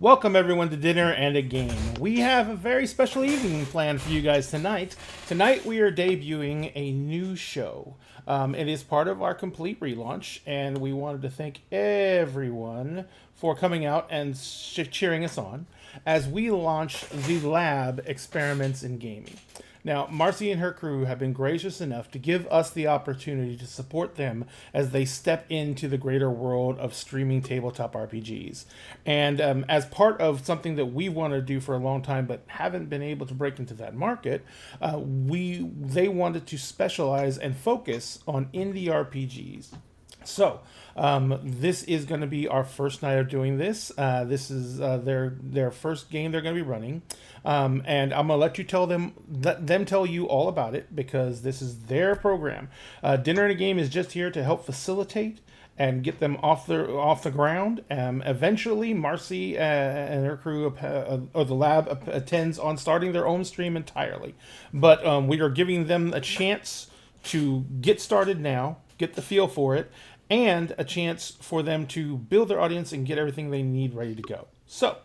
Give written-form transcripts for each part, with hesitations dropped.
Welcome everyone to Dinner and a Game. We have a very special evening planned for you guys tonight. Tonight we are debuting a new show. It is part of our complete relaunch, and we wanted to thank everyone for coming out and cheering us on as we launch the Lab Experiments in Gaming. Now, Marcy and her crew have been gracious enough to give us the opportunity to support them as they step into the greater world of streaming tabletop RPGs. And as part of something that we want to do for a long time but haven't been able to break into that market, they wanted to specialize and focus on indie RPGs. So, this is going to be our first night of doing this. This is their first game they're going to be running. And I'm going to let them tell you all about it because this is their program. Dinner and a Game is just here to help facilitate and get them off the ground. Eventually, Marcy and her crew or the lab attends on starting their own stream entirely. But we are giving them a chance to get started now, get the feel for it, and a chance for them to build their audience and get everything they need ready to go. So,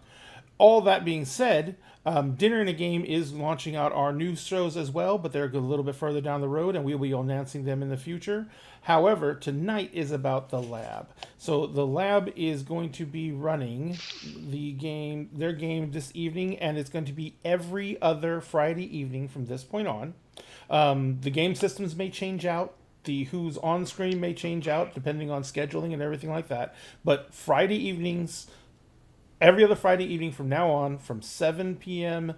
all that being said, Dinner and a Game is launching out our new shows as well, but they're a little bit further down the road, and we'll be announcing them in the future. However, tonight is about the lab. So the lab is going to be running their game this evening, and it's going to be every other Friday evening from this point on. The game systems may change out. The who's on screen may change out depending on scheduling and everything like that. But Friday evenings, every other Friday evening from now on, from 7 p.m.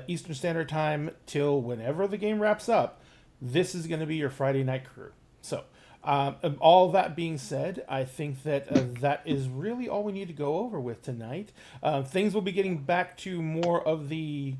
Eastern Standard Time till whenever the game wraps up, this is going to be your Friday night crew. So, all that being said, I think that that is really all we need to go over with tonight. Things will be getting back to more of the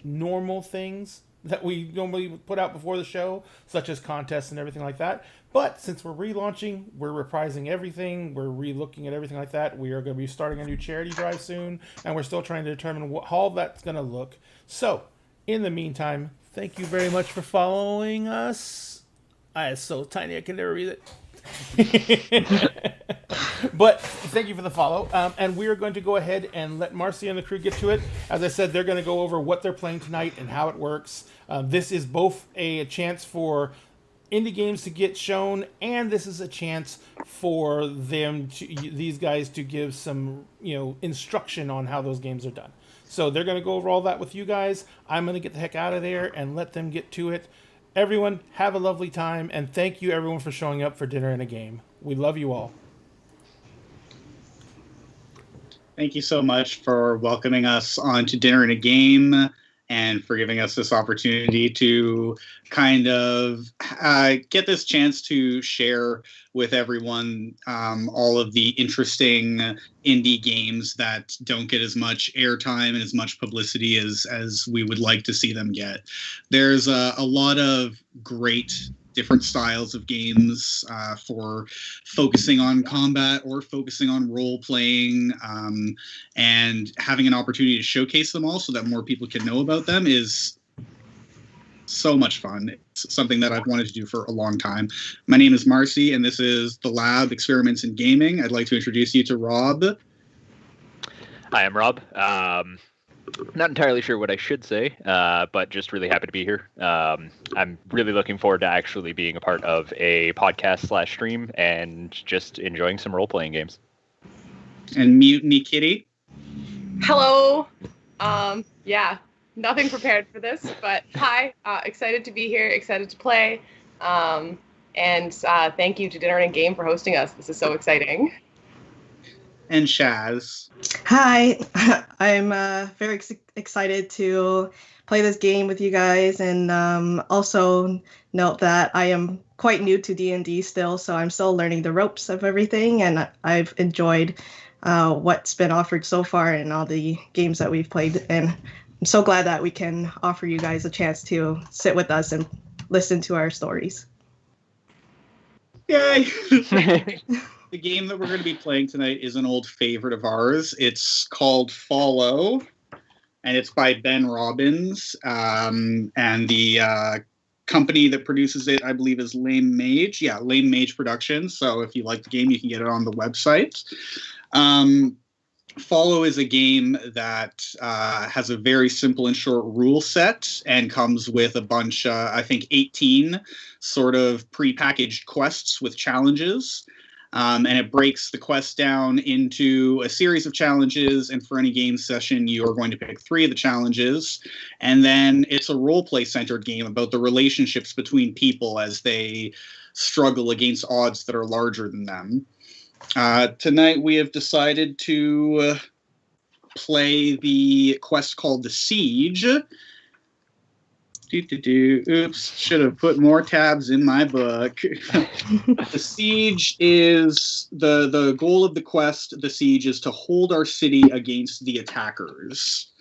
normal things that we normally put out before the show, such as contests and everything like that. But since we're relaunching, we're reprising everything, we're re-looking at everything like that. We are going to be starting a new charity drive soon, and we're still trying to determine how that's going to look. So, in the meantime, thank you very much for following us. It's so tiny I can never read it. But thank you for the follow, and we are going to go ahead and let Marcy and the crew get to it. As I said, they're going to go over what they're playing tonight and how it works. This is both a chance for indie games to get shown, and this is a chance for these guys to give some instruction on how those games are done. So they're going to go over all that with you guys. I'm going to get the heck out of there and let them get to it. Everyone, have a lovely time, and thank you everyone for showing up for Dinner and a Game. We love you all. Thank you so much for welcoming us on to Dinner and a Game and for giving us this opportunity to kind of get this chance to share with everyone all of the interesting indie games that don't get as much airtime and as much publicity as we would like to see them get. There's a lot of great different styles of games for focusing on combat or focusing on role-playing, and having an opportunity to showcase them all so that more people can know about them is so much fun. It's something that I've wanted to do for a long time. My name is Marcy, and this is the Lab Experiments in Gaming. I'd like to introduce you to Rob. Hi, I'm Rob. Not entirely sure what I should say, but just really happy to be here. I'm really looking forward to actually being a part of a podcast / stream and just enjoying some role-playing games. And mute me, Kitty. Hello. Yeah, nothing prepared for this, but hi. Excited to be here, excited to play. And thank you to Dinner and Game for hosting us. This is so exciting. And Shaz. Hi, I'm very excited to play this game with you guys, and also note that I am quite new to D&D still, so I'm still learning the ropes of everything, and I've enjoyed what's been offered so far in all the games that we've played, and I'm so glad that we can offer you guys a chance to sit with us and listen to our stories. Yay! The game that we're going to be playing tonight is an old favorite of ours. It's called Follow, and it's by Ben Robbins, and the company that produces it, I believe, is Lame Mage. Yeah, Lame Mage Productions. So if you like the game, you can get it on the website. Follow is a game that has a very simple and short rule set and comes with a bunch, I think 18 sort of prepackaged quests with challenges. And it breaks the quest down into a series of challenges, and for any game session, you are going to pick 3 of the challenges. And then it's a role-play-centered game about the relationships between people as they struggle against odds that are larger than them. Tonight we have decided to play the quest called The Siege. Oops, should have put more tabs in my book. The Siege is the goal of the quest. The Siege is to hold our city against the attackers.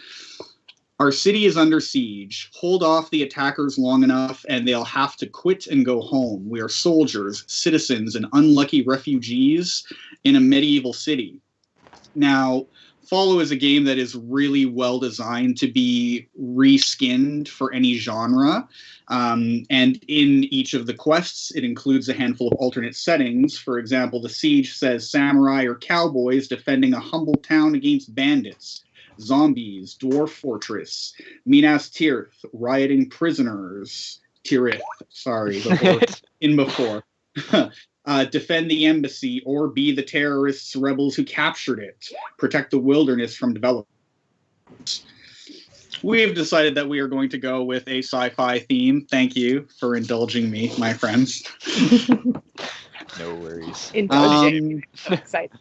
Our city is under siege. Hold off the attackers long enough and they'll have to quit and go home. We are soldiers, citizens, and unlucky refugees in a medieval city. Now, Follow is a game that is really well designed to be reskinned for any genre. And in each of the quests, it includes a handful of alternate settings. For example, The Siege says samurai or cowboys defending a humble town against bandits. Zombies, Dwarf Fortress, Minas Tirith, rioting prisoners, Tirith, sorry, before. Defend the embassy or be the terrorists, rebels who captured it. Protect the wilderness from development. We have decided that we are going to go with a sci-fi theme. Thank you for indulging me, my friends. No worries. Indulging. I'm excited.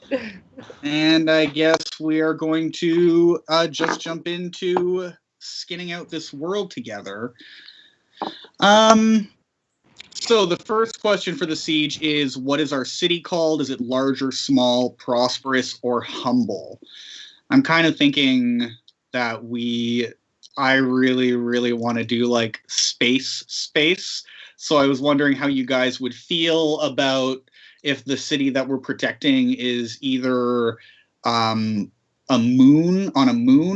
And I guess we are going to just jump into skinning out this world together. So the first question for The Siege is, what is our city called? Is it larger, small, prosperous, or humble? I'm kind of thinking that I really, really want to do like space. So I was wondering how you guys would feel about if the city that we're protecting is either a moon,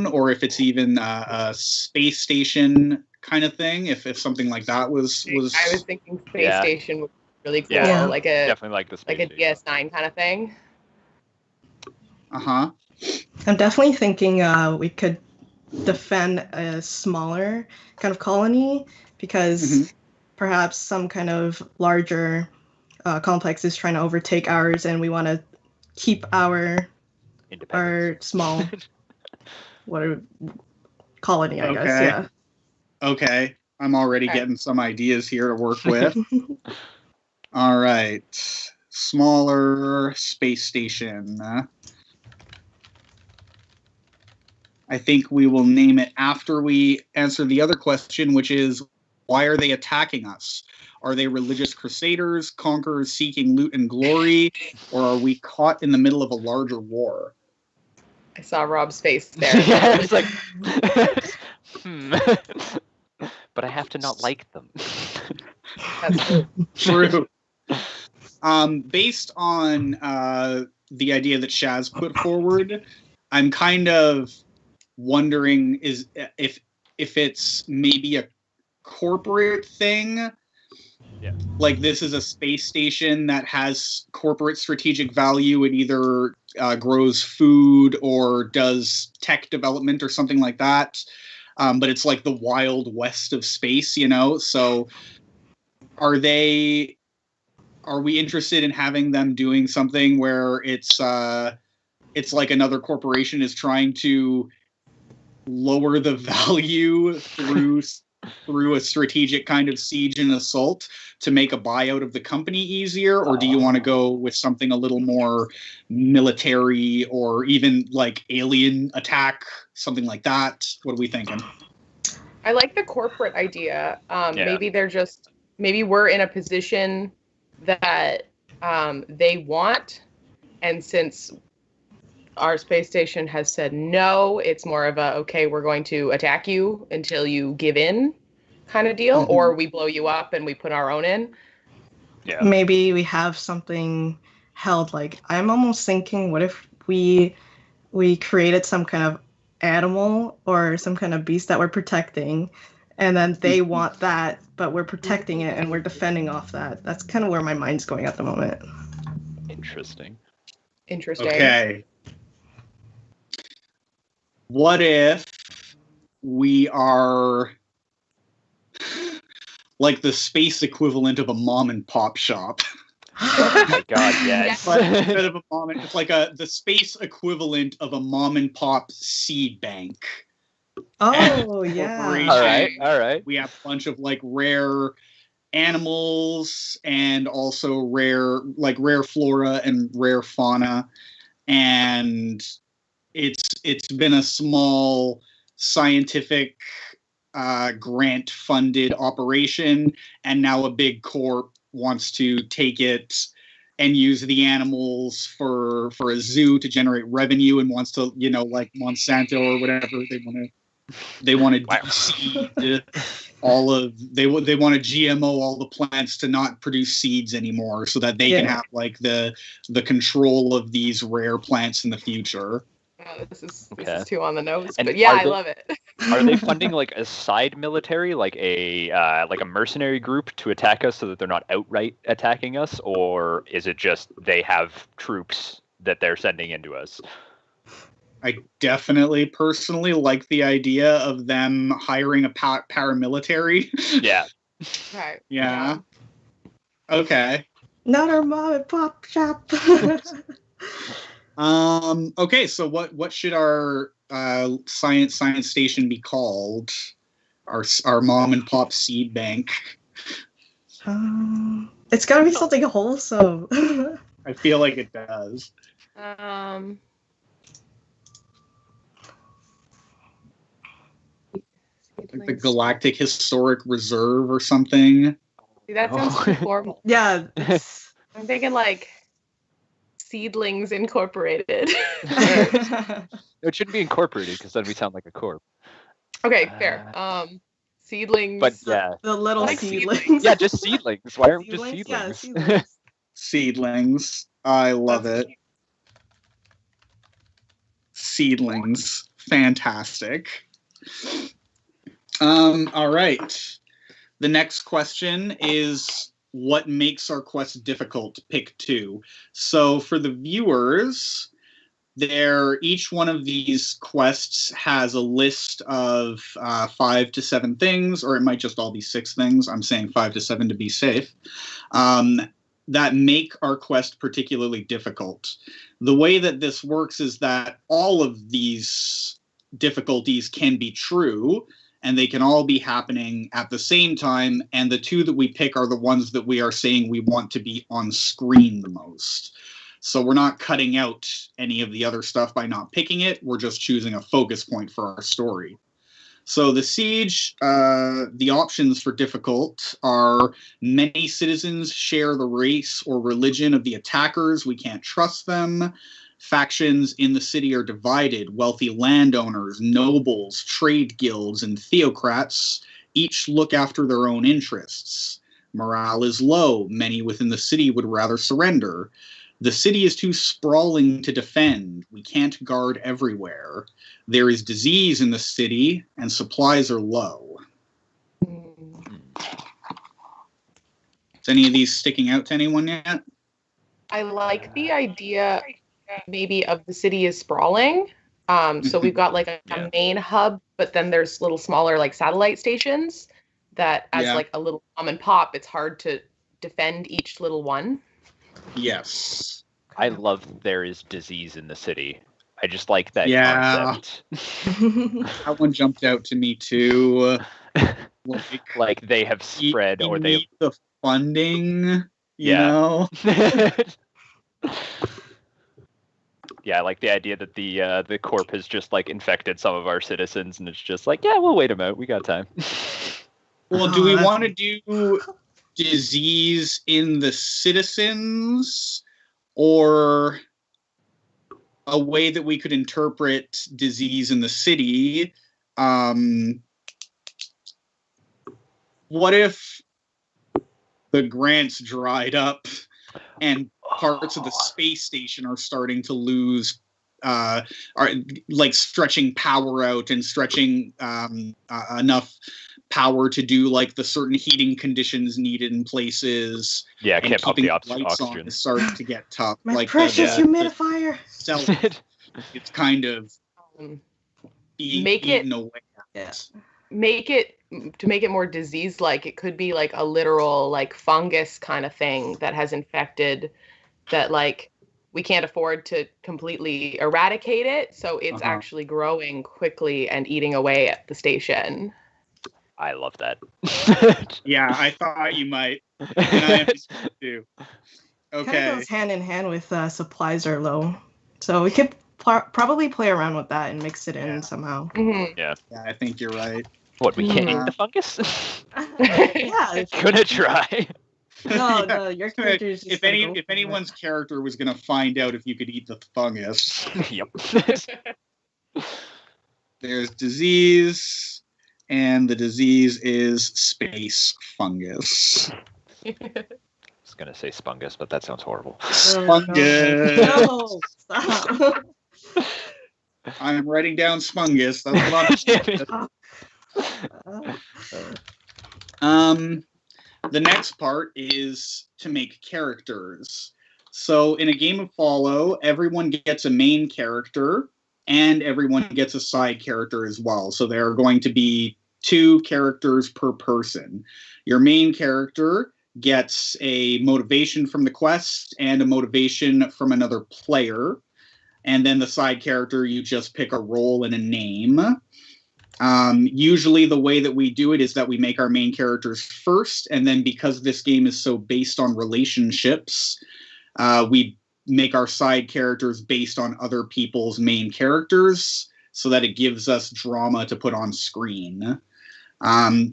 or if it's even a space station kind of thing. If something like that was. I was thinking space station would be really cool, Yeah. like Definitely like the space like a DS9 kind of thing. Uh-huh. I'm definitely thinking we could defend a smaller kind of colony because perhaps some kind of larger complex is trying to overtake ours, and we want to keep our small colony, I guess. Yeah. Okay. I'm already getting some ideas here to work with. All right. Smaller space station. I think we will name it after we answer the other question, which is, why are they attacking us? Are they religious crusaders, conquerors seeking loot and glory, or are we caught in the middle of a larger war? I saw Rob's face there. Yeah, it's like, but I have to not like them. That's true. Based on the idea that Shaz put forward, I'm kind of wondering if it's maybe a corporate thing. Yeah. Like this is a space station that has corporate strategic value. It either grows food or does tech development or something like that. But it's like the wild west of space, So are we interested in having them doing something where it's like another corporation is trying to lower the value through a strategic kind of siege and assault to make a buyout of the company easier? Or do you want to go with something a little more military or even like alien attack, something like that? What are we thinking? I like the corporate idea. Maybe we're in a position that they want, and since our space station has said no, it's more of a, okay, we're going to attack you until you give in kind of deal, or we blow you up and we put our own in. Yeah. Maybe we have something held. Like, I'm almost thinking, what if we created some kind of animal or some kind of beast that we're protecting, and then they want that, but we're protecting it and we're defending off that. That's kind of where my mind's going at the moment. Interesting. Okay. What if we are like the space equivalent of a mom and pop shop? Oh my god, yes. But instead of a mom, it's like the space equivalent of a mom and pop seed bank. Oh, yeah. All right. We have a bunch of like rare animals and also rare flora and rare fauna, and it's been a small scientific grant funded operation, and now a big corp wants to take it and use the animals for a zoo to generate revenue, and wants to, like Monsanto or whatever, they want to de-seed all of they want to GMO all the plants to not produce seeds anymore, so that they can have like the control of these rare plants in the future. Oh, this is too on the nose, and but yeah, I love it. Are they funding like a side military, like a mercenary group to attack us so that they're not outright attacking us, or is it just they have troops that they're sending into us? I definitely personally like the idea of them hiring a paramilitary. Yeah. Right. Yeah. Okay. Not our mom and pop shop. Okay, so what should our science station be called? Our mom and pop seed bank. It's gotta be something wholesome. I feel like it does. Like the Galactic Historic Reserve or something. See, that sounds too formal. Yeah. I'm thinking like Seedlings Incorporated. It shouldn't be incorporated because then we sound like a corp. Okay, fair. Seedlings. But yeah, the little like seedlings. Yeah, just seedlings. Why aren't we just seedlings? Yeah, seedlings. Seedlings. I love it. Seedlings. Fantastic. All right. The next question is, what makes our quest difficult? Pick 2. So for the viewers, each one of these quests has a list of 5 to 7 things, or it might just all be 6 things. I'm saying 5 to 7 to be safe. That make our quest particularly difficult. The way that this works is that all of these difficulties can be true, and they can all be happening at the same time, and the 2 that we pick are the ones that we are saying we want to be on screen the most. So we're not cutting out any of the other stuff by not picking it, we're just choosing a focus point for our story. So the siege, the options for difficult are: many citizens share the race or religion of the attackers, we can't trust them. Factions in the city are divided. Wealthy landowners, nobles, trade guilds, and theocrats each look after their own interests. Morale is low. Many within the city would rather surrender. The city is too sprawling to defend. We can't guard everywhere. There is disease in the city, and supplies are low. Is any of these sticking out to anyone yet? I like the idea maybe of the city is sprawling. So we've got like a main hub, but then there's little smaller like satellite stations that as like a little mom and pop, it's hard to defend each little one. Yes. I love there is disease in the city. I just like that concept. That one jumped out to me too. Like they have spread, or they need the funding. You know. Yeah, I like the idea that the corp has just like infected some of our citizens, and it's just like, yeah, we'll wait them out. We got time. Well, do we want to do disease in the citizens, or a way that we could interpret disease in the city? What if the grants dried up and parts of the space station are starting to lose, are like stretching power out and stretching enough power to do like the certain heating conditions needed in places. Yeah, and can't pump the oxygen. Is starting to get tough. My like precious humidifier. It's kind of make it eaten away. Yeah. make it more disease-like. It could be like a literal like fungus kind of thing that has infected, that like we can't afford to completely eradicate it, so it's actually growing quickly and eating away at the station. I love that. Yeah, I thought you might. And I do. Kind of Okay. goes hand in hand with supplies are low, so we could probably play around with that and mix it in somehow. Mhm. Yeah, I think you're right. What, we can't eat the fungus? Yeah. Gonna try. No, Yeah. no, your character's just If anyone's character was gonna find out if you could eat the fungus, Yep. there's disease, and the disease is space fungus. I was gonna say spungus, but that sounds horrible. Spungus. No, stop. I'm writing down spungus. That's what I'm. The next part is to make characters. So in a game of Follow, everyone gets a main character and everyone gets a side character as well. So there are going to be 2 characters per person. Your main character gets a motivation from the quest and a motivation from another player. And then the side character, you just pick a role and a name. Usually the way that we do it is that we make our main characters first, and then because this game is so based on relationships, we make our side characters based on other people's main characters so that it gives us drama to put on screen.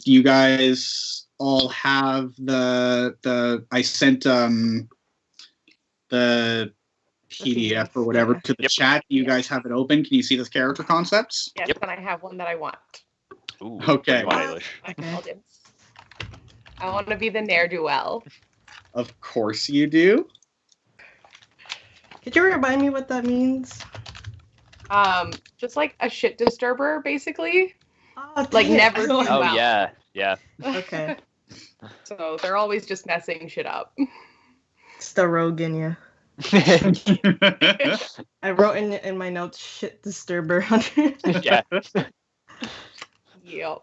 You guys all have I sent the PDF or whatever to the chat. You guys have it open. Can you see this character concepts? Yes, and I have one that I want. Ooh, Okay. Eilish. I want to be the ne'er-do-well. Of course you do. Could you remind me what that means? Just like a shit disturber, basically. Oh, Like dang it. never do Oh well. yeah. Okay. So they're always just messing shit up. It's the rogue in you. I wrote in my notes shit disturber. Yeah. Yep.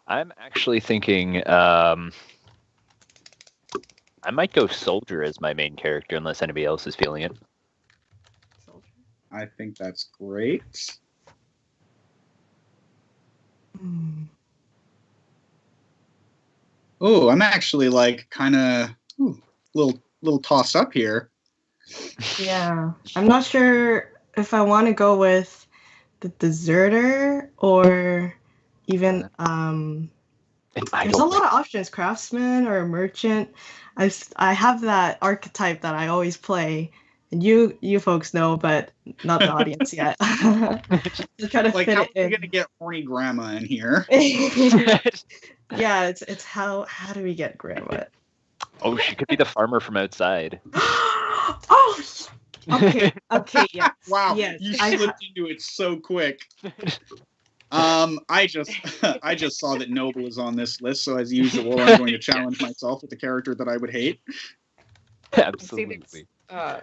I'm actually thinking I might go soldier as my main character unless anybody else is feeling it. I think that's great. Oh, I'm actually like kind of little tossed up here. Yeah, I'm not sure if I want to go with the deserter or even there's a lot of options, craftsman or merchant. I have that archetype that I always play, and you folks know, but not the audience yet. To try to Like, fit how it are we in. gonna get horny grandma in here? Yeah, it's how do we get grandma? Oh, she could be the farmer from outside. Oh, okay, yes. Wow, yes. you slipped into it so quick. I just saw that Noble is on this list, so as usual, I'm going to challenge myself with a character that I would hate. Absolutely. A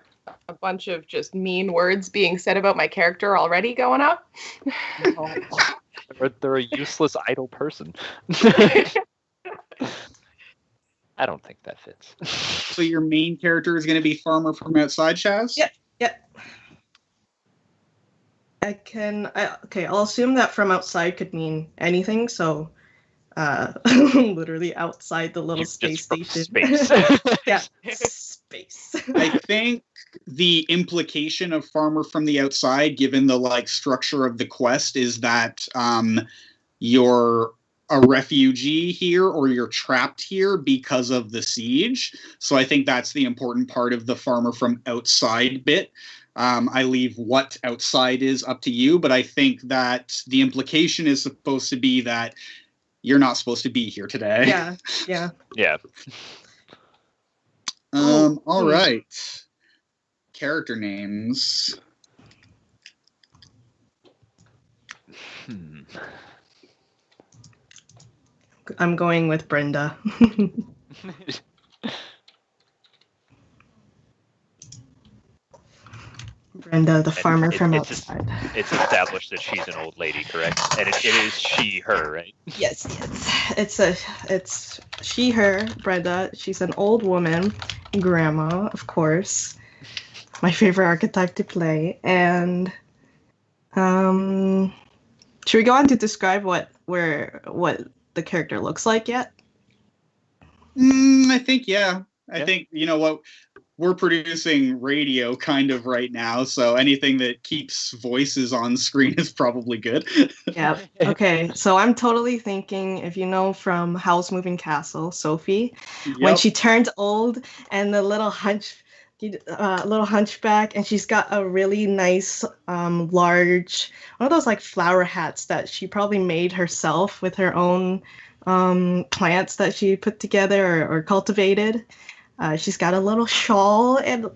bunch of just mean words being said about my character already going up. They're a useless idle person. I don't think that fits. So your main character is going to be farmer from outside, Chaz? Yep. Okay, I'll assume that from outside could mean anything, so literally outside the little space station. Space. Yeah, space. I think the implication of farmer from the outside, given the like structure of the quest, is that you're a refugee here or you're trapped here because of the siege. So I think that's the important part of the farmer from outside bit. I leave what outside is up to you, but I think that the implication is supposed to be that you're not supposed to be here today. Yeah. All right. Character names. I'm going with Brenda. Brenda, the And farmer from it's outside. It's established that she's an old lady, correct? And it is she, her, right? Yes, it's she, her, Brenda. She's an old woman, grandma, of course. My favorite archetype to play. And should we go on to describe what the character looks like yet? I think, yeah. I think, you know what, we're producing radio kind of right now, so anything that keeps voices on screen is probably good. Yeah. Okay. So I'm totally thinking, if you know from Howl's Moving Castle, Sophie, when she turned old and the little hunchback, and she's got a really nice, large, one of those like flower hats that she probably made herself with her own plants that she put together or cultivated. She's got a little shawl and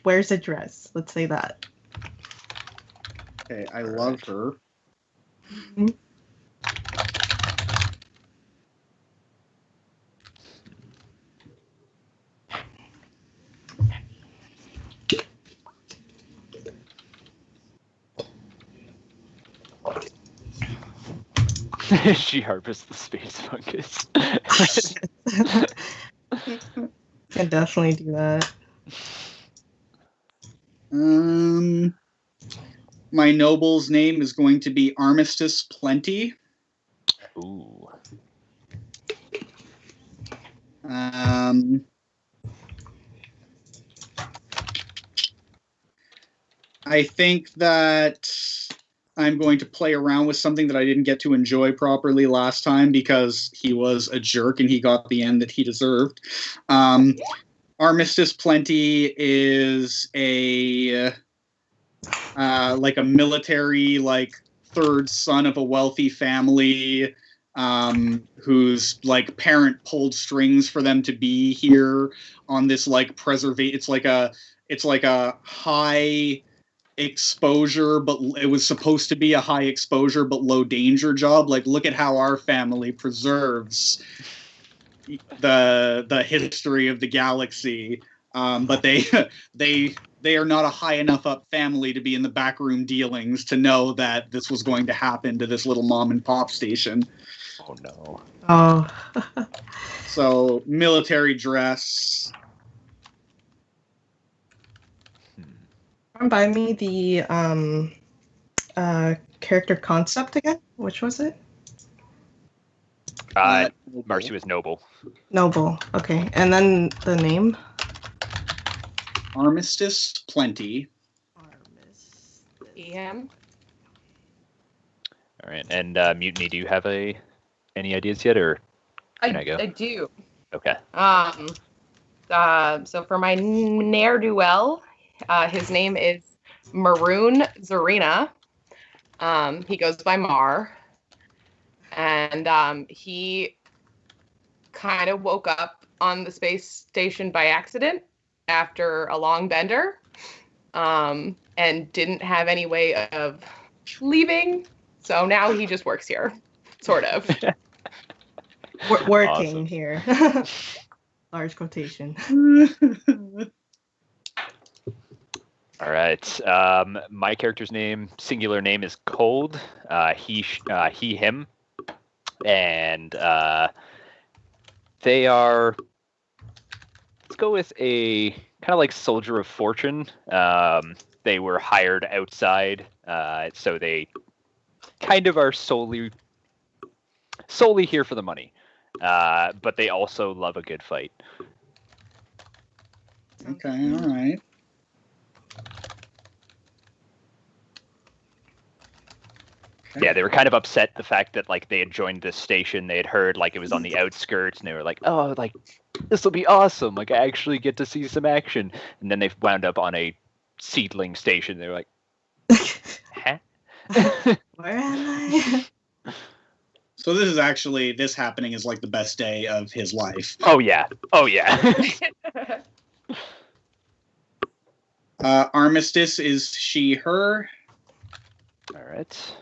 wears a dress. Let's say that. Okay, I love her. Mm-hmm. She harvests the space fungus. Can definitely do that. My noble's name is going to be Armistice Plenty. Ooh. I think that I'm going to play around with something that I didn't get to enjoy properly last time because he was a jerk and he got the end that he deserved. Armistice Plenty is a like a military, like third son of a wealthy family, whose like parent pulled strings for them to be here on this like it's like a high exposure, but it was supposed to be a high exposure but low danger job. Like, look at how our family preserves the history of the galaxy, but they are not a high enough up family to be in the backroom dealings to know that this was going to happen to this little mom and pop station. Oh no. Oh. So military dress. Buy me the character concept again. Which was it? Marcy was noble. Noble. Okay, and then the name. Armistice Plenty. EM. All right, and Mutiny, do you have any ideas yet, or can I go? I do. Okay. So for my ne'er-do-well, his name is Maroon Zarina. He goes by Mar. And he kind of woke up on the space station by accident after a long bender, and didn't have any way of leaving. So now he just works here, sort of. Working Awesome. here. Large quotation. All right. My character's name, singular name, is Cold. He, him. And they are, let's go with a kind of like soldier of fortune. They were hired outside, so they kind of are solely here for the money. But they also love a good fight. Okay, all right. Yeah, they were kind of upset the fact that like they had joined this station. They had heard like it was on the outskirts, and they were like, "Oh, like this will be awesome! Like I actually get to see some action." And then they wound up on a seedling station. They were like, "Huh? Where am I? So this happening is like the best day of his life. Oh yeah, oh yeah." Armistice is she, her. All right.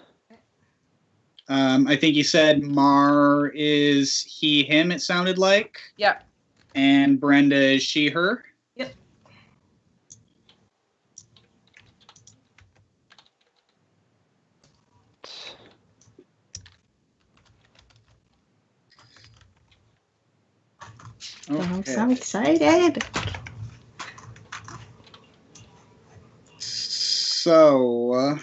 I think you said Mar is he, him, it sounded like. Yep. And Brenda is she, her. Yep. I'm so excited. So,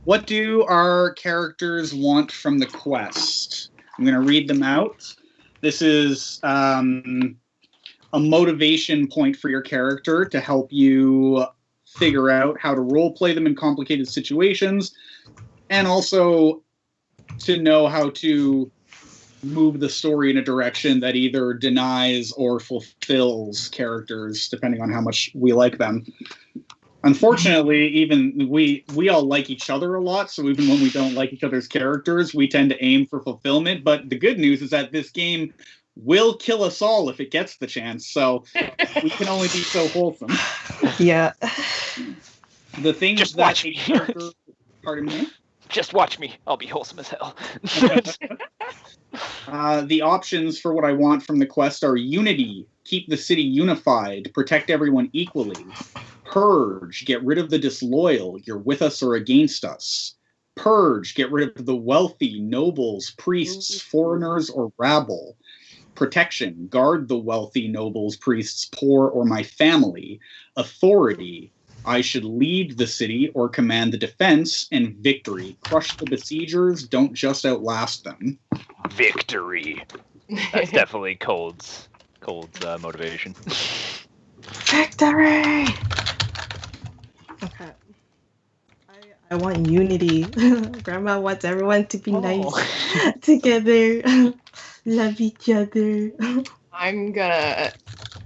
what do our characters want from the quest? I'm going to read them out. This is a motivation point for your character to help you figure out how to role play them in complicated situations, and also to know how to move the story in a direction that either denies or fulfills characters, depending on how much we like them. Unfortunately, even we all like each other a lot, so even when we don't like each other's characters, we tend to aim for fulfillment. But the good news is that this game will kill us all if it gets the chance, so we can only be so wholesome. Yeah. The things Just that watch a me. character... Pardon me? Just watch me. I'll be wholesome as hell. The options for what I want from the quest are unity, keep the city unified, protect everyone equally. Purge, get rid of the disloyal, you're with us or against us. Purge, get rid of the wealthy, nobles, priests, foreigners, or rabble. Protection, guard the wealthy, nobles, priests, poor, or my family. Authority, I should lead the city or command the defense. And victory, crush the besiegers, don't just outlast them. Victory. That's definitely Cold's motivation. Victory! Okay. I want unity. Grandma wants everyone to be nice together. Love each other. I'm gonna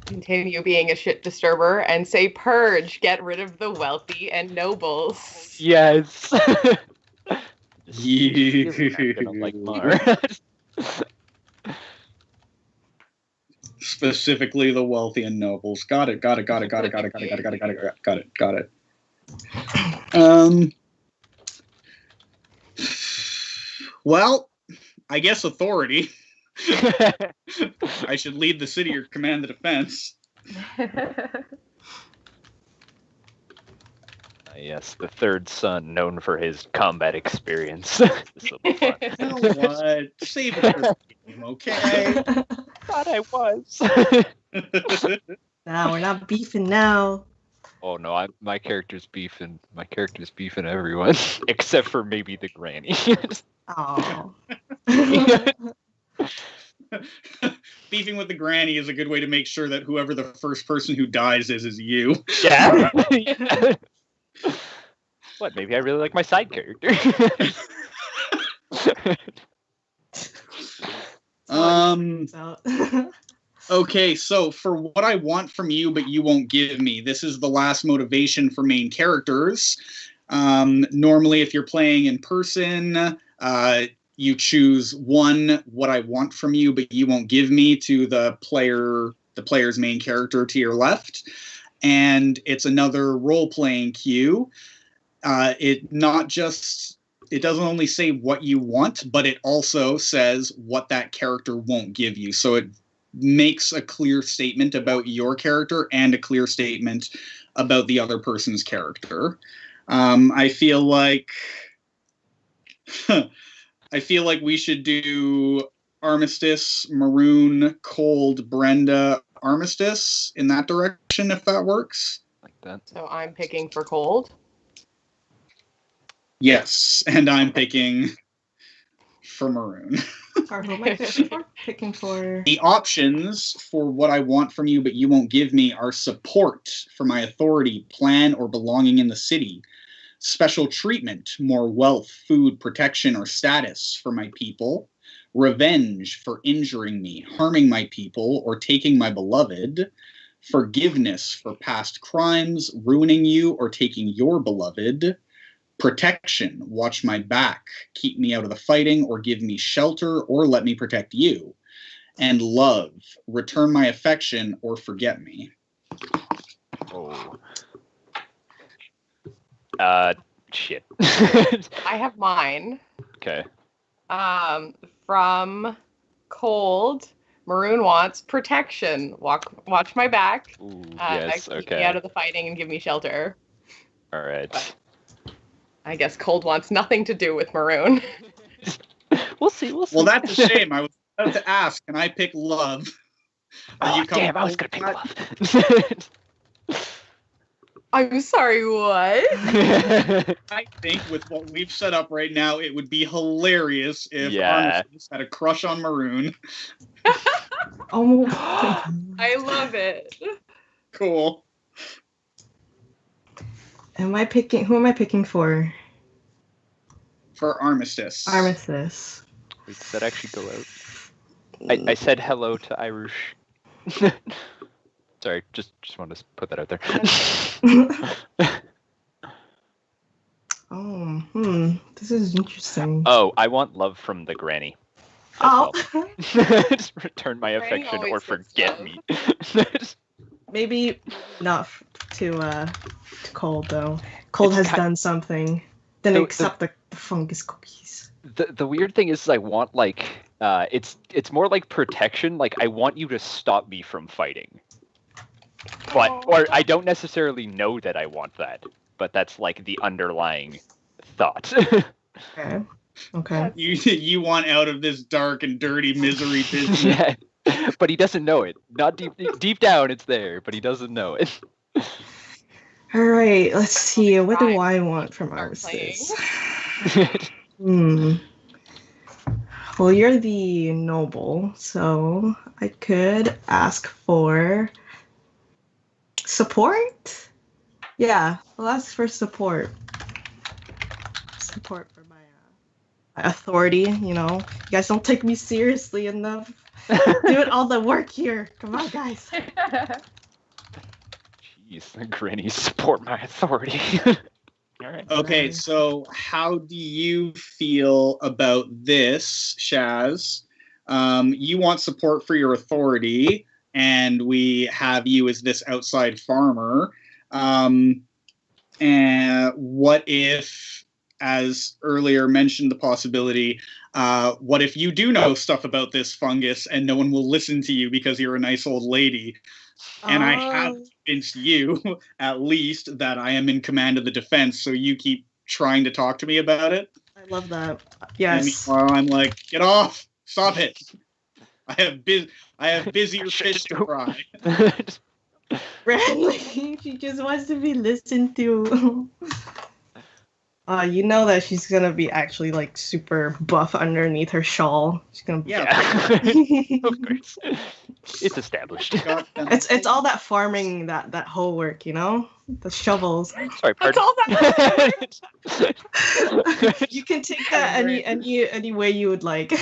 continue being a shit disturber and say purge, get rid of the wealthy and nobles. Yes. Yeah. I'm gonna like Mar. Specifically the wealthy and nobles. Got it. Well, I guess authority. I should lead the city or command the defense. Yes, the third son, known for his combat experience. You know what? Save it for the game, okay? Thought I was. Nah, we're not beefing now. Oh no, my character's beefing. My character's beefing everyone, except for maybe the granny. Oh. Beefing with the granny is a good way to make sure that whoever the first person who dies is you. Yeah. What? Maybe I really like my side character. Okay, so for what I want from you, but you won't give me, this is the last motivation for main characters. Normally, if you're playing in person, you choose one, what I want from you, but you won't give me, to the player's main character to your left. And it's another role-playing cue. It doesn't only say what you want, but it also says what that character won't give you. So it makes a clear statement about your character and a clear statement about the other person's character. I feel like we should do Armistice, Maroon, Cold, Brenda, Armistice in that direction, if that works. Like that. So I'm picking for cold. Yes, and I'm picking for Maroon. Or who am I picking for? Picking for... The options for what I want from you but you won't give me are support for my authority, plan, or belonging in the city. Special treatment, more wealth, food, protection, or status for my people. Revenge for injuring me, harming my people, or taking my beloved. Forgiveness for past crimes, ruining you, or taking your beloved. Protection, watch my back, keep me out of the fighting, or give me shelter, or let me protect you. And love, return my affection, or forget me. Oh. Shit. I have mine. Okay. From cold, Maroon wants protection. Watch my back. Ooh, yes, Keep okay. me out of the fighting and give me shelter. All right. But I guess cold wants nothing to do with Maroon. We'll see. We'll see. Well, that's a shame. I was about to ask, can I pick love? Are you damn! I was gonna comfortable pick with love. I'm sorry, what? that? I think with what we've set up right now, it would be hilarious if Yeah. Armistice had a crush on Maroon. Oh, I love it. Cool. who am I picking for? For Armistice. Armistice. Wait, did that actually go out? I said hello to Irish. Sorry, just wanted to put that out there. This is interesting. Oh, I want love from the granny. as Oh, well. Just return my Granny affection or always forget gets me. maybe not to Cold though. Cold It's has ki- done something. Then The- accept the fungus cookies. The weird thing is I want like it's more like protection. Like I want you to stop me from fighting. Or I don't necessarily know that I want that, but that's like the underlying thought. Okay. Okay. You want out of this dark and dirty misery business. Yeah. But he doesn't know it. Not deep down it's there, but he doesn't know it. All right. Let's see. What do Right. I want from Start Armistice? Well, you're the noble, so I could ask for support. Yeah, I'll ask for support. Support for my authority. You know, you guys don't take me seriously enough. Doing all the work here. Come on, guys. Jeez, Granny, support my authority. All right. Okay, so how do you feel about this, Shaz? You want support for your authority, and we have you as this outside farmer. And what if, as earlier mentioned, the possibility, what if you do know stuff about this fungus and no one will listen to you because you're a nice old lady? And I have convinced you, at least, that I am in command of the defense, so you keep trying to talk to me about it. I love that. And Yes. meanwhile, I'm like, get off! Stop it! I have busier fish to fry. Bradley, she just wants to be listened to. You know that she's gonna be actually like super buff underneath her shawl. She's gonna be. Yeah. Of course. It's established. It's all that farming, that hoe work, you know, the shovels. Sorry, That's pardon. all that. You can take that any way you would like.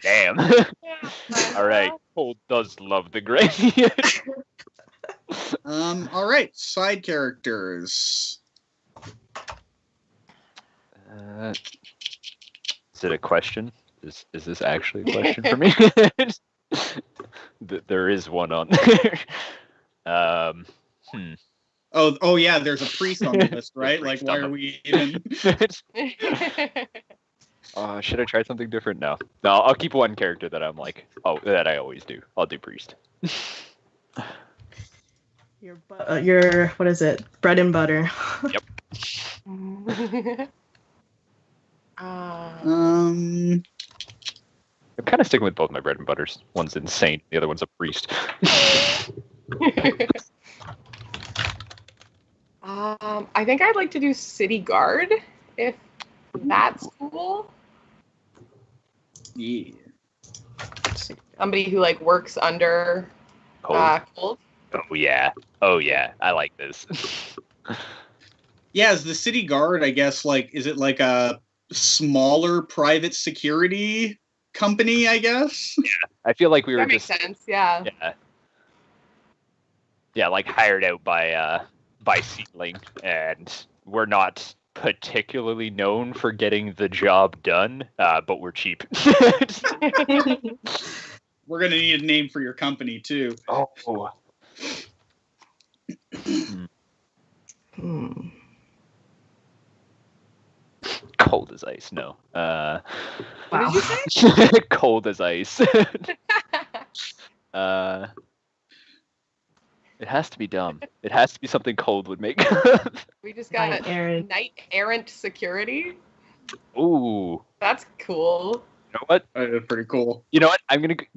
Damn. All right. Cold does love the granny. All right, side characters. Is it a question? Is this actually a question for me? There is one on there. Oh yeah, there's a priest on the list, right? Like, Priest why on are the- we even? Should I try something different? No, I'll keep one character that I'm like, that I always do. I'll do priest. Your what is it? Bread and butter. Yep. Um, I'm kind of sticking with both my bread and butters. One's insane, the other one's a priest. I think I'd like to do city guard, if that's cool. yeah. Somebody who like works under Cold. Cold. Oh yeah, I like this. Yeah, is the city guard, I guess, like, is it like a smaller private security company, I guess? I feel like we were That makes just sense. Yeah. yeah, like hired out by Seedling, and we're not particularly known for getting the job done, but we're cheap. We're going to need a name for your company, too. Oh. Cold as ice, no. What did you say? Cold as ice. It has to be dumb. It has to be something Cold would make. We just got Knight errant. knight errant security. Ooh. That's cool. You know what? Pretty cool. You know what?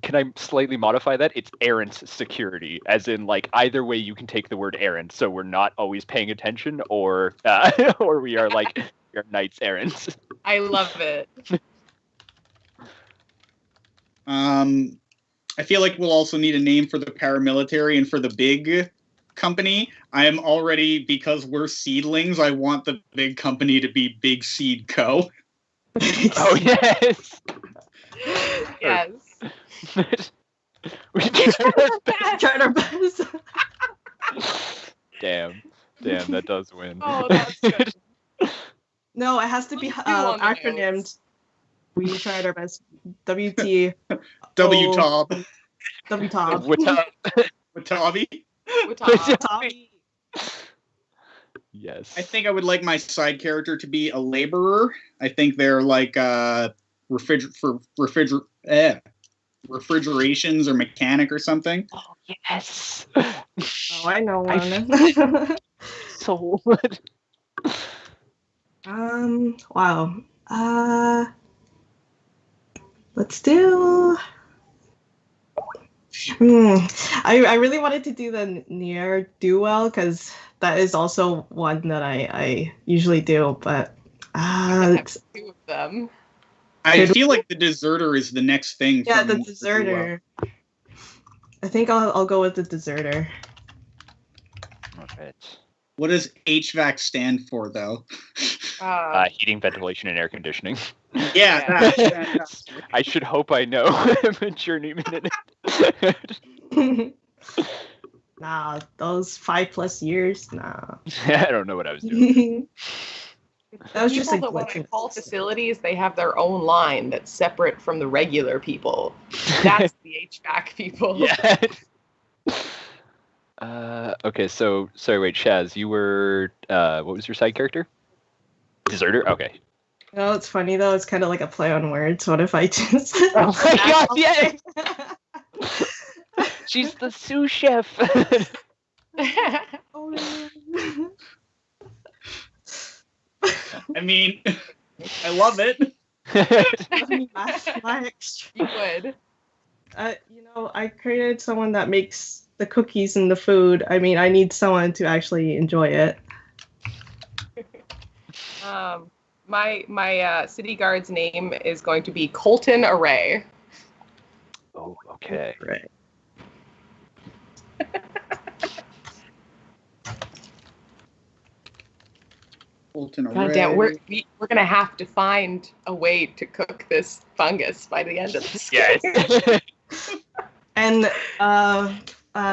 Can I slightly modify that? It's errant security, as in like either way you can take the word errant, so we're not always paying attention, or or we are like we are knights errant. I love it. I feel like we'll also need a name for the paramilitary and for the big company. I am already, because we're seedlings, I want the big company to be Big Seed Co. Oh yes. Yes. We Tried our best. Damn, that does win. Oh, that's good. No, it has to be Let's do on the acronymed. notes. We tried our best. WT. WTOB. WTOB. Watabi. Watabi. Yes. I think I would like my side character to be a laborer. I think they're like refrigerations or mechanic or something. Oh yes. Oh, I know one. So Wow. Let's do. I really wanted to do the near do well because that is also one that I usually do, but Have two of them. I feel like the deserter is the next thing. Yeah, from the deserter. I think I'll go with the deserter. Okay. What does HVAC stand for, though? Heating, ventilation, and air conditioning. Yeah. That. I should hope I know. I'm a journeyman in it. Nah, those 5+ years. Nah. I don't know what I was doing. That was just People a that when glitch. they call facilities, they have their own line that's separate from the regular people. That's the HVAC people. Yeah. Okay, so sorry, wait, Shaz, you were what was your side character? Deserter? Okay. No, it's funny though. It's kind of like a play on words. What if I just? Oh my god, yes! She's the sous chef. Oh, man. I mean, I love it. my extra. You would. I created someone that makes the cookies and the food. I mean, I need someone to actually enjoy it. My city guard's name is going to be Colton Array. Oh, okay. Right. God damn, we're gonna have to find a way to cook this fungus by the end of this game. Yes. And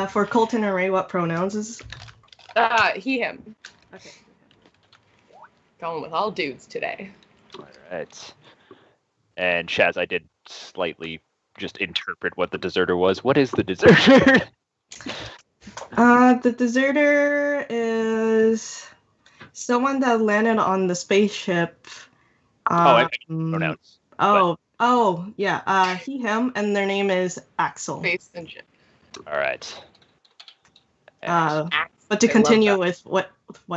for Colton Array, what pronouns is? He, him. Okay. Going with all dudes today. All right. And Shaz, I did slightly just interpret what the deserter was. What is the deserter? The deserter is someone that landed on the spaceship. Pronouns. Yeah. He, him, and their name is Axel. Space and ship. All right. But to continue with what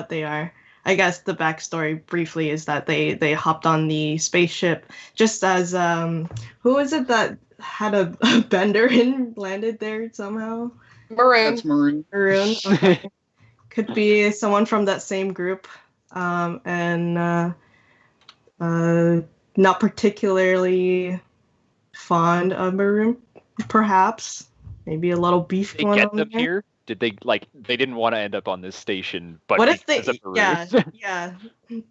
they are, I guess the backstory briefly is that they hopped on the spaceship just as who is it that had a bender and landed there somehow? Maroon. That's Maroon. Maroon. Okay. Could be someone from that same group, and not particularly fond of Maroon, perhaps. Maybe a little beef They going get on them there. here? Did they they didn't want to end up on this station, but What if because they? of Maroon? Yeah,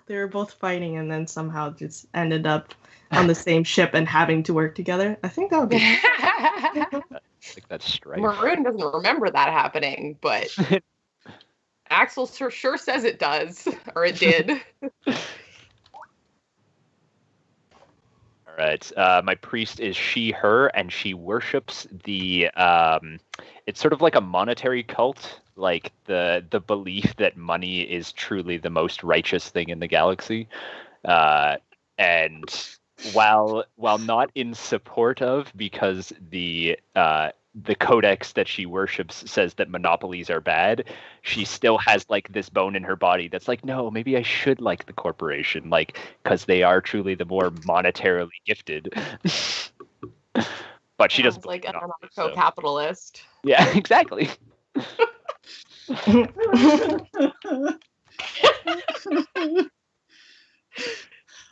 they were both fighting and then somehow just ended up on the same ship and having to work together. I think that would be. Like that's strife. Maroon doesn't remember that happening, but Axel sure says it does, or it did. All right. My priest is she, her, and she worships the. It's sort of like a monetary cult, like the belief that money is truly the most righteous thing in the galaxy, and while not in support of, because the the codex that she worships says that monopolies are bad, she still has like this bone in her body that's like, no, maybe I should like the corporation, like, because they are truly the more monetarily gifted. But she doesn't like an monopolies, anarcho-capitalist. Yeah, exactly.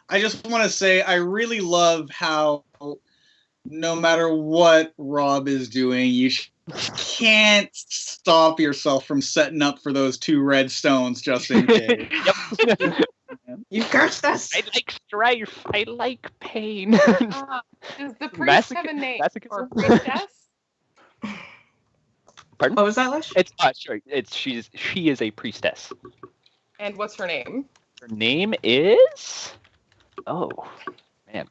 I just want to say I really love how no matter what Rob is doing, you can't stop yourself from setting up for those 2 red stones just in case. Yep. You cursed us. I like strife. I like pain. Does the priest have a name or priestess? Pardon? What was that, Lush? It's sure. She is a priestess. And what's her name? Her name is. Oh, man,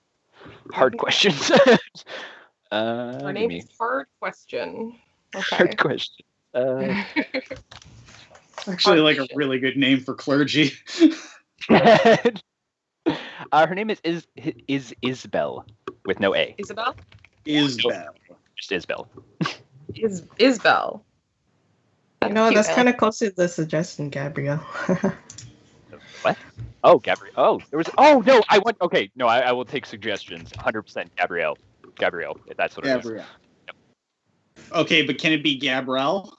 hard questions. Her name is Hard Question. Okay. Hard question. Actually, like a really good name for clergy. Her name is Isbel with no A. Isabel? Isbel. Just Isbel. Isbel. You know, cute, that's Ellie. kind of close to the suggestion, Gabrielle. What? Oh, Gabrielle. Oh, there was. Oh no, I want. Okay, no, I will take suggestions. 100% Gabrielle. Gabrielle. That's what it is. Gabrielle. Okay, but can it be Gabrielle?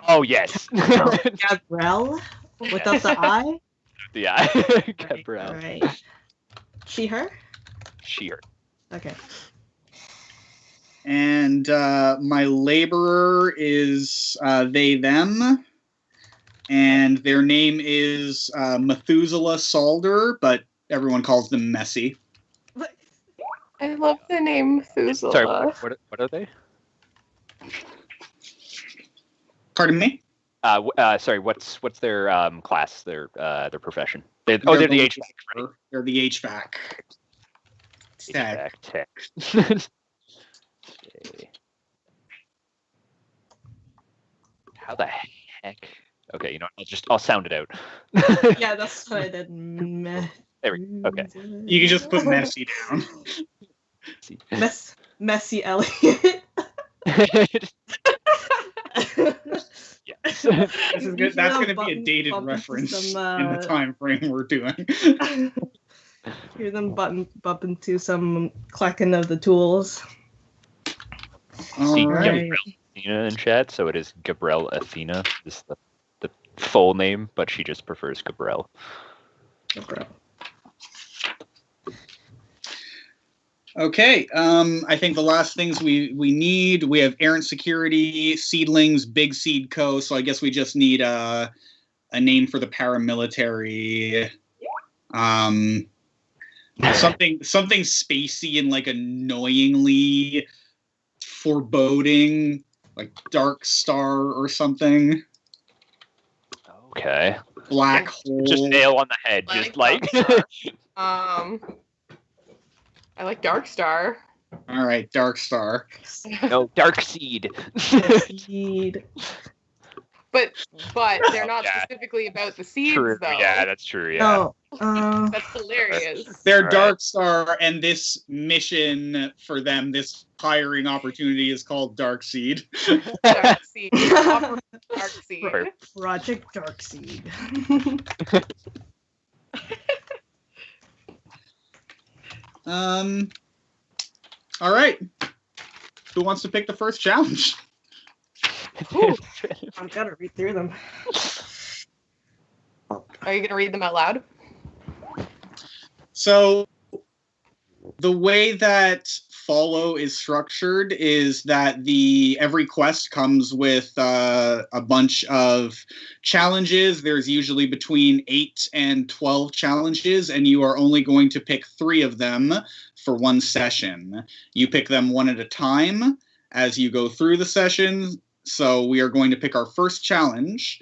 Oh yes. Gabrielle? Without the I? Yeah. Gabrielle. All right. She, her? She, her. Okay. And my laborer is they, them. And their name is Methuselah Salder, but everyone calls them Messy. I love the name Methuselah. Sorry, what are they? Pardon me? Sorry, what's their class, their profession? They're the HVAC. Right? They're the HVAC. HVAC tech. Okay. How the heck? Okay, you know what, I'll sound it out. Yeah, that's what I did. Meh. There we go. Okay. You can just put Messy down. Messy Elliot. Yes. This is good. That's going to be a dated reference in the time frame we're doing. Hear them bump into some clacking of the tools. See, Alright. Gabrielle Athena in chat, so it is Gabrielle Athena. This is the full name, but she just prefers Gabrielle. Okay, I think the last things we need, we have errant security, seedlings, big seed co. So I guess we just need a name for the paramilitary. Something spacey and like annoyingly foreboding, like Dark Star or something. Okay. Black hole. Just nail on the head. Just like. I like Dark Star. All right, Dark Star. No, Dark Seed. Seed. But they're not Yeah. specifically about the seeds, True. though. Yeah, that's true. Yeah. No. That's hilarious. They're All Dark Star, and this mission for them, this hiring opportunity, is called Dark Seed. Dark Seed. Dark Seed. Perfect. Project Darkseid. All right. Who wants to pick the first challenge? Ooh, I've got to read through them. Are you going to read them out loud? So the way that Follow is structured is that every quest comes with a bunch of challenges. There's usually between 8 and 12 challenges, and you are only going to pick 3 of them for one session. You pick them one at a time as you go through the session. So we are going to pick our first challenge,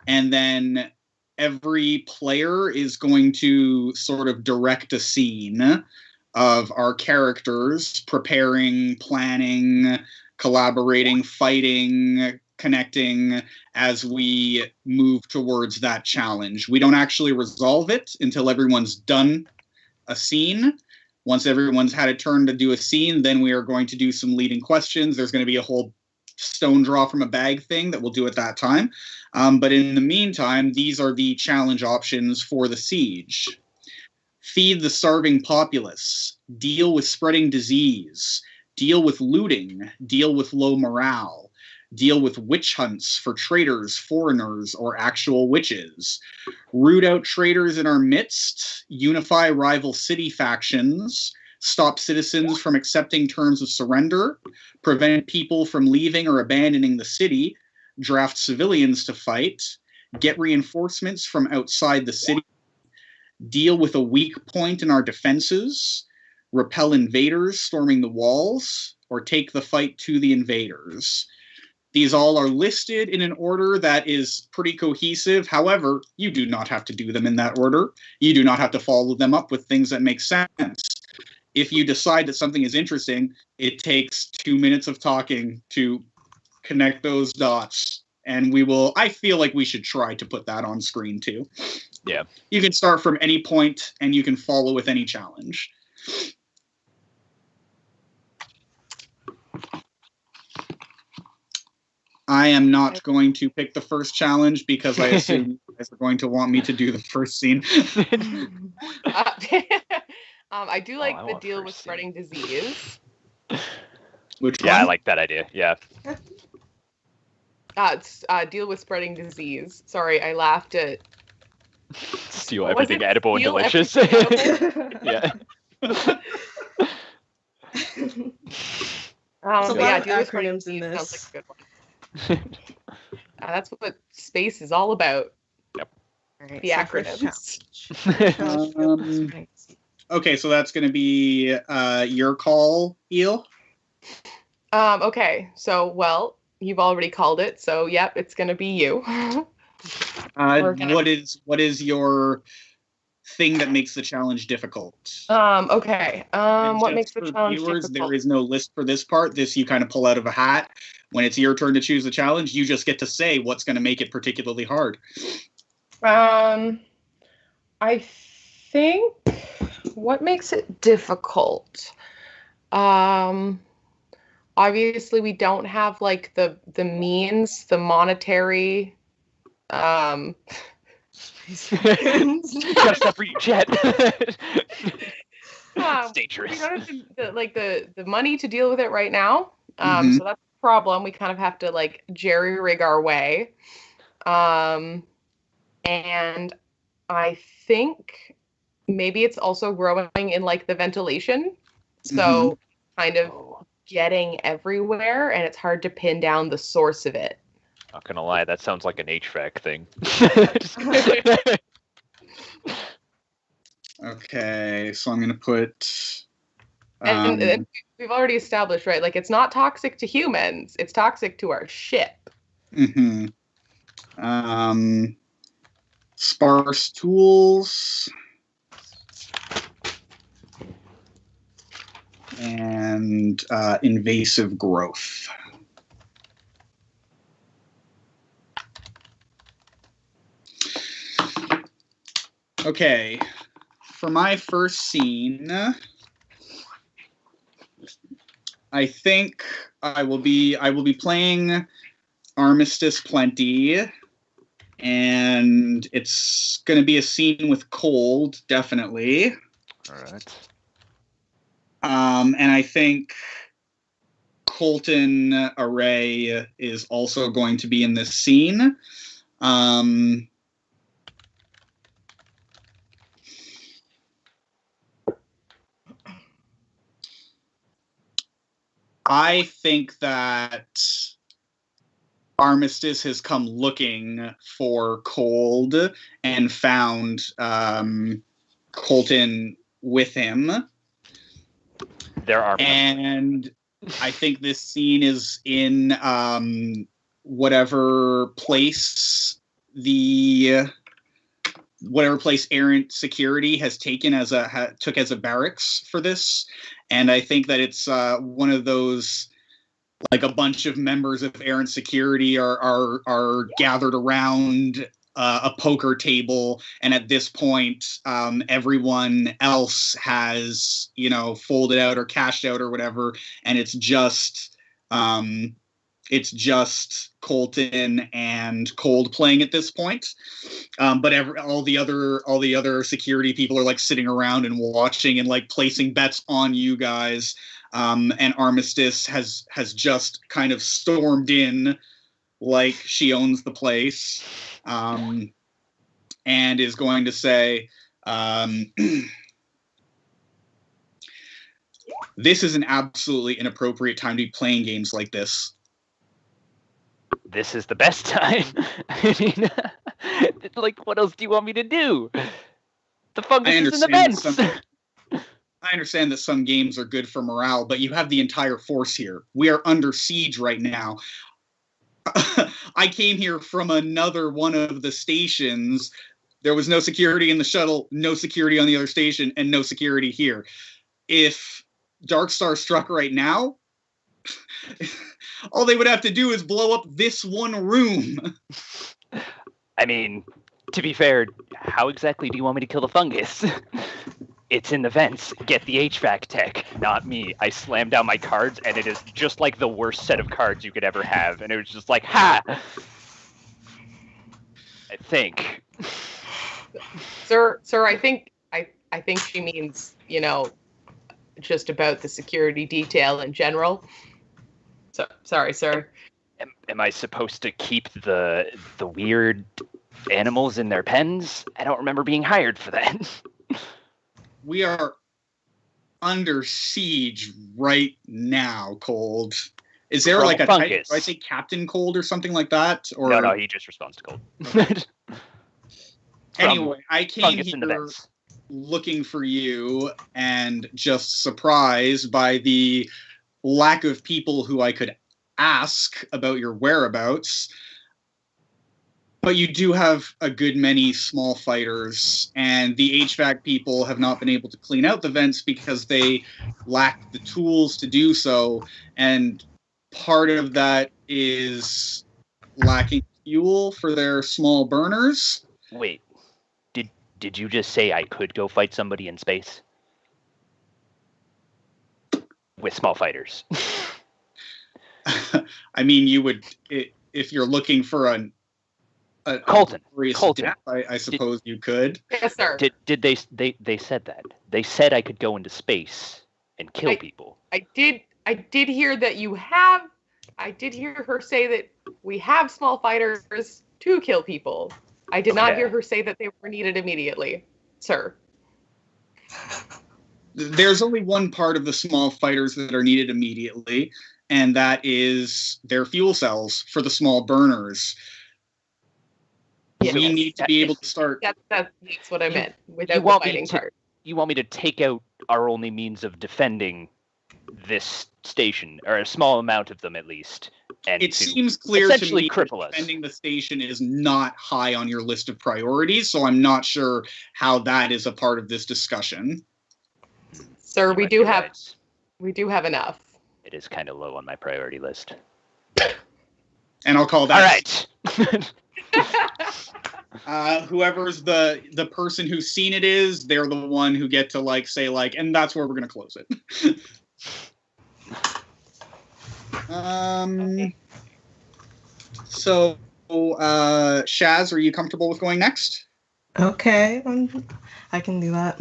and then every player is going to sort of direct a scene of our characters preparing, planning, collaborating, fighting, connecting as we move towards that challenge. We don't actually resolve it until everyone's done a scene. Once everyone's had a turn to do a scene, then we are going to do some leading questions. There's going to be a whole stone draw from a bag thing that we'll do at that time. But in the meantime, these are the challenge options for the siege. Feed the starving populace. Deal with spreading disease. Deal with looting. Deal with low morale. Deal with witch hunts for traitors, foreigners, or actual witches. Root out traitors in our midst. Unify rival city factions. Stop citizens from accepting terms of surrender. Prevent people from leaving or abandoning the city. Draft civilians to fight. Get reinforcements from outside the city. Deal with a weak point in our defenses. Repel invaders storming the walls. Or take the fight to the invaders. These all are listed in an order that is pretty cohesive. However, you do not have to do them in that order. You do not have to follow them up with things that make sense. If you decide that something is interesting, it takes 2 minutes of talking to connect those dots. And I feel like we should try to put that on screen too. Yeah. You can start from any point and you can follow with any challenge. I am not going to pick the first challenge because I assume you guys are going to want me to do the first scene. I do like the deal with spreading scene. disease. Which Yeah, one? I like that idea. Yeah. It's deal with spreading disease. Sorry, I laughed at Steal What was everything it? edible and Steal delicious. everything Yeah. There's a but lot yeah, of deal with spreading acronyms in disease sounds this. like a good one. That's what space is all about. Yep. All right, The so first acronyms. challenge. Deal with spreading disease. Okay, so that's going to be your call, Eel. Okay, so well, you've already called it, so yep, it's gonna be you. We're gonna- What is your thing that makes the challenge difficult? Okay. And What just makes the for challenge viewers, difficult? there is no list for this part. This you kind of pull out of a hat. When it's your turn to choose the challenge, you just get to say what's going to make it particularly hard. I think what makes it difficult. Obviously we don't have like the means, the monetary. Gotta stop reading chat. It's dangerous. We don't have the money to deal with it right now. Mhm. So that's a problem. We kind of have to like jerry rig our way. And I think maybe it's also growing in like the ventilation. So kind of getting everywhere and it's hard to pin down the source of it. Not gonna lie, that sounds like an HVAC thing. Okay, so I'm going to put. And we've already established, right? Like it's not toxic to humans; it's toxic to our ship. Sparse tools. And invasive growth. Okay, for my first scene, I think I will be playing Armistice Plenty, and it's going to be a scene with cold, definitely. All right. And I think Colton Array is also going to be in this scene. I think that Armistice has come looking for Cold and found Colton with him. There are. And I think this scene is in whatever place errant security has taken took as a barracks for this. And I think that it's one of those, like a bunch of members of errant security are gathered around a poker table, and at this point, everyone else has, folded out or cashed out or whatever, and it's just It's just Colton and Cold playing at this point, but all the other security people are like sitting around and watching and like placing bets on you guys. And Armistice has just kind of stormed in like she owns the place, and is going to say, "This is an absolutely inappropriate time to be playing games like this." This is the best time. I mean, like, what else do you want me to do? The fungus is in the vents. I understand that some games are good for morale, but you have the entire force here. We are under siege right now. I came here from another one of the stations. There was no security in the shuttle, no security on the other station, and no security here. If Darkstar struck right now, all they would have to do is blow up this one room. I mean, to be fair, how exactly do you want me to kill the fungus? It's in the vents. Get the HVAC tech, not me. I slammed down my cards, and it is just like the worst set of cards you could ever have. And it was just like, ha! I think. Sir, I think she means, just about the security detail in general. So, sorry, sir. Am I supposed to keep the weird animals in their pens? I don't remember being hired for that. We are under siege right now, Cold. Is there like a type, do I say Captain Cold or something like that? Or No, he just responds to Cold. Anyway, I came here looking for you and just surprised by the lack of people who I could ask about your whereabouts. But you do have a good many small fighters, and the HVAC people have not been able to clean out the vents because they lack the tools to do so. And part of that is lacking fuel for their small burners. Wait, did you just say I could go fight somebody in space? With small fighters. I mean, you would, if you're looking for a Colton. Death, I suppose you could. Yes, sir. Did they said that? They said I could go into space and kill people. I did hear that you have. I did hear her say that we have small fighters to kill people. I did not hear her say that they were needed immediately, sir. There's only one part of the small fighters that are needed immediately, and that is their fuel cells for the small burners. Yes. We need to be able to start. That's what I meant. Without the fighting part. You want me to take out our only means of defending this station, or a small amount of them at least? And it seems clear to me that us. Defending the station is not high on your list of priorities, so I'm not sure how that is a part of this discussion. Sir, we do have enough. It is kind of low on my priority list. And I'll call that. All right. Whoever's the person who's seen it is, they're the one who get to say and that's where we're gonna close it. So, Shaz, are you comfortable with going next? Okay, I can do that.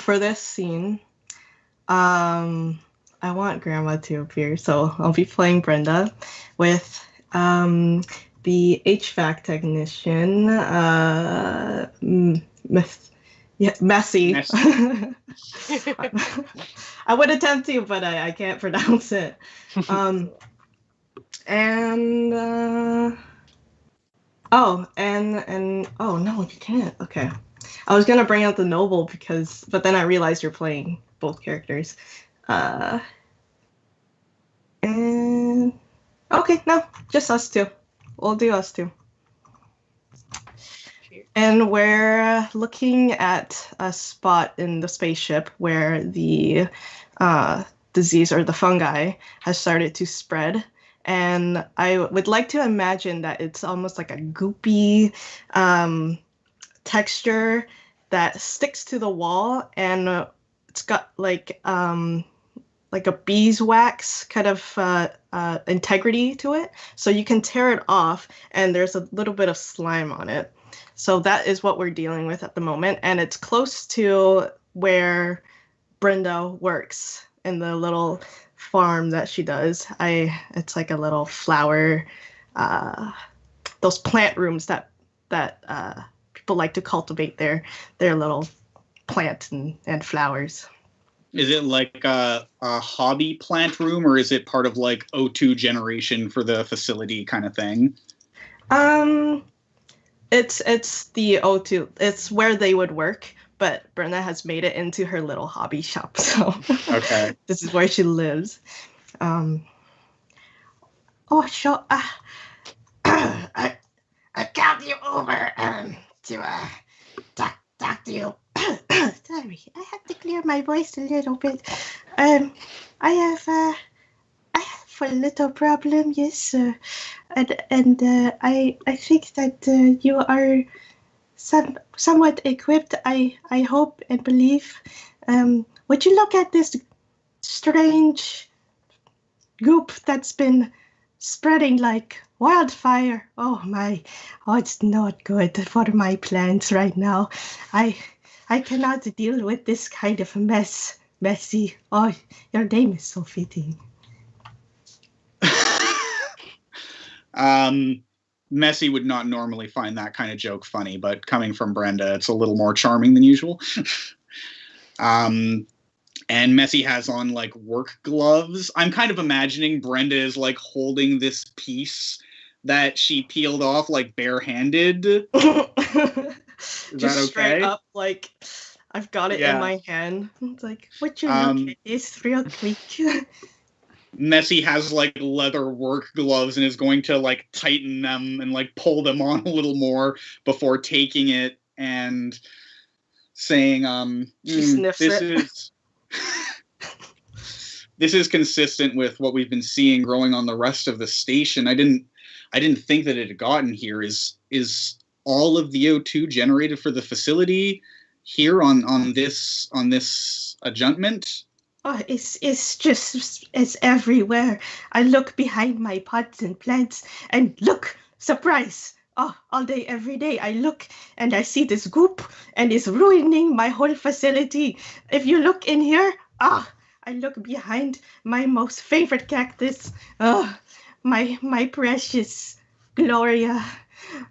For this scene, I want Grandma to appear, so I'll be playing Brenda with the HVAC technician, Messy. I would attempt to, but I can't pronounce it. And oh no, you can't. Okay, I was gonna bring out the noble but then I realized you're playing both characters. And okay, no, just us two. We'll do us two. And we're looking at a spot in the spaceship where the disease or the fungi has started to spread. And I would like to imagine that it's almost like a goopy texture that sticks to the wall, and it's got like a beeswax kind of integrity to it. So you can tear it off, and there's a little bit of slime on it. So that is what we're dealing with at the moment, and it's close to where Brenda works in the little farm that she does. It's like a little flower, those plant rooms that people like to cultivate their little plants and flowers. Is it like a hobby plant room, or is it part of like O2 generation for the facility kind of thing? It's the O2. It's where they would work, but Brenda has made it into her little hobby shop. So okay, this is where she lives. Oh, sure. I called you over to talk to you. Sorry, I have to clear my voice a little bit. I have a little problem, yes, and I think that you are somewhat equipped. I hope and believe. Would you look at this strange goop that's been spreading like wildfire? Oh my! Oh, it's not good for my plants right now. I cannot deal with this kind of mess. Messy. Oh, your name is so fitting. Messy would not normally find that kind of joke funny, but coming from Brenda, it's a little more charming than usual. And Messy has on like work gloves. I'm kind of imagining Brenda is like holding this piece that she peeled off like barehanded. Is Just that straight okay? up, like, I've got it in my hand. It's like, would you look at this real quick? Messy has like leather work gloves and is going to like tighten them and like pull them on a little more before taking it and saying, She sniffs it. This is consistent with what we've been seeing growing on the rest of the station. I didn't think that it had gotten here. Is all of the O2 generated for the facility here on this adjuntment? Oh, it's everywhere. I look behind my pots and plants and look, surprise! Oh, all day, every day, I look and I see this goop and it's ruining my whole facility. If you look in here, I look behind my most favorite cactus. Oh, my precious Gloria.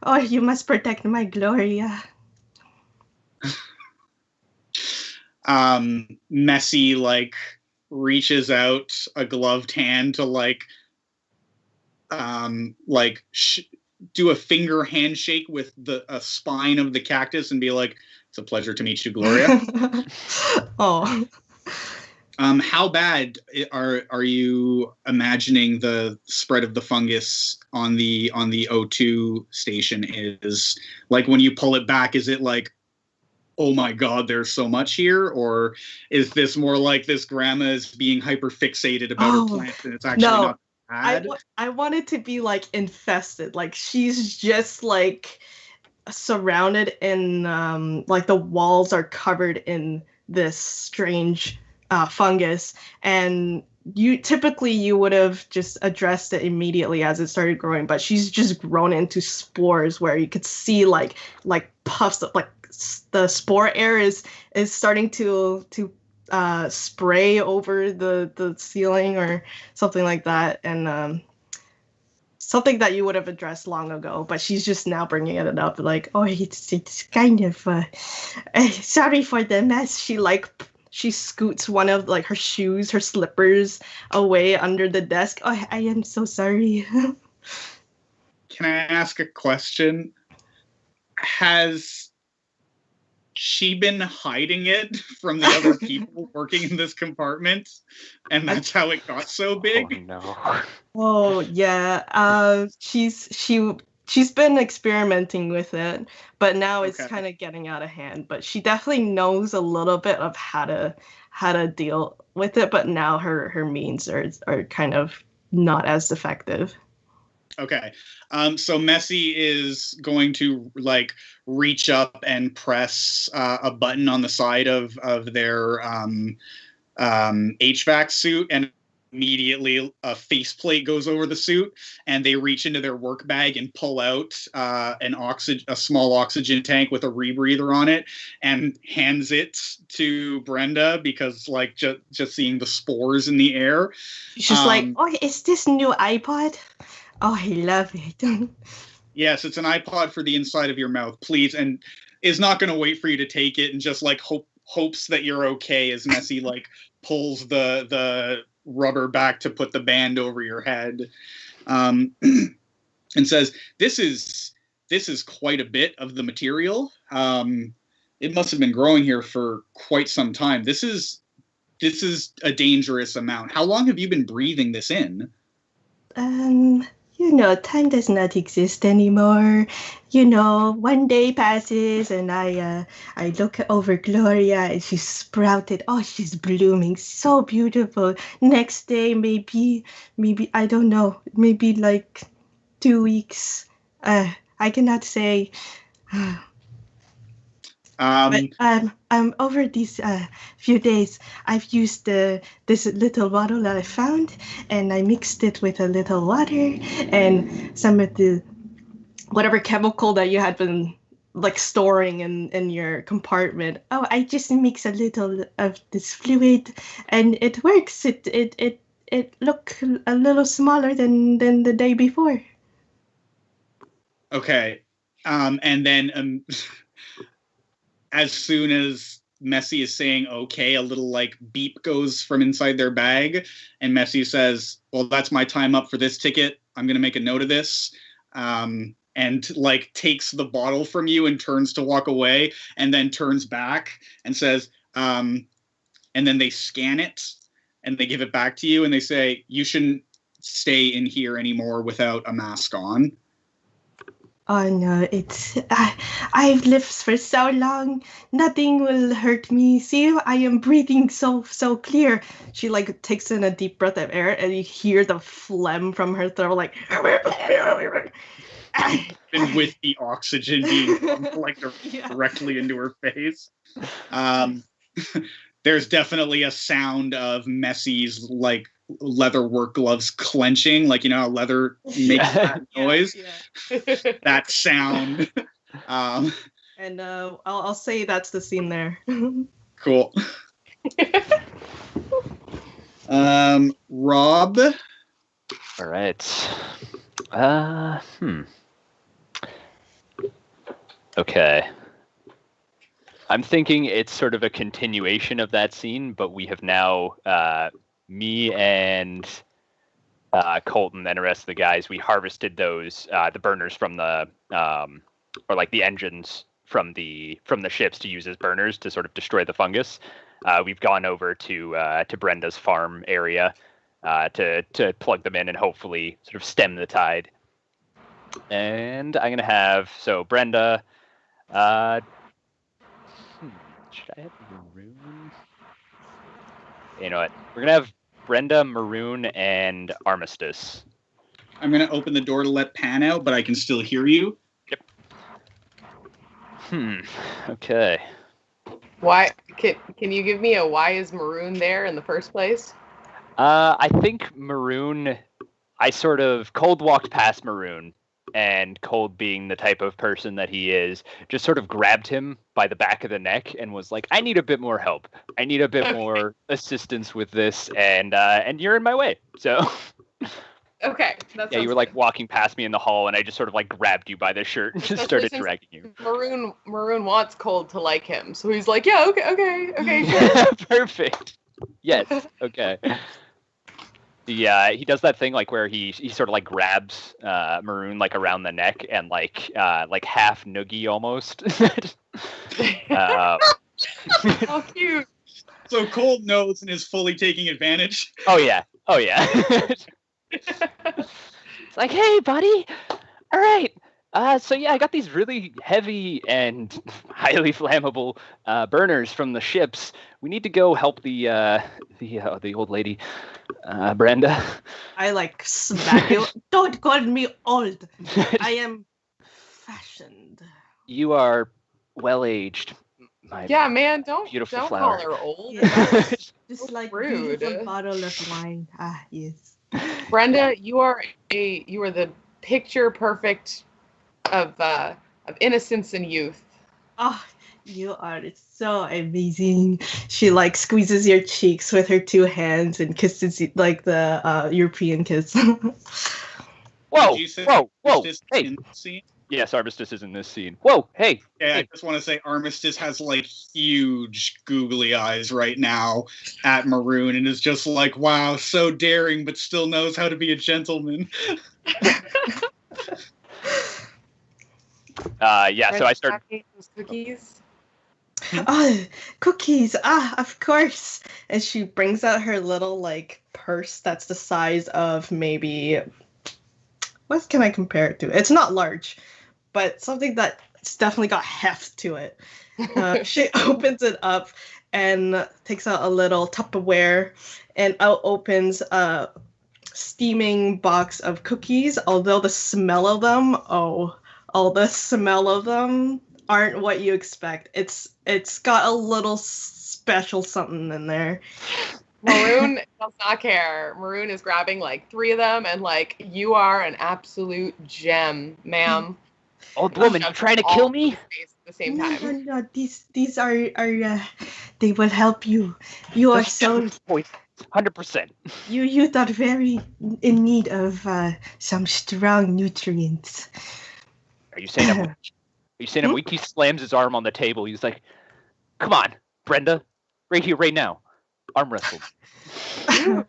Oh, you must protect my Gloria. Messy like reaches out a gloved hand to do a finger handshake with a spine of the cactus and be like, "It's a pleasure to meet you, Gloria." Oh. How bad are you imagining the spread of the fungus on the O2 station is? Like when you pull it back, is it like, oh my God, there's so much here? Or is this more like this grandma is being hyper fixated about her plants and it's actually not bad? I want it to be like infested. Like she's just like surrounded in like the walls are covered in this strange fungus, and you would have just addressed it immediately as it started growing, but she's just grown into spores where you could see like puffs of like the spore air is starting to spray over the ceiling or something like that, and something that you would have addressed long ago, but she's just now bringing it up like, oh, it's kind of sorry for the mess. She scoots one of like her shoes, her slippers away under the desk. Oh, I am so sorry. Can I ask a question? Has she been hiding it from the other people working in this compartment, and that's how it got so big? Oh no. Oh yeah. She's been experimenting with it, but now it's kind of getting out of hand. But she definitely knows a little bit of how to deal with it. But now her means are kind of not as effective. Okay. So Messy is going to like reach up and press a button on the side of their HVAC suit, and immediately a faceplate goes over the suit, and they reach into their work bag and pull out a small oxygen tank with a rebreather on it, and hands it to Brenda because like just seeing the spores in the air. She's like, "Oh, is this new iPod? Oh, I love it." Yes, it's an iPod for the inside of your mouth, please, and is not going to wait for you to take it and just like hopes that you're okay as Messy like pulls the rubber back to put the band over your head, and says, "This is quite a bit of the material. It must have been growing here for quite some time. This is a dangerous amount. How long have you been breathing this in?" Time does not exist anymore. One day passes and I look over Gloria and she's sprouted. Oh, she's blooming, so beautiful. Next day, maybe I don't know, maybe like 2 weeks. I cannot say. But over these few days, I've used this little bottle that I found, and I mixed it with a little water and some of the whatever chemical that you had been like storing in your compartment. Oh, I just mix a little of this fluid, and it works. It looked a little smaller than the day before. Okay, and then. As soon as Messy is saying okay, a little like beep goes from inside their bag, and Messy says, "Well, that's my time up for this ticket. I'm going to make a note of this." And like takes the bottle from you and turns to walk away, and then turns back and says, and then they scan it and they give it back to you and they say, "You shouldn't stay in here anymore without a mask on." Oh no, I've lived for so long. Nothing will hurt me. See, I am breathing so clear. She like takes in a deep breath of air, and you hear the phlegm from her throat, like. And with the oxygen being pumped like directly into her face. There's definitely a sound of Messy's like leather work gloves clenching, like how leather makes that noise. Yeah. That sound. And I'll say that's the scene there. Cool. Rob. All right. Okay. I'm thinking it's sort of a continuation of that scene, but we have now, me and Colton and the rest of the guys, we harvested those, the burners from the, or like the engines from the ships to use as burners to sort of destroy the fungus. We've gone over to Brenda's farm area to plug them in and hopefully sort of stem the tide. And I'm going to have, so Brenda, should I have Maroon? You know what? We're going to have Brenda, Maroon, and Armistice. I'm going to open the door to let Pan out, but I can still hear you. Yep. Okay. Why? Can you give me a why is Maroon there in the first place? I think Maroon, I sort of cold walked past Maroon, and Cold, being the type of person that he is, just sort of grabbed him by the back of the neck and was like, "I need a bit more help. I need a bit more assistance with this, and you're in my way." So. Okay. Yeah, you were like walking past me in the hall, and I just sort of like grabbed you by the shirt and just started dragging you. Maroon wants Cold to like him, so he's like, "Yeah, okay, sure." Perfect. Yes. Okay. Yeah, he does that thing like where he sort of like grabs Maroon like around the neck and like half noogie almost. How cute. So Cold knows and is fully taking advantage. Oh yeah. It's like, "Hey, buddy. All right. So yeah, I got these really heavy and highly flammable burners from the ships. We need to go help the old lady, Brenda." I like smack you. Don't call me old. I am fashioned. You are well aged, Yeah, man, don't beautiful call flower. her old. Yes. That's Just like rude. beautiful bottle of wine. Ah, yes. Brenda, you are the picture perfect of innocence and youth. Oh, you are so amazing. She like squeezes your cheeks with her two hands and kisses you like the European kiss. Whoa, Did you say whoa, whoa! Armistice Hey, in the scene? yes, Armistice is in this scene. Whoa, hey, Yeah, I hey. just want to say Armistice has like huge googly eyes right now at Maroon and is just like, wow, so daring, but still knows how to be a gentleman. Yeah. So I started. Those cookies. Oh, cookies. Ah, of course. And she brings out her little like purse that's the size of maybe what can I compare it to? It's not large, but something that's definitely got heft to it. She opens it up and takes out a little Tupperware and out opens a steaming box of cookies. Although the smell of them, aren't what you expect. It's got a little special something in there. Maroon does not care. Maroon is grabbing like 3 of them and like, you are an absolute gem, ma'am. Old woman, you trying to kill me? At the same time. No. These are they will help you. You are so 100%. you are very in need of some strong nutrients. Are you saying I'm weak? Are you saying I'm weak? He slams his arm on the table. He's like, "Come on, Brenda, right here, right now, arm wrestle." Oh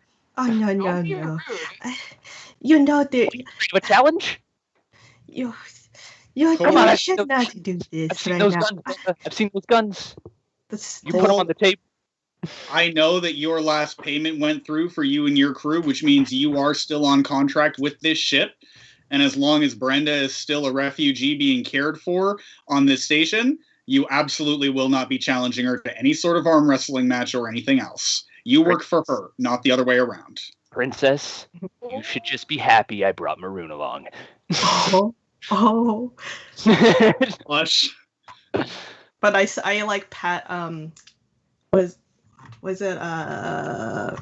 no. Rude. You know that Afraid of a challenge? you Come on, should not do this I've seen right those now. guns. Brenda. I've seen those guns. This- You put them on the table. I know that your last payment went through for you and your crew, which means you are still on contract with this ship. And as long as Brenda is still a refugee being cared for on this station, you absolutely will not be challenging her to any sort of arm wrestling match or anything else. You work for her, not the other way around. Princess, you should just be happy I brought Maroon along. oh. Flush. But I like pat was it a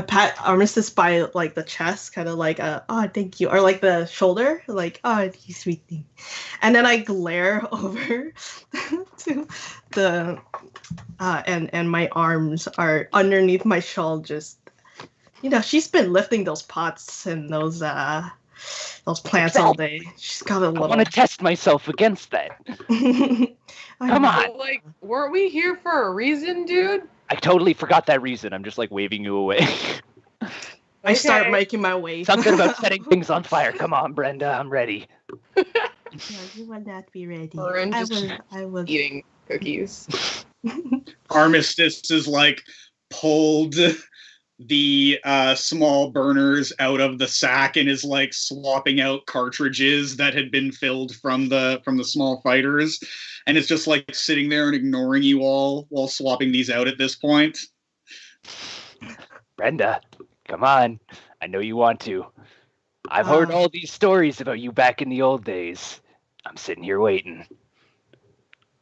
pat Armistice by like the chest, kind of like oh thank you, or like the shoulder, like oh you sweet thing, and then I glare over to the and my arms are underneath my shawl, just she's been lifting those pots and those plants all day. She's got a little. I want to test myself against that. Come on. Like, weren't we here for a reason, dude? I totally forgot that reason. I'm just like waving you away. I start Okay. making my way. Something about setting things on fire. Come on, Brenda. I'm ready. No, you will not be ready. Maroon just I will. eating cookies. Armistice is like pulled the small burners out of the sack and is like swapping out cartridges that had been filled from the small fighters, and it's just like sitting there and ignoring you all while swapping these out at this point. Brenda, come on. I know you want to. I've heard all these stories about you back in the old days. I'm sitting here waiting.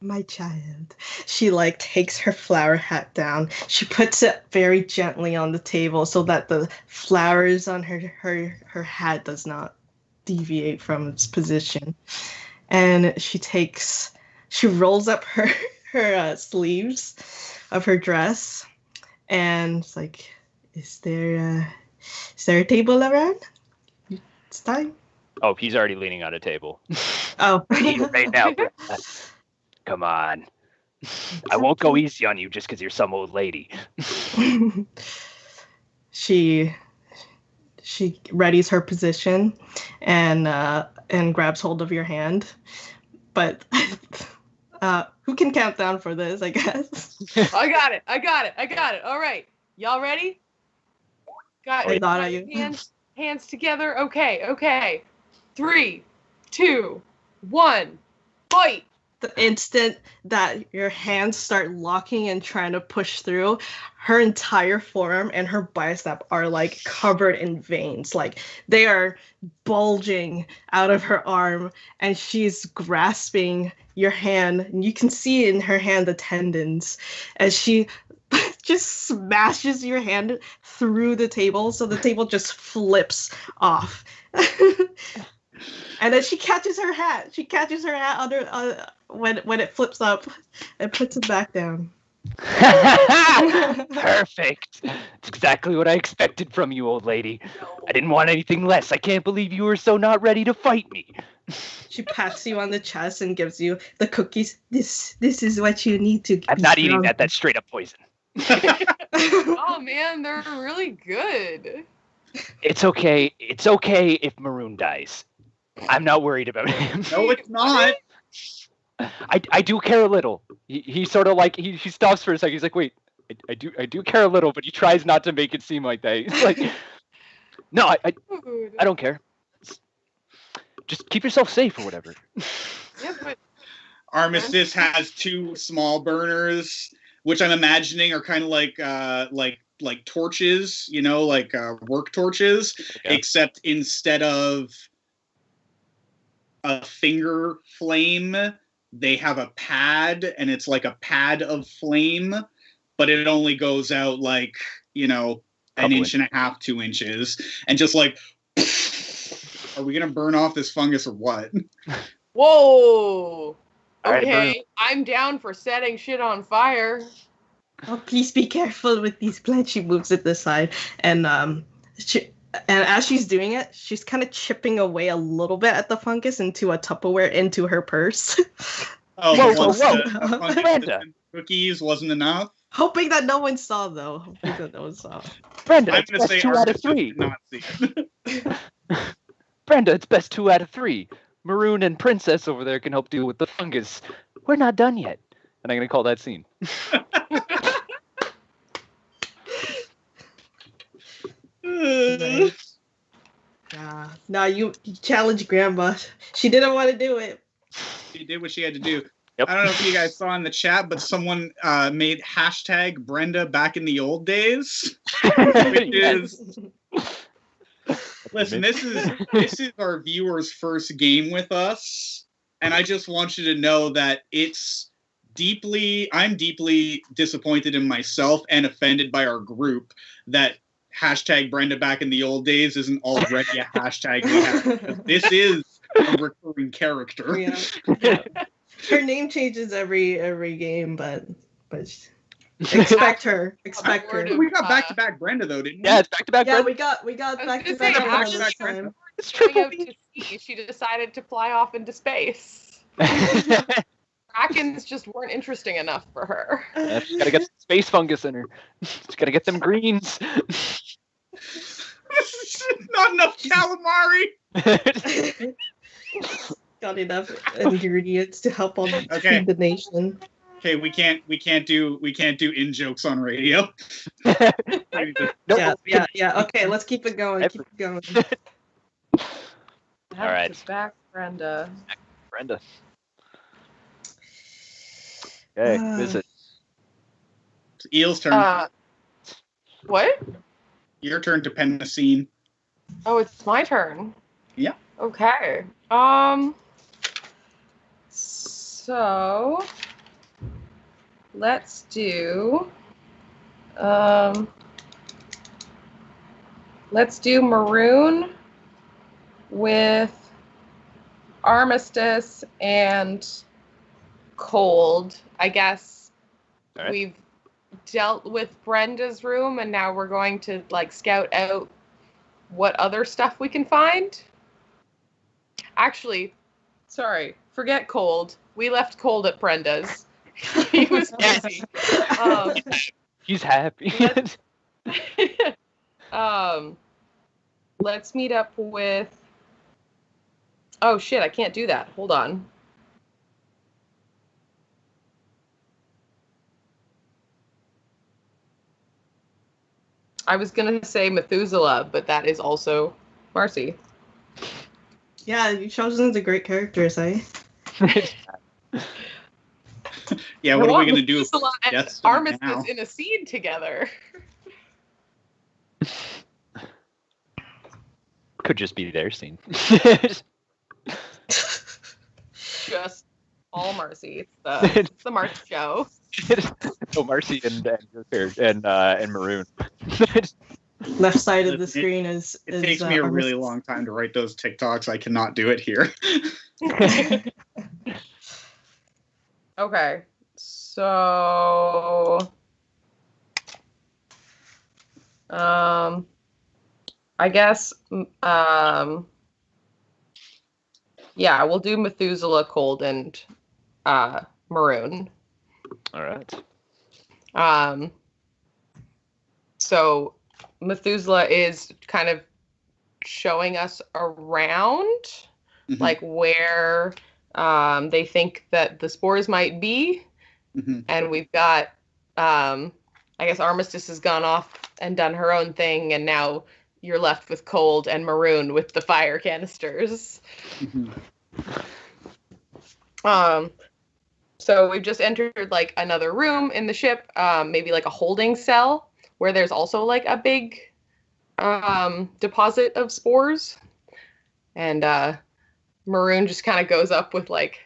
My child. She like takes her flower hat down. She puts it very gently on the table so that the flowers on her hat does not deviate from its position. And she rolls up her sleeves of her dress, and it's like, is there a table around? It's time. Oh, he's already leaning on a table. Oh. Right now, Brenda. Come on. I won't go easy on you just because you're some old lady. She readies her position and grabs hold of your hand. But who can count down for this, I guess? I got it. All right. Y'all ready? Got it. Hands together. Okay. 3, 2, 1, fight. the instant that your hands start locking and trying to push through, her entire forearm and her bicep are like covered in veins. Like they are bulging out of her arm, and she's grasping your hand. And you can see in her hand the tendons as she just smashes your hand through the table, so the table just flips off. And then she catches her hat. She catches her hat under when it flips up and puts it back down. Perfect. It's exactly what I expected from you, old lady. I didn't want anything less. I can't believe you were so not ready to fight me. She pats you on the chest and gives you the cookies. This is what you need to. I'm not eating that. That's straight up poison. Oh man, they're really good. It's okay. It's okay if Maroon dies. I'm not worried about him. No, it's not. I do care a little. He sort of like he stops for a second. He's like, wait, I do care a little, but he tries not to make it seem like that. He's like, no, I don't care. Just keep yourself safe or whatever. Yeah, but Armistice has 2 small burners, which I'm imagining are kind of like torches, like work torches, Okay. except instead of a finger flame, they have a pad, and it's like a pad of flame, but it only goes out like, an inch and a half, 2 inches, and just like, are we gonna burn off this fungus or what? whoa. All right, Okay, I'm down for setting shit on fire. Oh, please be careful with these plants. She moves it this side, and as she's doing it, she's kind of chipping away a little bit at the fungus into a Tupperware into her purse. Oh, Whoa, once whoa. the fungus Brenda. and cookies wasn't enough. Hoping that no one saw, though. Hoping that no one saw. Brenda, I'm it's gonna best say 2 out of Armistice 3. did not see it. Brenda, it's best 2 out of 3. Maroon and Princess over there can help deal with the fungus. We're not done yet. And I'm gonna call that scene. Nice. No, you challenge Grandma. She didn't want to do it. She did what she had to do. Yep. I don't know if you guys saw in the chat, but someone made hashtag Brenda back in the old days, which is listen. This is our viewers' first game with us, and I just want you to know that I'm deeply disappointed in myself and offended by our group that hashtag Brenda back in the old days isn't already a hashtag we have. This is a recurring character. Yeah. Her name changes every game, but expect her. Expect her. We got back-to-back Brenda though, didn't we? Yeah, it's back to back. Yeah, Brenda. we got I was back gonna to back say, Brenda after this the- time. It's Going triple out to sea, she decided to fly off into space. Krakens just weren't interesting enough for her. Yeah, she's gotta get some space fungus in her. She's gotta get them greens. Not enough calamari. Got enough ingredients to help on Okay. feed the nation. Okay, we can't do in jokes on radio. No, Yeah. Okay, let's keep it going. Keep it going. All right. Back, Brenda. Brenda. Okay, visit. It's Eel's turn. What? Your turn to pen the scene. Oh, it's my turn. Yeah. Okay. So let's do Maroon with Armistice and Cold. I guess All right. we've dealt with Brenda's room, and now we're going to scout out what other stuff we can find. Actually, sorry, forget Cold. We left Cold at Brenda's. He was busy. He's happy. Let's meet up with. Oh shit! I can't do that. Hold on. I was gonna say Methuselah, but that is also Marcy. Yeah, you chosen the great characters, eh? Yeah, what are we gonna do? Methuselah and Yes, Armistice now. in a scene together. Could just be their scene. Just all Marcy. It's the Marcy show. Oh, Marcy and Maroon. Left side of the screen is. It takes me a really Armistice. long time to write those TikToks. I cannot do it here. Okay, so I guess yeah, we'll do Methuselah, Cold, and Maroon. All right. So Methuselah is kind of showing us around, Mhm. like where they think that the spores might be. Mhm. And we've got, I guess Armistice has gone off and done her own thing, and now you're left with Cold and Maroon with the fire canisters. Mhm. So we've just entered like another room in the ship, maybe like a holding cell where there's also like a big deposit of spores. And Maroon just kind of goes up with like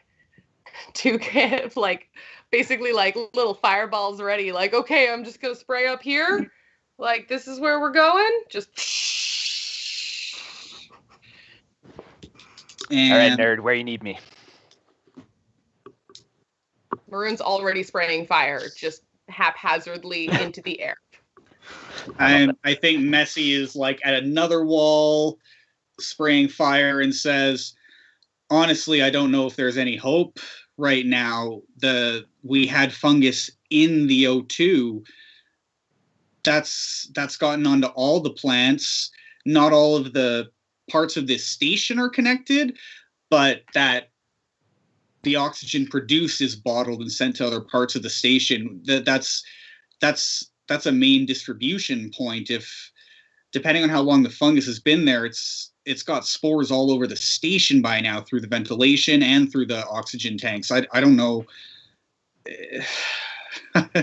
two like basically like little fireballs ready. Like, okay, I'm just gonna spray up here. Like, this is where we're going. Just. And All right, nerd, where you need me? Maroon's already spraying fire, just haphazardly into the air. I think Messi is like at another wall spraying fire and says, honestly, I don't know if there's any hope right now. We had fungus in the O2. That's gotten onto all the plants. Not all of the parts of this station are connected, but that the oxygen produced is bottled and sent to other parts of the station. That's a main distribution point. If depending on how long the fungus has been there, it's got spores all over the station by now through the ventilation and through the oxygen tanks. I don't know.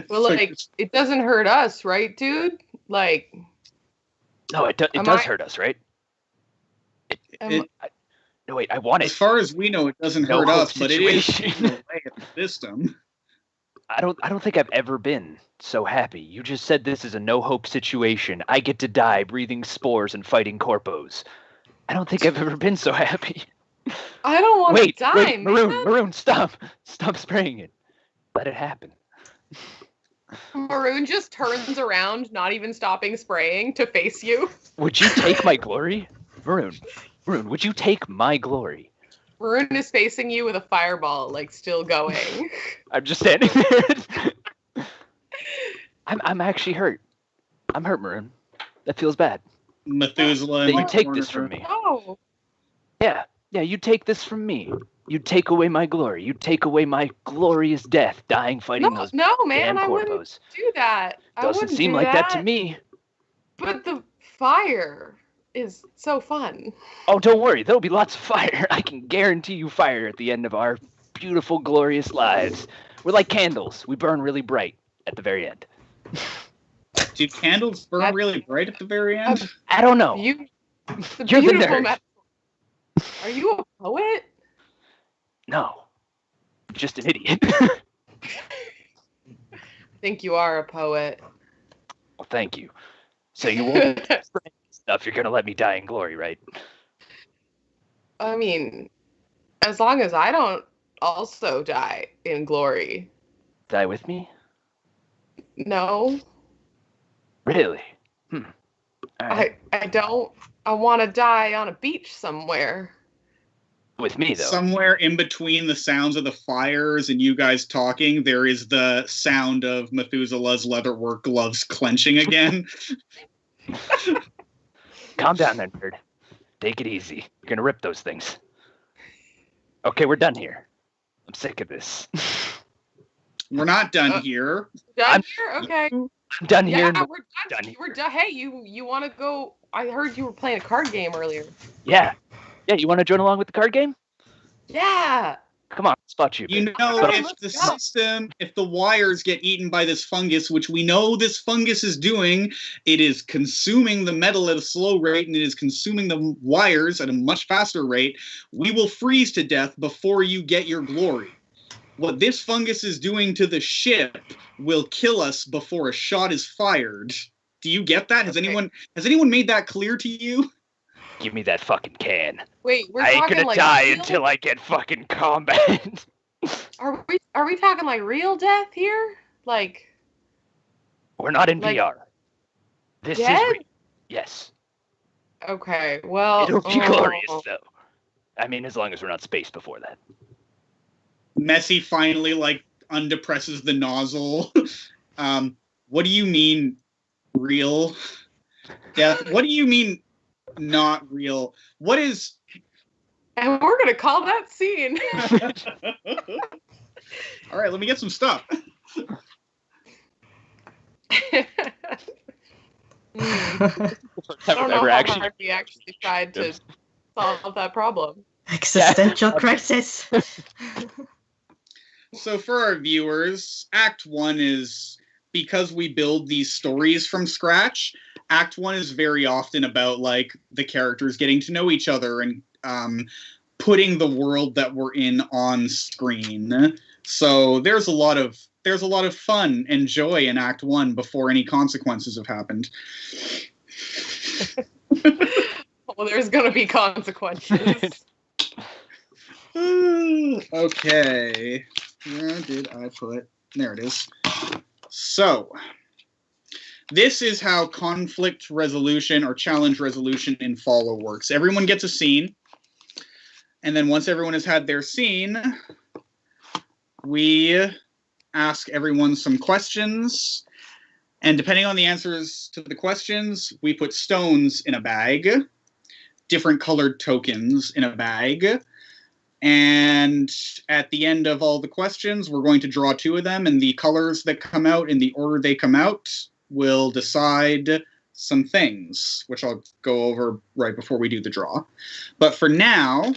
Well, like, it doesn't hurt us, right, dude? Like, No, it does hurt us, right? No, wait, I want as it. far as we know, it doesn't No hurt hope us, but it is situation. eating away at the system. I don't think I've ever been so happy. You just said this is a no hope situation. I get to die breathing spores and fighting corpos. I don't think I've ever been so happy. I don't want to die, wait, man. Maroon, stop spraying it. Let it happen. Maroon just turns around, not even stopping spraying, to face you. Would you take my glory? Maroon, would you take my glory? Maroon is facing you with a fireball, like, still going. I'm just standing there. I'm actually hurt. I'm hurt, Maroon. That feels bad. Methuselah. That you take this from me. No. Yeah, you take this from me. You take away my glory. You take away my glorious death, dying fighting those No, man, damn I wouldn't corpos. do that. I Doesn't wouldn't seem do like that to me. But the fire is so fun. Oh, don't worry. There'll be lots of fire. I can guarantee you fire at the end of our beautiful, glorious lives. We're like candles. We burn really bright at the very end. Do candles burn really bright at the very end? I don't know. You're the beautiful nerd. Are you a poet? No. Just an idiot. I think you are a poet. Well, thank you. So you won't spray stuff. You're going to let me die in glory, right? I mean, as long as I don't also die in glory. Die with me? No. Really? All right. I don't. I want to die on a beach somewhere. With me, though. Somewhere in between the sounds of the fires and you guys talking, there is the sound of Methuselah's leatherwork gloves clenching again. Calm down then, nerd. Take it easy. You're going to rip those things. Okay, we're done here. I'm sick of this. We're not done here. Done here? Okay. I'm done here. Yeah, we're done. Done We're here. done. Hey, you want to go? I heard you were playing a card game earlier. Yeah. Yeah, you want to join along with the card game? Yeah. Come on, spot you. You know, But if the system, if the wires get eaten by this fungus, which we know this fungus is doing, it is consuming the metal at a slow rate and it is consuming the wires at a much faster rate, we will freeze to death before you get your glory. What this fungus is doing to the ship will kill us before a shot is fired. Do you get that? Has anyone made that clear to you? Give me that fucking can. Wait, we're I ain't talking gonna like die real? until I get fucking combat. Are we talking like real death here? Like We're not in Like, VR. This dead? is real. Yes. okay, well It'll be glorious though. I mean, as long as we're not spaced before that. Messi finally like undepresses the nozzle. What do you mean real death? What do you mean not real? What is And we're gonna call that scene. all right, let me get some stuff. I I've don't know ever how actually hard we actually tried to solve that problem. Existential crisis. So for our viewers, Act 1 is, because we build these stories from scratch, Act 1 is very often about like the characters getting to know each other and putting the world that we're in on screen. So there's a lot of fun and joy in Act 1 before any consequences have happened. Well, there's gonna be consequences. Okay. Where did I put? There it is. So, this is how conflict resolution or challenge resolution in Follow works. Everyone gets a scene, and then once everyone has had their scene, we ask everyone some questions, and depending on the answers to the questions, we put stones in a bag, different colored tokens in a bag, and at the end of all the questions, we're going to draw 2 of them, and the colors that come out in the order they come out will decide some things, which I'll go over right before we do the draw. But for now,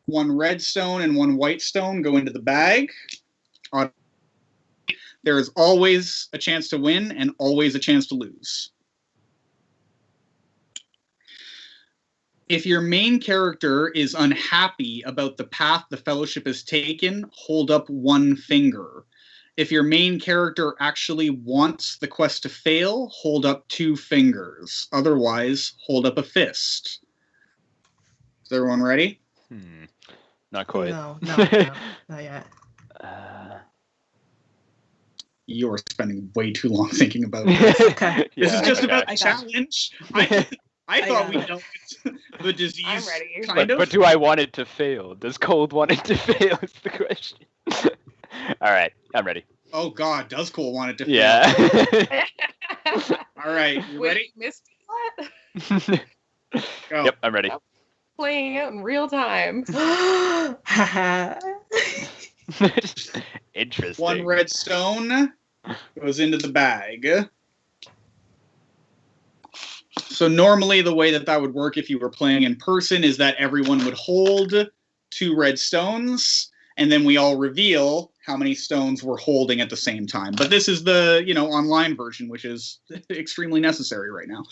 1 red stone and 1 white stone go into the bag. There is always a chance to win and always a chance to lose. If your main character is unhappy about the path the Fellowship has taken, hold up 1 finger. If your main character actually wants the quest to fail, hold up 2 fingers. Otherwise, hold up a fist. Is everyone ready? Not quite. No, not yet. You're spending way too long thinking about this. Okay. This is just okay. about the challenge. I thought we dealt with the disease. I'm ready. But do I want it to fail? Does Cold want it to fail is the question. All right, I'm ready. Oh God, does Cole want it to fail? Yeah. All right, you ready? Wait, missed that? Go. Yep, I'm ready. Playing it in real time. Interesting. 1 red stone goes into the bag. So normally the way that would work if you were playing in person is that everyone would hold 2 red stones, and then we all reveal how many stones we're holding at the same time. But this is the, online version, which is extremely necessary right now.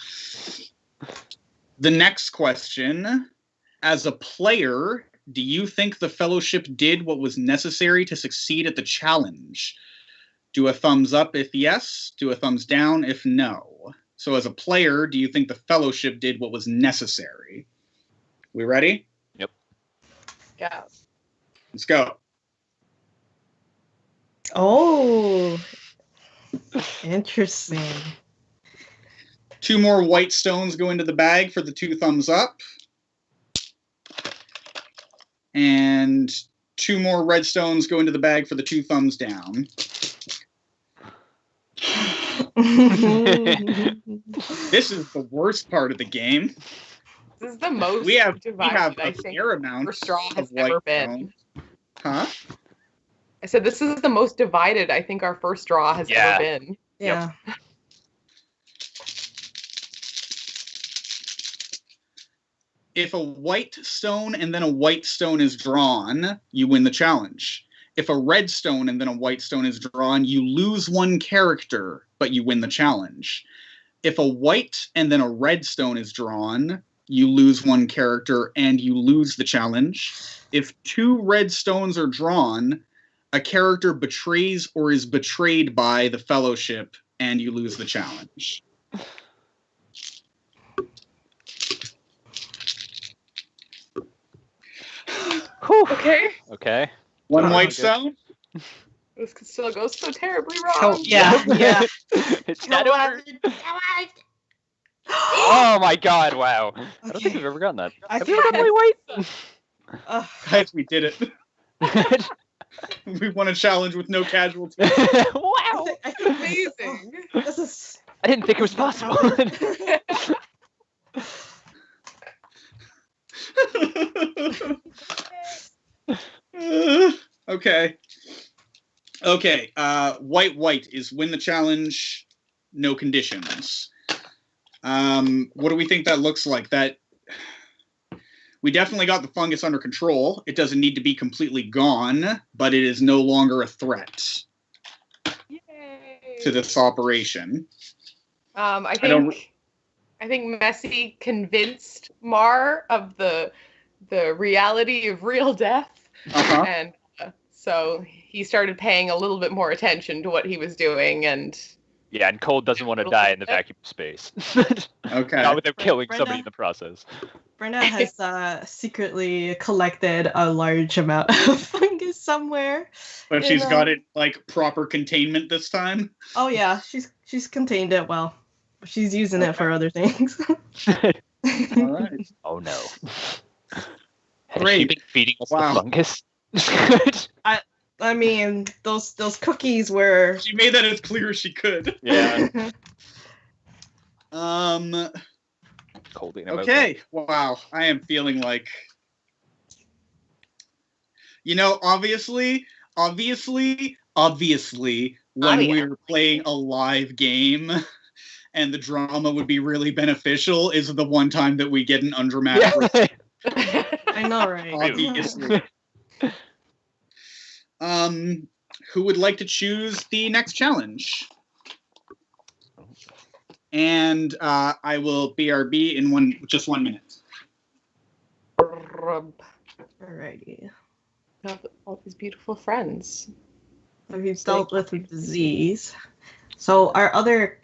The next question, as a player, do you think the Fellowship did what was necessary to succeed at the challenge? Do a thumbs up if yes, do a thumbs down if no. So as a player, do you think the Fellowship did what was necessary? We ready? Yep. Yeah. Let's go. Oh, interesting. 2 more white stones go into the bag for the 2 thumbs up. And 2 more red stones go into the bag for the 2 thumbs down. This is the worst part of the game. This is the most We have divided, I a think, fair amount our straw has of white ever been. stone. Huh? I said this is the most divided I think our first draw has ever been. Yeah. If a white stone and then a white stone is drawn, you win the challenge. If a red stone and then a white stone is drawn, you lose one character, but you win the challenge. If a white and then a red stone is drawn, you lose one character and you lose the challenge. If 2 red stones are drawn, a character betrays or is betrayed by the fellowship and you lose the challenge. Okay. Okay. One white good. stone? This could still go so terribly wrong. Oh, yeah. It's not over. Oh my god, wow. I don't think Okay. we've ever gotten that. I Have we think ever done white? Guys, we did it. We won a challenge with no casualties. Wow. I think Amazing. this is. I didn't think it was possible. Okay. Okay. White is win the challenge, no conditions. What do we think that looks like? That we definitely got the fungus under control. It doesn't need to be completely gone, but it is no longer a threat Yay. to this operation. I don't- think Messi convinced Mar of the reality of real death, Uh-huh. and so he started paying a little bit more attention to what he was doing, and Yeah, and Cold doesn't want to die in the vacuum of space. Okay. Not without killing Brenda? somebody in the process. Brenda has secretly collected a large amount of fungus somewhere. But she's And, got it like proper containment this time. Oh yeah, she's contained it well. She's using it for other things. All right. Oh no. Has Great. she been feeding us Wow. the fungus? I mean, those cookies were. She made that as clear as she could. Yeah. Cold in Okay. Wow. I am feeling like, obviously, when we were playing a live game and the drama would be really beneficial is the one time that we get an undramatic Yeah. I know, right? obviously. Who would like to choose the next challenge? And I will BRB in just 1 minute. Alrighty. have all these beautiful friends. So he's dealt with a disease. So our other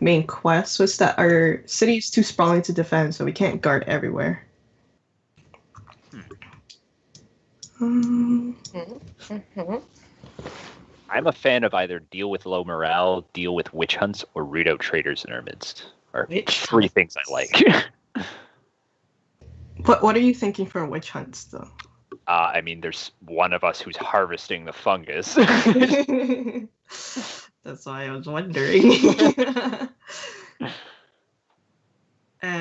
main quest was that our city is too sprawling to defend, so we can't guard everywhere. Mm-hmm. I'm a fan of either deal with low morale, deal with witch hunts, or root out traitors in our midst. Are Witch 3 things I like. What are you thinking for witch hunts, though? I mean, there's one of us who's harvesting the fungus. That's why I was wondering.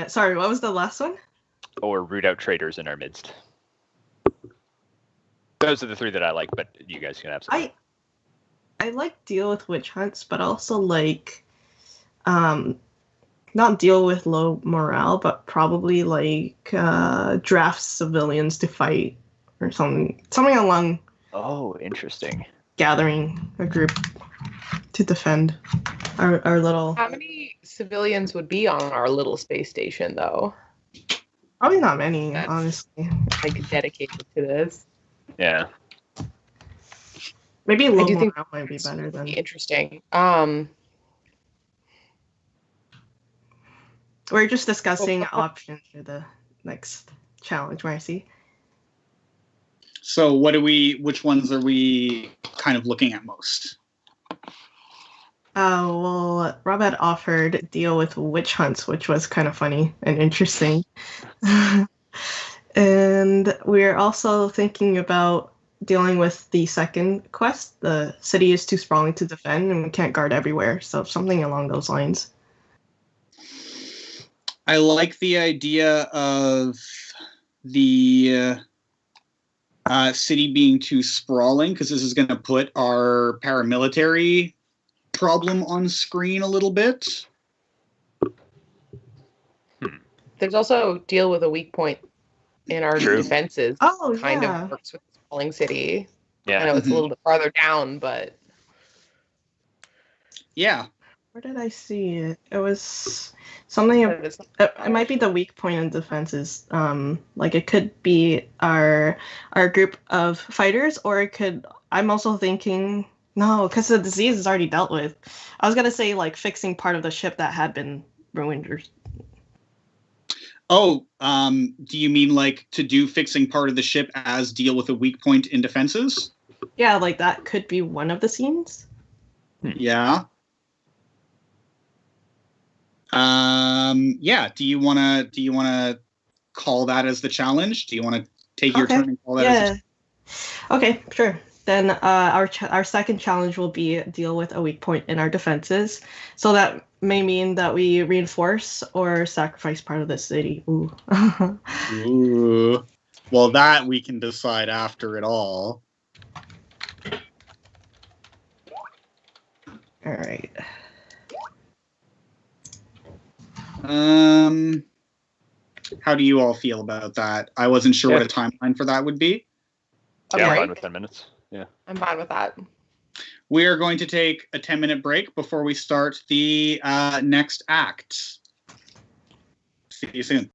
Sorry, what was the last one? Or root out traitors in our midst. Those are the 3 that I like, but you guys can have some. I like deal with witch hunts, but also like not deal with low morale, but probably like draft civilians to fight or something along Oh, interesting. gathering a group to defend our little. How many civilians would be on our little space station, though? Probably not many, That's- honestly. Like dedicated to this. Yeah. Maybe low do think morale might be better than. Be interesting. We're just discussing options for the next challenge, Marcy. So which ones are we kind of looking at most? Well, Rob had offered deal with witch hunts, which was kind of funny and interesting. And we're also thinking about dealing with the second quest. The city is too sprawling to defend and we can't guard everywhere. So something along those lines. I like the idea of the city being too sprawling because this is going to put our paramilitary problem on screen a little bit. there's also deal with a weak point in our True. defenses. Oh, kind yeah. of works with Falling City. I Yeah. know it's a Mhm. little bit farther down, but Yeah. Where did I see it? It was something. but it's It might be the weak point in defenses. Like it could be our group of fighters, or it could. I'm also thinking no, because the disease is already dealt with. I was gonna say like fixing part of the ship that had been ruined, or Oh, do you mean like to do fixing part of the ship as deal with a weak point in defenses? yeah, like that could be one of the scenes. Yeah. Yeah. Do you wanna call that as the challenge? Do you want to take your Okay. turn and call that as Yeah. Okay, sure. Then our second challenge will be deal with a weak point in our defenses. So that may mean that we reinforce or sacrifice part of the city. Ooh. Ooh. Well, that we can decide after it all. All right. How do you all feel about that? I wasn't sure what a timeline for that would be. Yeah, I'm Right. fine with 10 minutes. Yeah. I'm fine with that. We are going to take a 10-minute break before we start the next act. See you soon.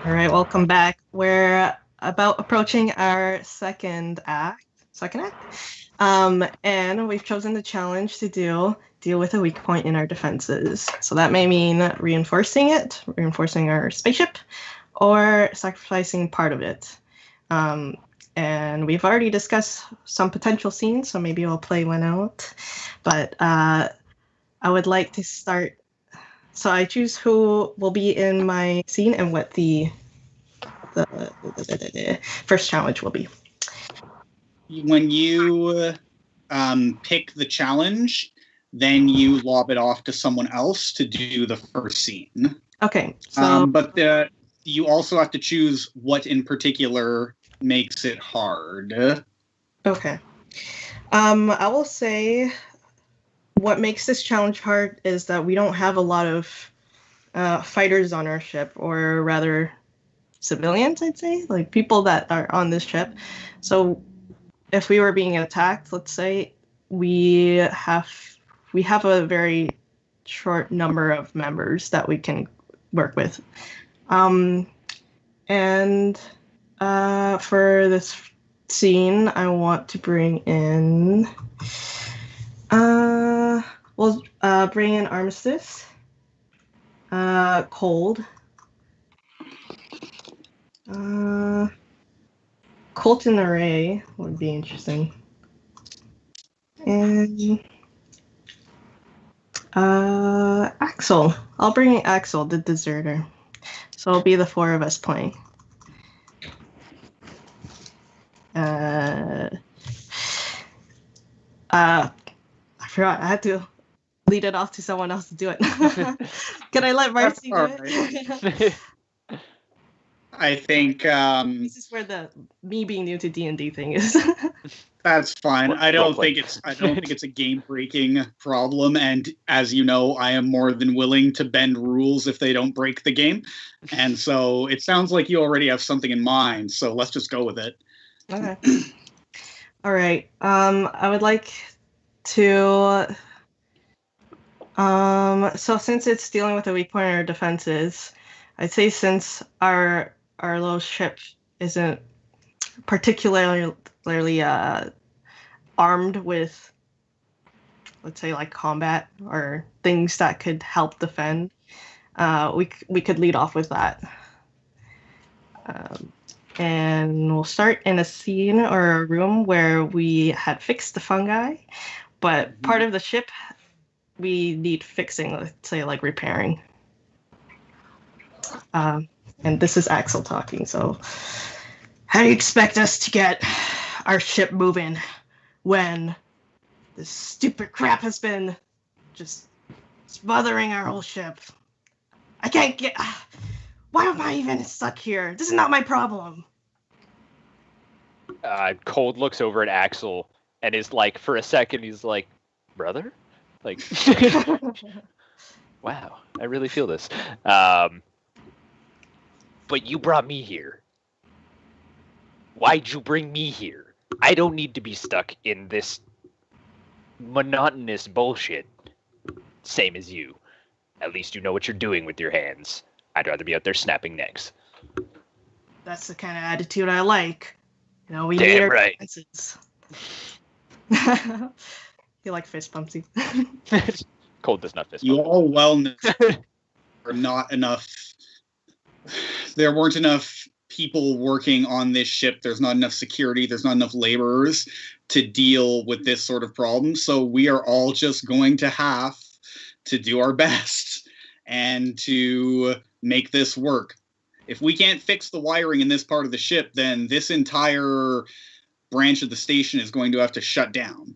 All right, welcome back. We're about approaching our second act. And we've chosen the challenge to deal with a weak point in our defenses. So that may mean reinforcing our spaceship, or sacrificing part of it. And we've already discussed some potential scenes, so maybe we'll play one out. But I would like to start. So I choose who will be in my scene and what the first challenge will be. When you pick the challenge, then you lob it off to someone else to do the first scene. Okay. So, but you also have to choose what in particular makes it hard. Okay. I will say what makes this challenge hard is that we don't have a lot of fighters on our ship, or rather civilians, I'd say, like people that are on this ship. So if we were being attacked, let's say, we have a very short number of members that we can work with. And for this scene, I want to bring in bring in Armistice, Cold, Colton Array would be interesting, and Axel. I'll bring in Axel, the deserter. So it'll be the four of us playing. I forgot. I had to lead it off to someone else to do it. Can I let Marcy do it? I think this is where me being new to D&D thing is. That's fine. I don't think it's a game-breaking problem, and as you know, I am more than willing to bend rules if they don't break the game. And so it sounds like you already have something in mind, so let's just go with it. Okay. All right. I would like to so since it's dealing with a weak point in our defenses, I'd say since our little ship isn't particularly armed with, let's say, like combat or things that could help defend, we could lead off with that. And we'll start in a scene or a room where we had fixed the fungi, but part of the ship we need fixing, let's say, like repairing. And this is Axel talking, so how do you expect us to get our ship moving when this stupid crap has been just smothering our whole ship? I can't get... Why am I even stuck here? This is not my problem. Cold looks over at Axel and is like, for a second, he's like, brother? Like, wow, I really feel this. But you brought me here. Why'd you bring me here? I don't need to be stuck in this monotonous bullshit. Same as you. At least you know what you're doing with your hands. I'd rather be out there snapping necks. That's the kind of attitude I like. You know, we Damn need our right. defenses. You like fist bumps. Cold does not fist You bump. all well know not enough. There weren't enough people working on this ship. There's not enough security. There's not enough laborers to deal with this sort of problem. So we are all just going to have to do our best and to make this work. If we can't fix the wiring in this part of the ship, then this entire branch of the station is going to have to shut down.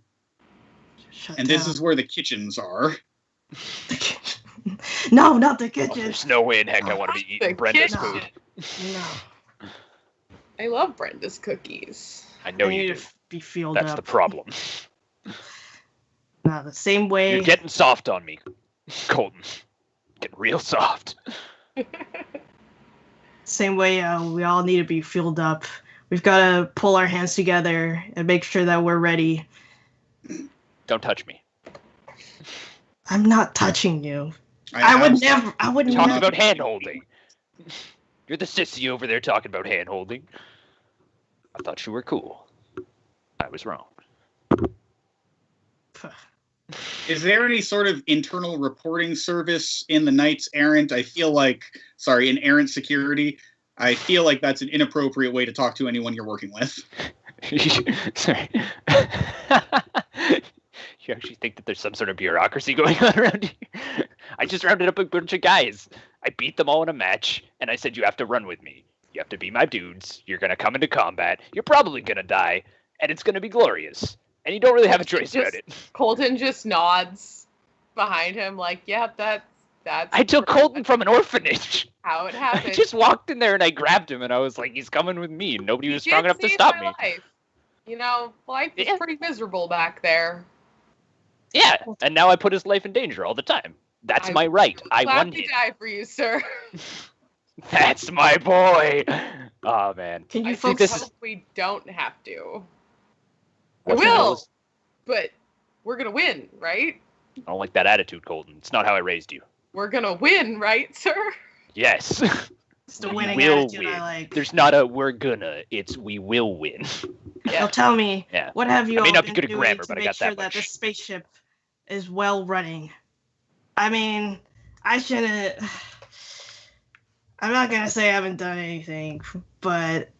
This is where the kitchens are. The kitchen. No, not the kitchen. There's no way in heck I want to be eating Brenda's kitchen. food. No. I love Brenda's cookies. I know I you need do. to be filled That's up. the problem. No, the same way. You're getting soft on me, Colton. Getting real soft. Same way we all need to be fueled up. We've got to pull our hands together and make sure that we're ready. Don't touch me. I'm not touching you. I would never. Talking about hand holding. You're the sissy over there talking about hand-holding. I thought you were cool. I was wrong. Is there any sort of internal reporting service in the Knights Errant? In Errant Security. I feel like that's an inappropriate way to talk to anyone you're working with. Sorry. You actually think that there's some sort of bureaucracy going on around here? I just rounded up a bunch of guys. I beat them all in a match, and I said, you have to run with me. You have to be my dudes. You're going to come into combat. You're probably going to die, and it's going to be glorious. And you don't really have a choice about it. Colton just nods behind him like, yeah, that's I took Colton from an orphanage. How it happened. I just walked in there and I grabbed him and I was like, he's coming with me. And nobody was strong enough to stop me. Life. You know, life is pretty miserable back there. Yeah, and now I put his life in danger all the time. That's my right. I won him. Die for you, sir. That's my boy. Oh man. Can you hope we don't have to? I will, but we're gonna win, right? I don't like that attitude, Colton. It's not how I raised you. We're gonna win, right, sir? Yes. It's the winning attitude win. I like. There's not a we're gonna. It's we will win. Yeah. Well, tell me, what have you all been doing grammar, to make sure that the spaceship is well running? I mean, I shouldn't. I'm not gonna say I haven't done anything, but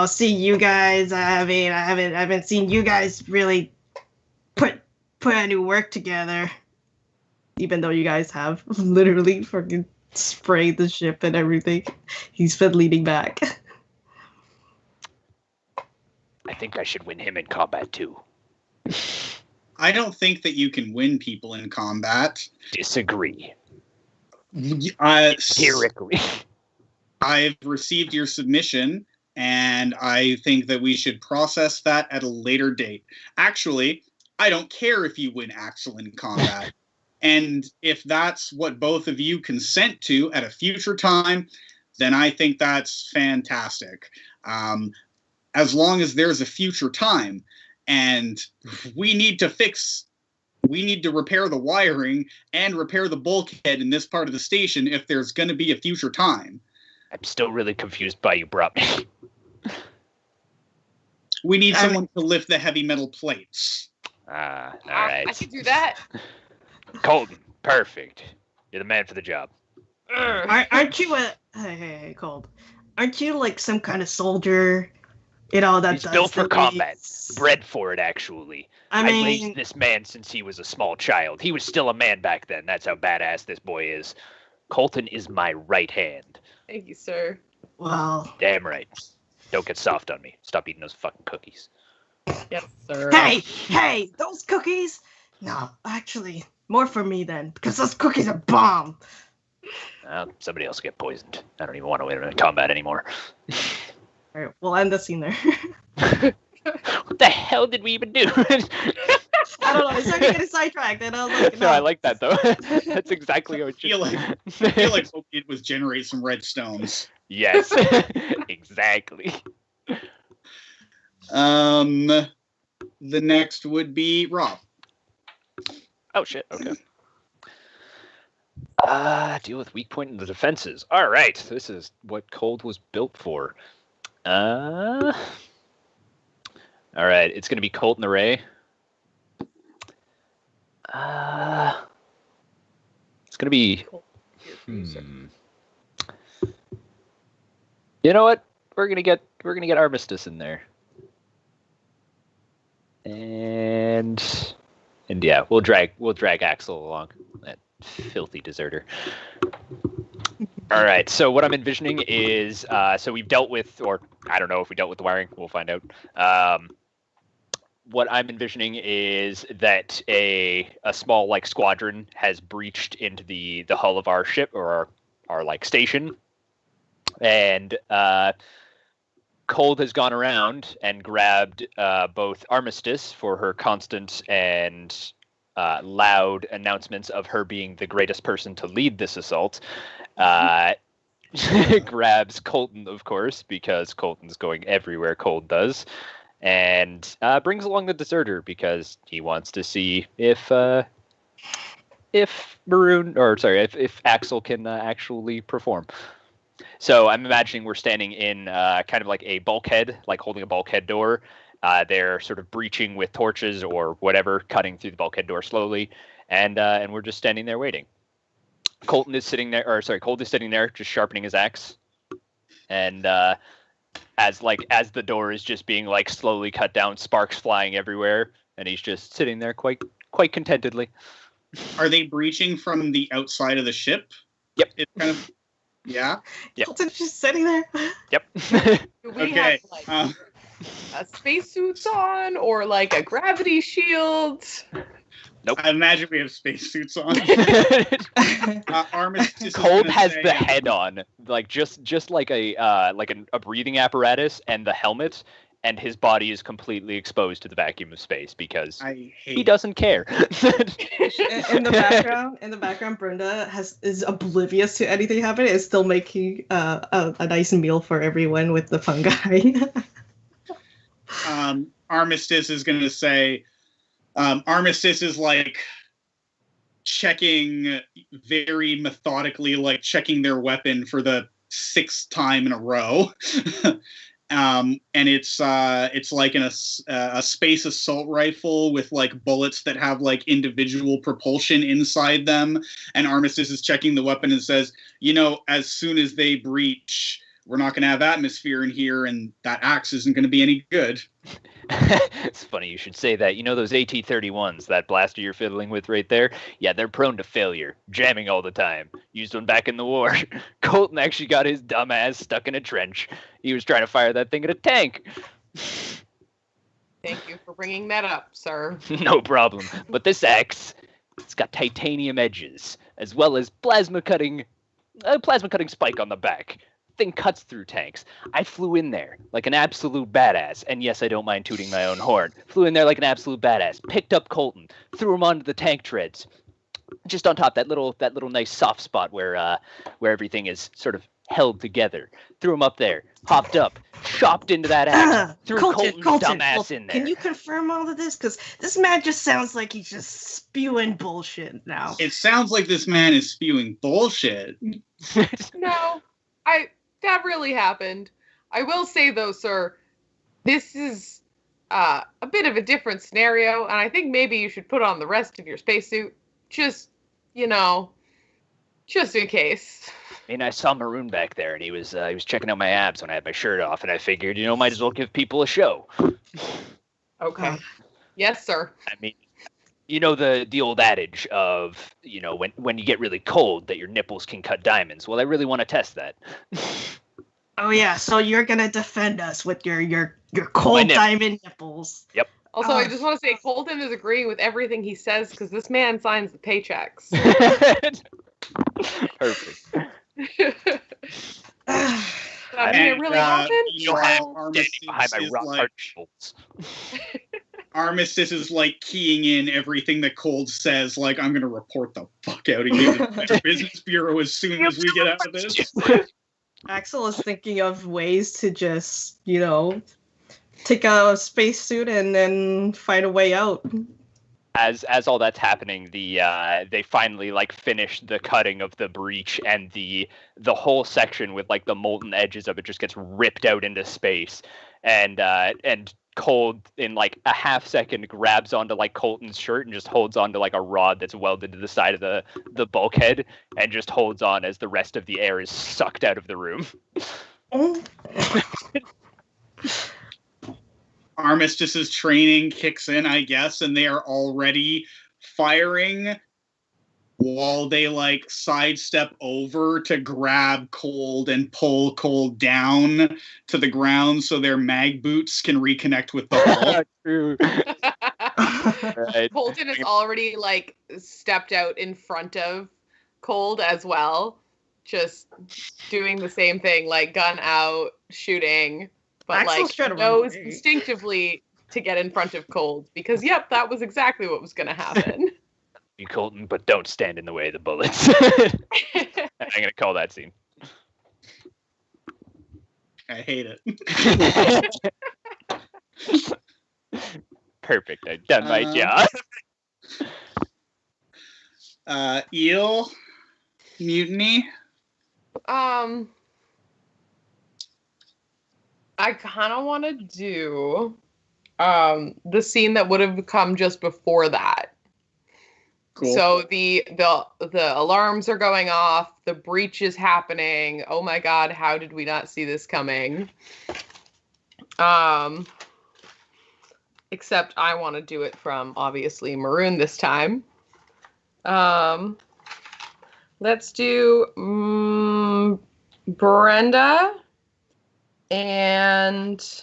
see you guys. I haven't seen you guys really put any work together. Even though you guys have literally fucking sprayed the ship and everything, he's been leaning back. I think I should win him in combat too. I don't think that you can win people in combat. Disagree. Empirically. I've received your submission, and I think that we should process that at a later date. Actually, I don't care if you win Axel in combat. And if that's what both of you consent to at a future time, then I think that's fantastic. As long as there's a future time, and we need to repair the wiring and repair the bulkhead in this part of the station if there's going to be a future time. I'm still really confused by you brought me. We need someone to lift the heavy metal plates. All right. I can do that. Colton, perfect. You're the man for the job. Aren't you hey, Colt? Aren't you like some kind of soldier? He's built for combat. Bred for it, actually. I raised this man since he was a small child. He was still a man back then. That's how badass this boy is. Colton is my right hand. Thank you, sir. Wow. Damn right. Don't get soft on me. Stop eating those fucking cookies. Yes, sir. Hey, those cookies? No, actually, more for me then, because those cookies are bomb. Somebody else get poisoned. I don't even want to win in combat anymore. All right, we'll end the scene there. What the hell did we even do? I don't know. I started getting sidetracked, and I was like, no, I like that though. That's exactly what you I feel like what we did was generate some red stones. Yes, exactly. The next would be Rob. Oh shit. Okay. Deal with weak point in the defenses. All right, this is what Cold was built for. All right, it's gonna be Colt and the Ray. It's gonna be. You know what? We're gonna get Armistice in there, and yeah, we'll drag Axel along. That filthy deserter. All right. So what I'm envisioning is, so we've dealt with, or I don't know if we dealt with the wiring. We'll find out. What I'm envisioning is that a small like squadron has breached into the hull of our ship or our like station, and Cold has gone around and grabbed both Armistice for her constant and loud announcements of her being the greatest person to lead this assault. Grabs Colton, of course, because Colton's going everywhere Cold does, and brings along the deserter because he wants to see if Axel can actually perform. So I'm imagining we're standing in kind of like a bulkhead, like holding a bulkhead door. They're sort of breaching with torches or whatever, cutting through the bulkhead door slowly, and we're just standing there waiting. Colt is sitting there, just sharpening his axe, and as the door is just being like slowly cut down, sparks flying everywhere, and he's just sitting there quite contentedly. Are they breaching from the outside of the ship? Yep. It's kind of, yeah. Yep. Colton's just sitting there. Yep. Do we Okay. have like spacesuits on or like a gravity shield? Nope. I imagine we have spacesuits on. Armistice. Cold has the head on, like just like a breathing apparatus and the helmet, and his body is completely exposed to the vacuum of space because he doesn't care. in the background, Brenda is oblivious to anything happening. Is still making a nice meal for everyone with the fungi. Armistice is going to say, Armistice is like checking very methodically, like checking their weapon for the 6th time in a row. And it's like a space assault rifle with like bullets that have like individual propulsion inside them. And Armistice is checking the weapon and says, as soon as they breach, we're not going to have atmosphere in here, and that axe isn't going to be any good. It's funny you should say that. Those AT-31s, that blaster you're fiddling with right there? Yeah, they're prone to failure, jamming all the time. Used one back in the war. Colton actually got his dumb ass stuck in a trench. He was trying to fire that thing at a tank. Thank you for bringing that up, sir. No problem. But this axe, it's got titanium edges, as well as plasma cutting spike on the back. Thing cuts through tanks. I flew in there like an absolute badass, and yes, I don't mind tooting my own horn. Flew in there like an absolute badass, picked up Colton, threw him onto the tank treads, just on top, that little nice soft spot where everything is sort of held together. Threw him up there, hopped up, chopped into that axe, threw Colton's dumbass in there. Can you confirm all of this? Because this man just sounds like he's just spewing bullshit now. It sounds like this man is spewing bullshit. No, that really happened. I will say, though, sir, this is a bit of a different scenario, and I think maybe you should put on the rest of your spacesuit, just in case. I mean, I saw Maroon back there, and he was checking out my abs when I had my shirt off, and I figured, might as well give people a show. Okay. Yes, sir. I mean, the old adage of, when you get really cold, that your nipples can cut diamonds. Well, I really want to test that. Oh yeah, so you're gonna defend us with your cold diamond nipples. Yep. Also, I just want to say Colton is agreeing with everything he says because this man signs the paychecks. Perfect. I mean, it really happened. Armistice is like keying in everything that Cold says. Like, I'm going to report the fuck out of you to the Better Business Bureau as soon as we get out of this. Axel is thinking of ways to just, take a spacesuit and then find a way out. As all that's happening, they finally finish the cutting of the breach, and the whole section with the molten edges of it just gets ripped out into space, and Cold in a half second grabs onto Colton's shirt and just holds onto a rod that's welded to the side of the bulkhead, and just holds on as the rest of the air is sucked out of the room. Armistice's training kicks in, I guess, and they are already firing while they sidestep over to grab Cold and pull Cold down to the ground so their mag boots can reconnect with the hull. True. Right. Colton is already stepped out in front of Cold as well, just doing the same thing, gun out, shooting, but knows instinctively to get in front of Cold because that was exactly what was going to happen. You, Colton, but don't stand in the way of the bullets. I'm going to call that scene. I hate it. Perfect. I've done my job. Eel? Mutiny? I kind of want to do the scene that would have come just before that. Cool. So the alarms are going off, the breach is happening. Oh my god, how did we not see this coming? Except I want to do it from obviously Maroon this time. Let's do Brenda and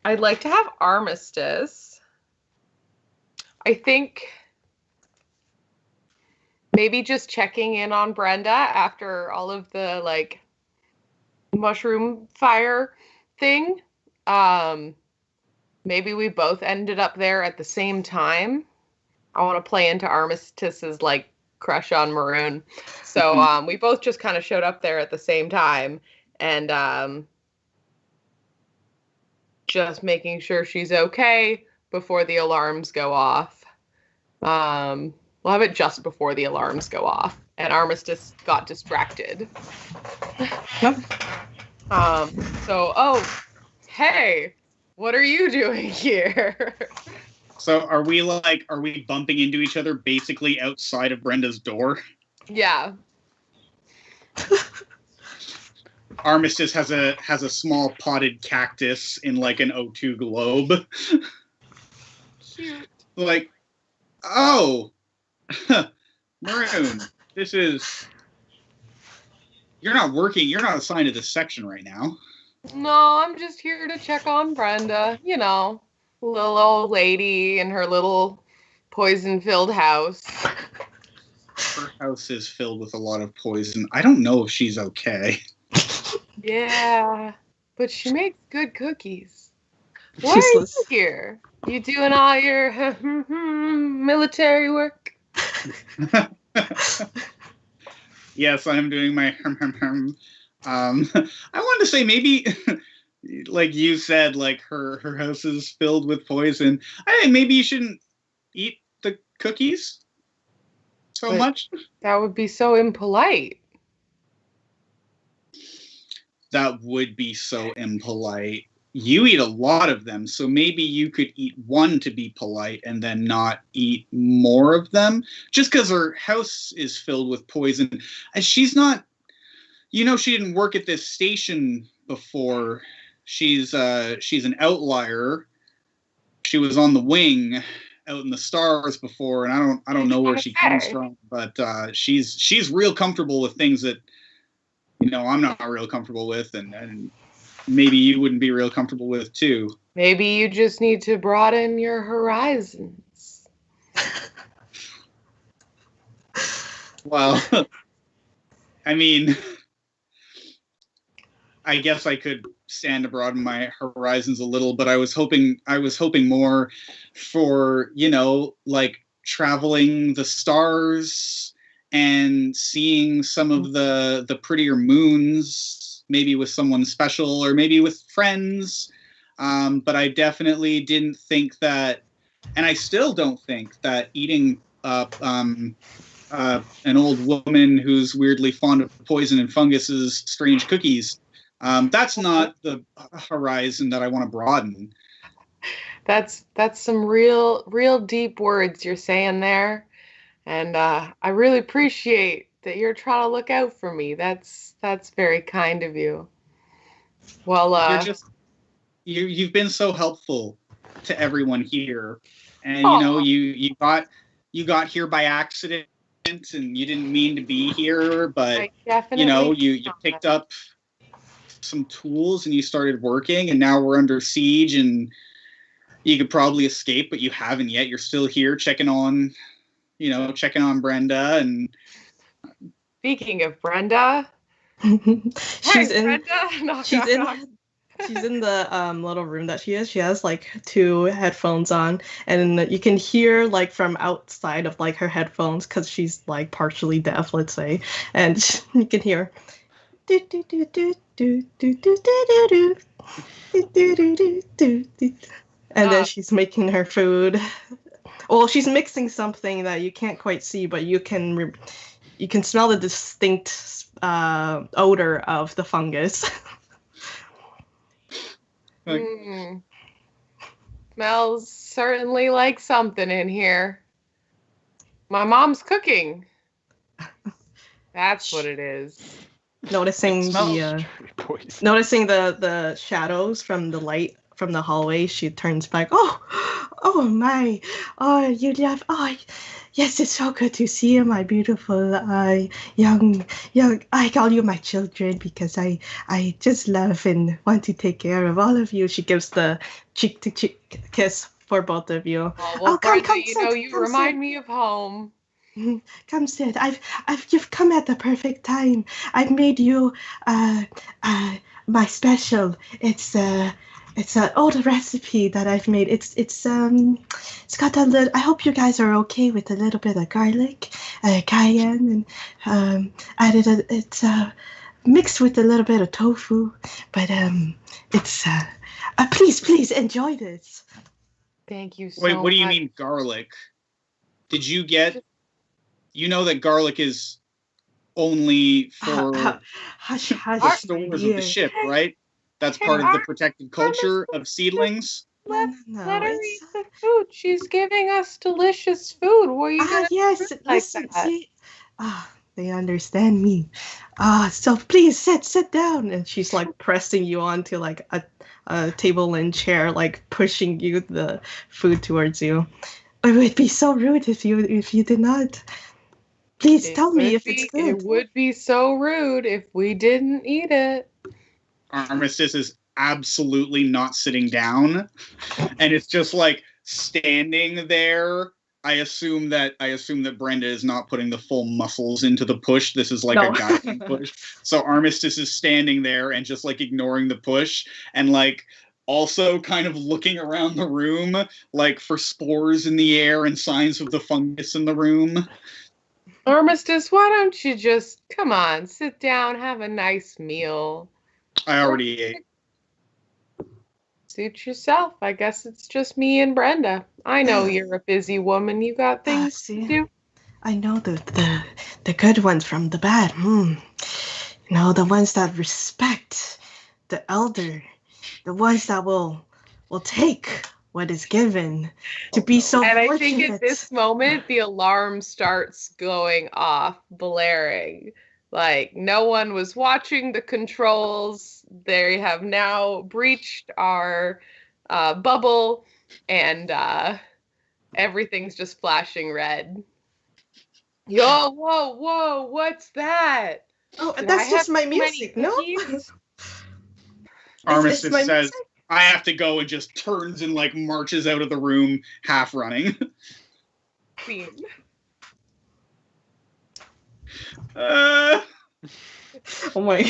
I'd like to have Armistice. I think maybe just checking in on Brenda after all of the like mushroom fire thing. Maybe we both ended up there at the same time. I want to play into Armistice's like crush on Maroon. So we both just kind of showed up there at the same time and just making sure she's okay before the alarms go off. We'll have it just before the alarms go off. And Armistice got distracted. Yep. Hey, what are you doing here? So are we bumping into each other basically outside of Brenda's door? Yeah. Armistice has a small potted cactus in like an O2 globe. Cute. Like, oh, Maroon, you're not working. You're not assigned to this section right now. No, I'm just here to check on Brenda. You know, little old lady in her little poison-filled house. Her house is filled with a lot of poison. I don't know if she's okay. Yeah, but she makes good cookies. Why are you here? You doing all your military work? Yes, I'm doing my I wanted to say maybe, like you said, like her house is filled with poison. I think maybe you shouldn't eat the cookies so much. That would be so impolite. That would be so impolite. You eat a lot of them, so maybe you could eat one to be polite and then not eat more of them. Just because her house is filled with poison. And she's not, you know, she didn't work at this station before. She's an outlier. She was on the wing out in the stars before, and I don't know where she comes from, but she's real comfortable with things that, you know, I'm not real comfortable with, and maybe you wouldn't be real comfortable with too. Maybe you just need to broaden your horizons. Well, I mean, I guess I could stand to broaden my horizons a little, but I was hoping more for, you know, like traveling the stars and seeing some of the prettier moons, maybe with someone special or maybe with friends. But I definitely didn't think that, and I still don't think that eating an old woman who's weirdly fond of poison and fungus' strange cookies, that's not the horizon that I want to broaden. That's some real deep words you're saying there. And I really appreciate that you're trying to look out for me. That's very kind of you. Well, you've been so helpful to everyone here, and you know you got here by accident, and you didn't mean to be here, but you know you picked up some tools and you started working, and now we're under siege, and you could probably escape, but you haven't yet. You're still here checking on Brenda. And speaking of Brenda, she's in Brenda. She's in the little room that she is. She has like 2 headphones on, and you can hear like from outside of like her headphones because she's like partially deaf, let's say, and you can hear. And then she's making her food. Well, she's mixing something that you can't quite see, but you can you can smell the distinct odor of the fungus. Smells certainly like something in here. My mom's cooking. That's what it is. Noticing noticing the shadows from the light from the hallway, she turns back. Oh my! Oh, you love. Oh, yes, it's so good to see you, my beautiful young. I call you my children because I just love and want to take care of all of you. She gives the cheek to cheek kiss for both of you. Oh, well, come, Brenda, sit, you remind sit. me of home. Come sit. You've come at the perfect time. I've made you my special. It's an old recipe that I've made. It's got a little. I hope you guys are okay with a little bit of garlic, cayenne, and it's mixed with a little bit of tofu. But it's please enjoy this. Thank you so Wait, what do you much. mean garlic? Did you get? You know that garlic is only for hush, the stores of the ship, right? That's part of the protected culture of seedlings. Let her it's... eat the food. She's giving us delicious food. What are you gonna yes, do like listen, that? see, they understand me. So please sit down. And she's like pressing you onto like a table and chair, like pushing you the food towards you. It would be so rude if you did not. Please tell me if it's good. It would be so rude if we didn't eat it. Armistice is absolutely not sitting down, and it's just like standing there. I assume that Brenda is not putting the full muscles into the push. This is like a guiding push. So Armistice is standing there and just like ignoring the push and like also kind of looking around the room like for spores in the air and signs of the fungus in the room. Armistice, why don't you just come on, sit down, have a nice meal. I already ate. Suit yourself. I guess it's just me and Brenda. I know you're a busy woman. You got things to do. I know the good ones from the bad. You know, the ones that respect the elder, the ones that will take what is given to be so fortunate. I think at this moment the alarm starts going off, blaring. Like no one was watching the controls. They have now breached our bubble, and everything's just flashing red. Yo, whoa, what's that? Oh, that's just my music, no? Armistice says, music? I have to go, and just turns and like marches out of the room, half running. Scene. Oh my!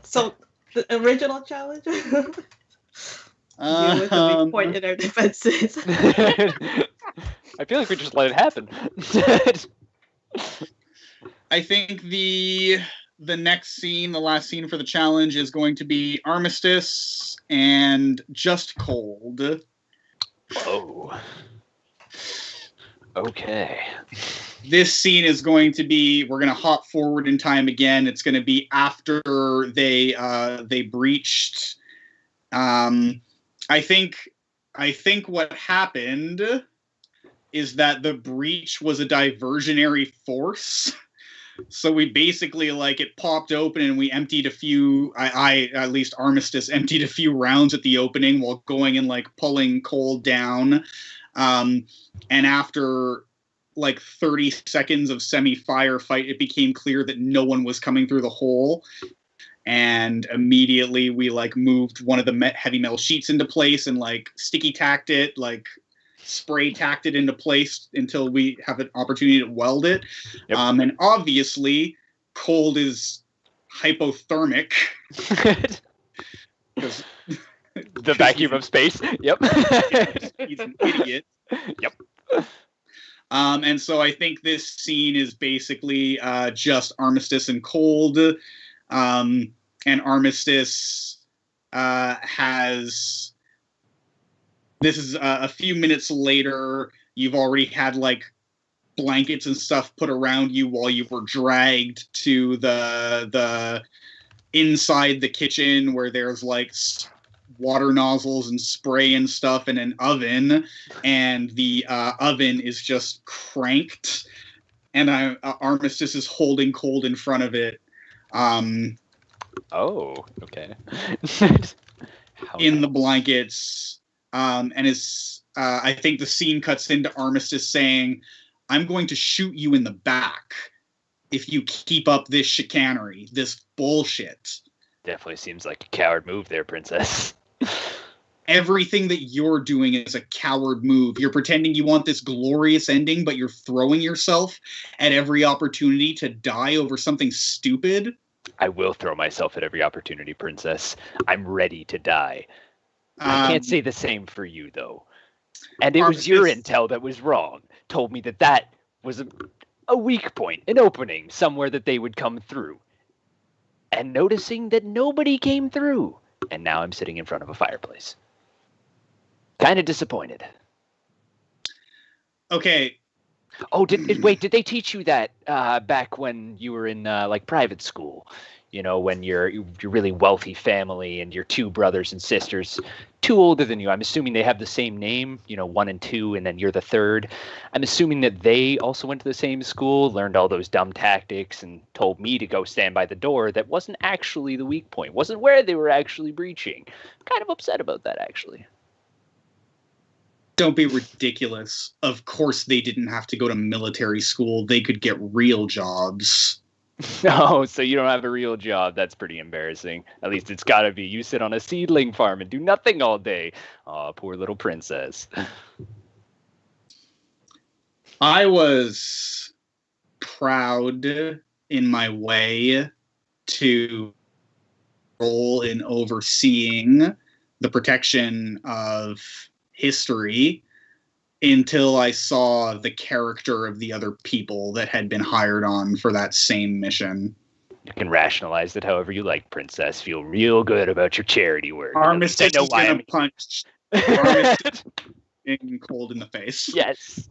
So the original challenge. Deal with the weak point in our defenses. I feel like we just let it happen. I think the next scene, the last scene for the challenge, is going to be Armistice and Just Cold. Oh. Okay. This scene is going to be, we're going to hop forward in time again. It's going to be after they breached. I think what happened is that the breach was a diversionary force. So we basically, like, it popped open and we emptied a few, I at least Armistice emptied a few rounds at the opening while going and, like, pulling Cold down. And after, like, 30 seconds of semi-firefight, it became clear that no one was coming through the hole. And immediately we, like, moved one of the heavy metal sheets into place and, like, sticky tacked it, like, spray tacked it into place until we have an opportunity to weld it. Yep. And obviously, Cold is hypothermic. The vacuum of space. Yep. He's an idiot. Yep. And so I think this scene is basically just Armistice and Cold. And Armistice has... This is a few minutes later. You've already had, like, blankets and stuff put around you while you were dragged to the inside the kitchen where there's like water nozzles and spray and stuff and an oven, and the oven is just cranked, and Armistice is holding cold in front of it. Oh, okay. In the blankets, and I think the scene cuts into Armistice saying, "I'm going to shoot you in the back if you keep up this chicanery, this bullshit." Definitely seems like a coward move there, Princess. Everything that you're doing is a coward move. You're pretending you want this glorious ending, but you're throwing yourself at every opportunity to die over something stupid. I will throw myself at every opportunity, Princess. I'm ready to die. I can't say the same for you, though. And it was your intel that was wrong. Told me that was a weak point, an opening, somewhere that they would come through. And noticing that nobody came through. And now I'm sitting in front of a fireplace. Kind of disappointed. Okay. Oh, did they teach you that back when you were in like private school? You know, when you're really wealthy family and your two brothers and sisters, two older than you. I'm assuming they have the same name, you know, 1 and 2, and then you're the third. I'm assuming that they also went to the same school, learned all those dumb tactics, and told me to go stand by the door. That wasn't actually the weak point. Wasn't where they were actually breaching. I'm kind of upset about that, actually. Don't be ridiculous. Of course they didn't have to go to military school. They could get real jobs. No, so you don't have a real job. That's pretty embarrassing. At least it's got to be. You sit on a seedling farm and do nothing all day. Aw, poor little princess. I was proud in my way to role in overseeing the protection of history until I saw the character of the other people that had been hired on for that same mission. You can rationalize it however you like, Princess. Feel real good about your charity work. Armistice is gonna punch Armistice in cold in the face. Yes.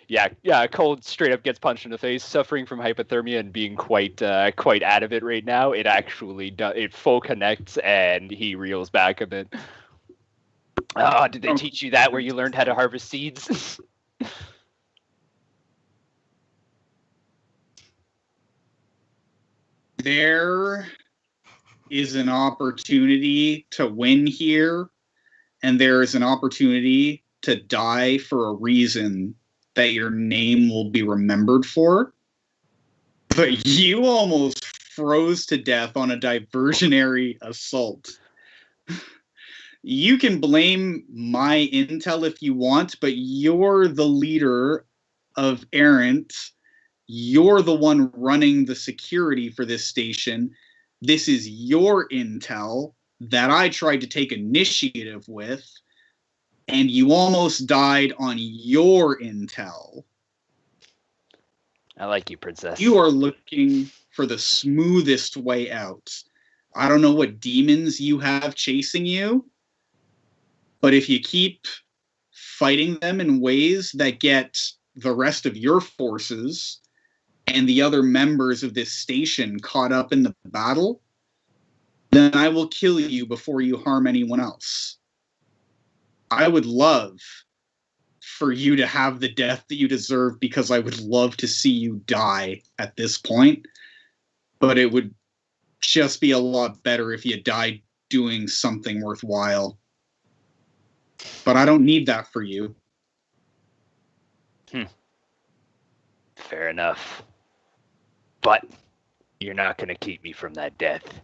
Yeah, Cold straight up gets punched in the face, suffering from hypothermia and being quite out of it right now. It actually it full connects and he reels back a bit. Oh, did they teach you that where you learned how to harvest seeds? There is an opportunity to win here, and there is an opportunity to die for a reason that your name will be remembered for. But you almost froze to death on a diversionary assault. You can blame my intel if you want, but you're the leader of Errant. You're the one running the security for this station. This is your intel that I tried to take initiative with, and you almost died on your intel. I like you, Princess. You are looking for the smoothest way out. I don't know what demons you have chasing you, but if you keep fighting them in ways that get the rest of your forces and the other members of this station caught up in the battle, then I will kill you before you harm anyone else. I would love for you to have the death that you deserve, because I would love to see you die at this point, but it would just be a lot better if you died doing something worthwhile. But I don't need that for you. Fair enough. But you're not going to keep me from that death.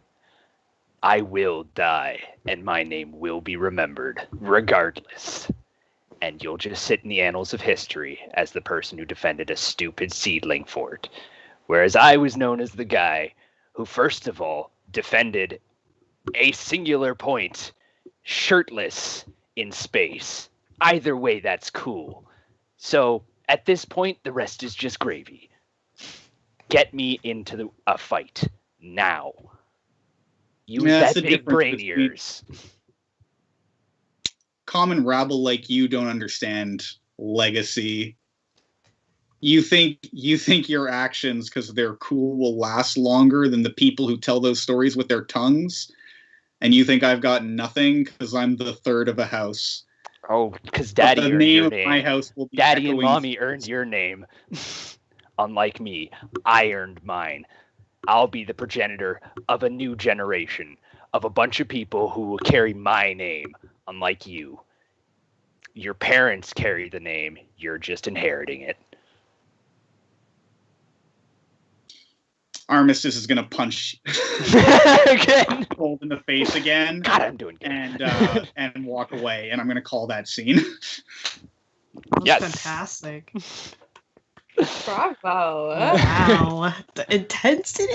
I will die, and my name will be remembered, regardless. And you'll just sit in the annals of history as the person who defended a stupid seedling fort. Whereas I was known as the guy who, first of all, defended a singular point, shirtless, in space. Either way, that's cool. So, at this point, the rest is just gravy. Get me into a fight. Now. Use that big brain of yours. Common rabble like you don't understand legacy You think your actions, because they're cool, will last longer than the people who tell those stories with their tongues? And you think I've got nothing because I'm the third of a house? Oh, because Daddy the earned name your of name. my house will be Daddy and echoing Mommy earned your name. Unlike me, I earned mine. I'll be the progenitor of a new generation, of a bunch of people who will carry my name, unlike you. Your parents carry the name, you're just inheriting it. Armistice is gonna punch Again. Cold in the face again. God, I'm doing good. And walk away, and I'm gonna call that scene. That was Yes. fantastic. Bravo. Wow. The intensity?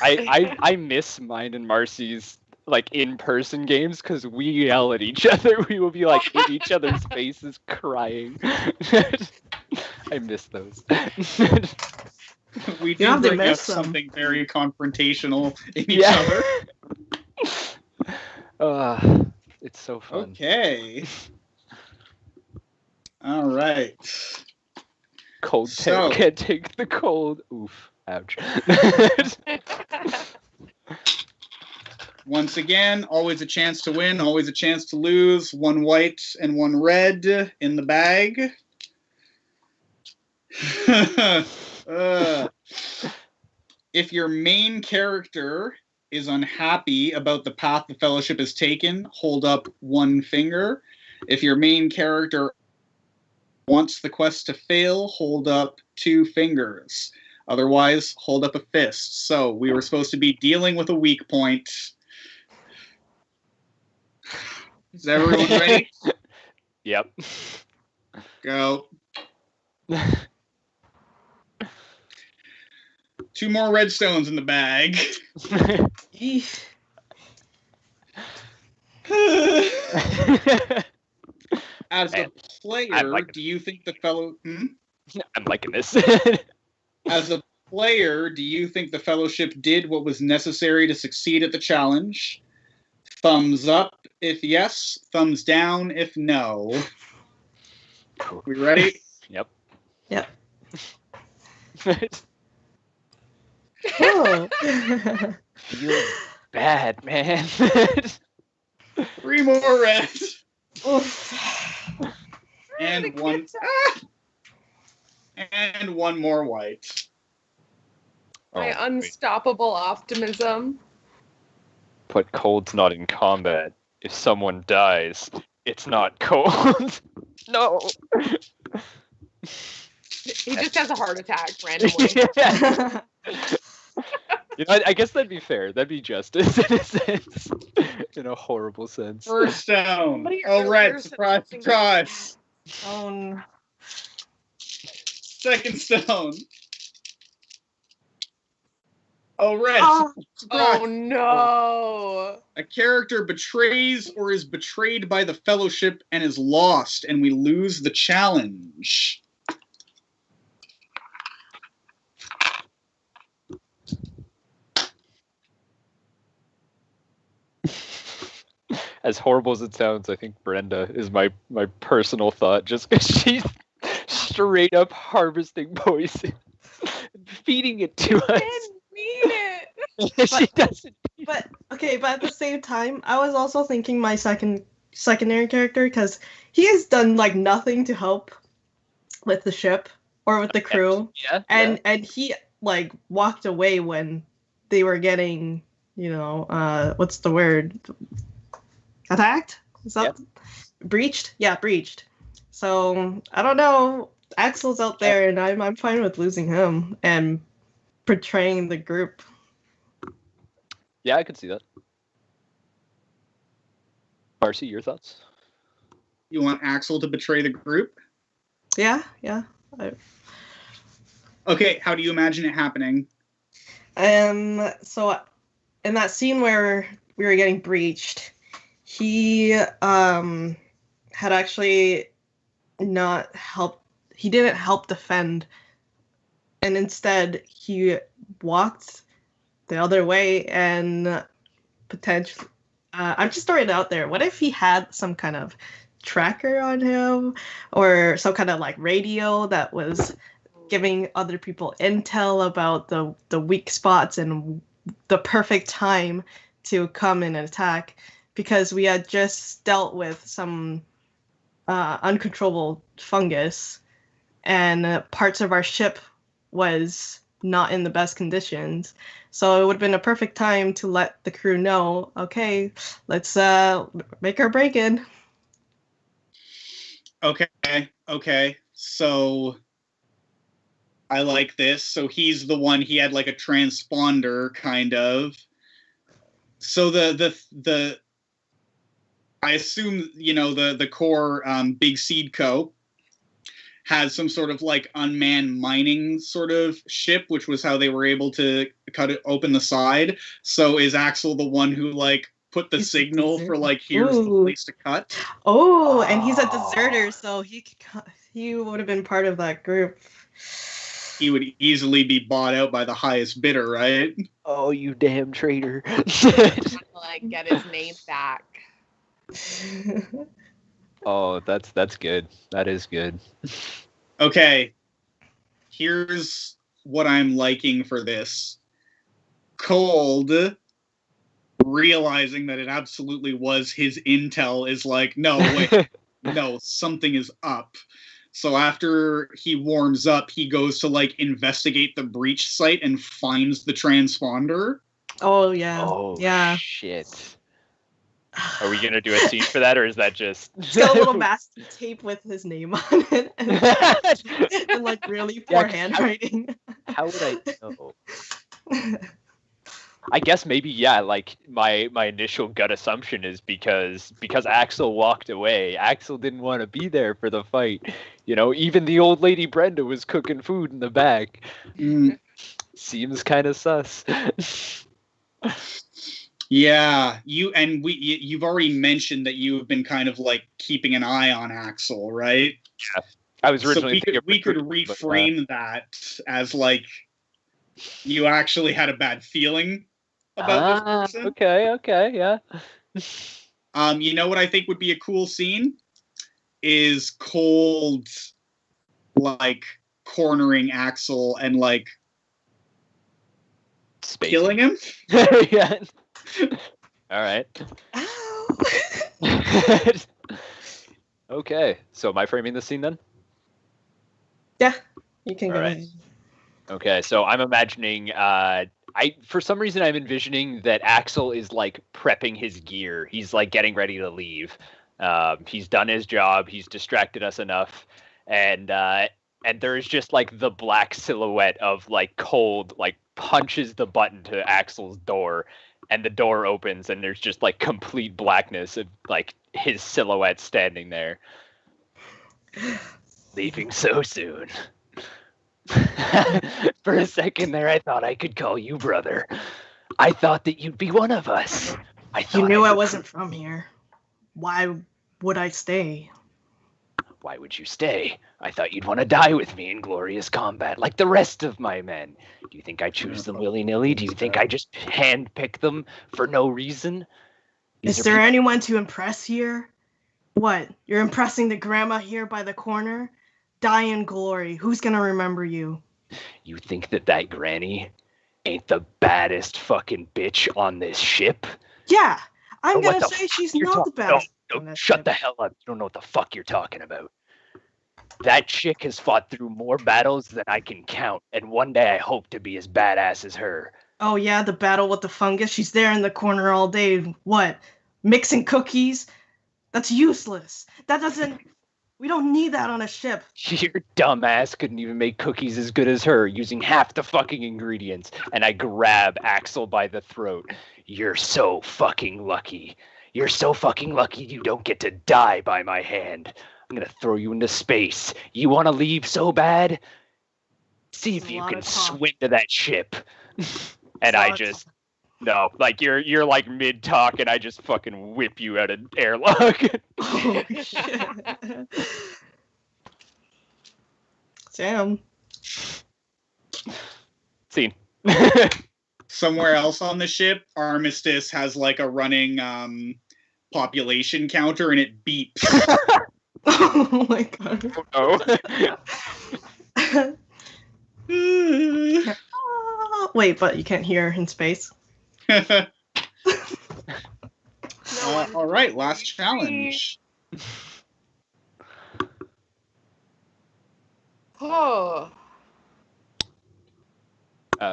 I miss mine and Marcy's like in-person games because we yell at each other. We will be like in each other's faces crying. I miss those. We You do have to bring up miss them. something very confrontational in each other. It's so fun. Okay. All right. Cold So- can't take the cold. Oof. Ouch. Once again, always a chance to win, always a chance to lose. 1 white and 1 red in the bag. If your main character is unhappy about the path the Fellowship has taken, hold up 1 finger. If your main character wants the quest to fail, hold up 2 fingers. Otherwise, hold up a fist. So we were supposed to be dealing with a weak point. Is everyone ready? Yep. Go. 2 more red stones in the bag. Eesh. As Man, a player, I'm like- do you think the fellow... I'm liking this. As a player, do you think the Fellowship did what was necessary to succeed at the challenge? Thumbs up if yes, thumbs down if no. We ready? Yep. Yep. Oh. Feeling bad, man. 3 more red. Oof. And one more white. My Oh, wait. unstoppable optimism. But cold's not in combat. If someone dies, it's not cold. No. He just has a heart attack randomly. You know, I guess that'd be fair. That'd be justice in a sense. In a horrible sense. First stone. What are your Oh, red. ears Surprise, and- surprise. Oh, Second stone. Oh, red. Oh. Surprise. Oh no! A character betrays or is betrayed by the Fellowship and is lost, and we lose the challenge. As horrible as it sounds, I think Brenda is my personal thought, just because she's straight up harvesting poison and feeding it to I us. didn't mean it. She doesn't. But at the same time, I was also thinking my secondary character, because he has done like nothing to help with the ship or with the crew, Yeah. and he like walked away when they were getting, what's the word? Attacked? Is that breached? Yeah, breached. So I don't know. Axel's out there, and I'm fine with losing him and portraying the group. Yeah, I could see that. Marcy, your thoughts? You want Axel to betray the group? Yeah. Okay, how do you imagine it happening? So in that scene where we were getting breached, he had actually not helped. He didn't help defend, and instead he walked the other way and potentially. I'm just throwing it out there. What if he had some kind of tracker on him, or some kind of like radio that was giving other people intel about the weak spots and the perfect time to come and attack, because we had just dealt with some uncontrollable fungus, and parts of our ship was not in the best conditions. So it would have been a perfect time to let the crew know, okay, let's make our break in. Okay. So I like this. So he's the one, he had like a transponder kind of. So the I assume, the core Big Seed Co. has some sort of like unmanned mining sort of ship, which was how they were able to cut it open the side. So is Axel the one who like put the signal for like, here's the place to cut? Oh, and he's a deserter, so he would have been part of that group. He would easily be bought out by the highest bidder, right? Oh, you damn traitor. Like, get his name back. Oh, that's good. That is good. Okay. Here's what I'm liking for this. Cold, realizing that it absolutely was his intel, is like, no, wait, no, something is up. So after he warms up, he goes to like investigate the breach site and finds the transponder. Oh yeah. Oh yeah. shit. Are we gonna do a scene for that, or is that just? He's got a little masking tape with his name on it, and like really poor handwriting. How would I know? I guess maybe, yeah, like my initial gut assumption is because Axel walked away. Axel didn't want to be there for the fight. Even the old lady Brenda was cooking food in the back. Seems kind of sus. Yeah, you've already mentioned that you have been kind of like keeping an eye on Axel, right? Yeah. I was originally so we could reframe that as like you actually had a bad feeling about this person. Okay, yeah. You know what I think would be a cool scene is Cold like cornering Axel and like killing him. Yeah. All right. Okay, so am I framing the scene then? Yeah, you can go ahead. Okay, so I'm imagining for some reason I'm envisioning that Axel is like prepping his gear. He's like getting ready to leave. He's done his job. He's distracted us enough, and there is just like the black silhouette of like Cold like punches the button to Axel's door, and the door opens, and there's just like complete blackness of like his silhouette standing there. Leaving so soon. For a second there, I thought I could call you brother. I thought that you'd be one of us. You knew I wasn't from here. Why would I stay? Why would you stay? I thought you'd want to die with me in glorious combat, like the rest of my men. Do you think I choose them willy-nilly? Do you think I just handpick them for no reason? Is there anyone to impress here? What? You're impressing the grandma here by the corner? Die in glory. Who's gonna remember you? You think that granny ain't the baddest fucking bitch on this ship? Yeah, I'm gonna say she's not the best. No, shut the hell up. You don't know what the fuck you're talking about. That chick has fought through more battles than I can count, and one day I hope to be as badass as her. Oh yeah, the battle with the fungus? She's there in the corner all day. What? Mixing cookies? That's useless. We don't need that on a ship. Your dumb ass couldn't even make cookies as good as her, using half the fucking ingredients. And I grab Axel by the throat. You're so fucking lucky. You're so fucking lucky you don't get to die by my hand. I'm gonna throw you into space. You wanna leave so bad? See if you can swim to that ship. And I just... No, like you're like mid talk, and I just fucking whip you out of airlock. Oh shit! Damn. Scene. Somewhere else on the ship, Armistice has like a running population counter, and it beeps. Oh my god. Oh. Wait, but you can't hear in space. All right, last challenge. Oh,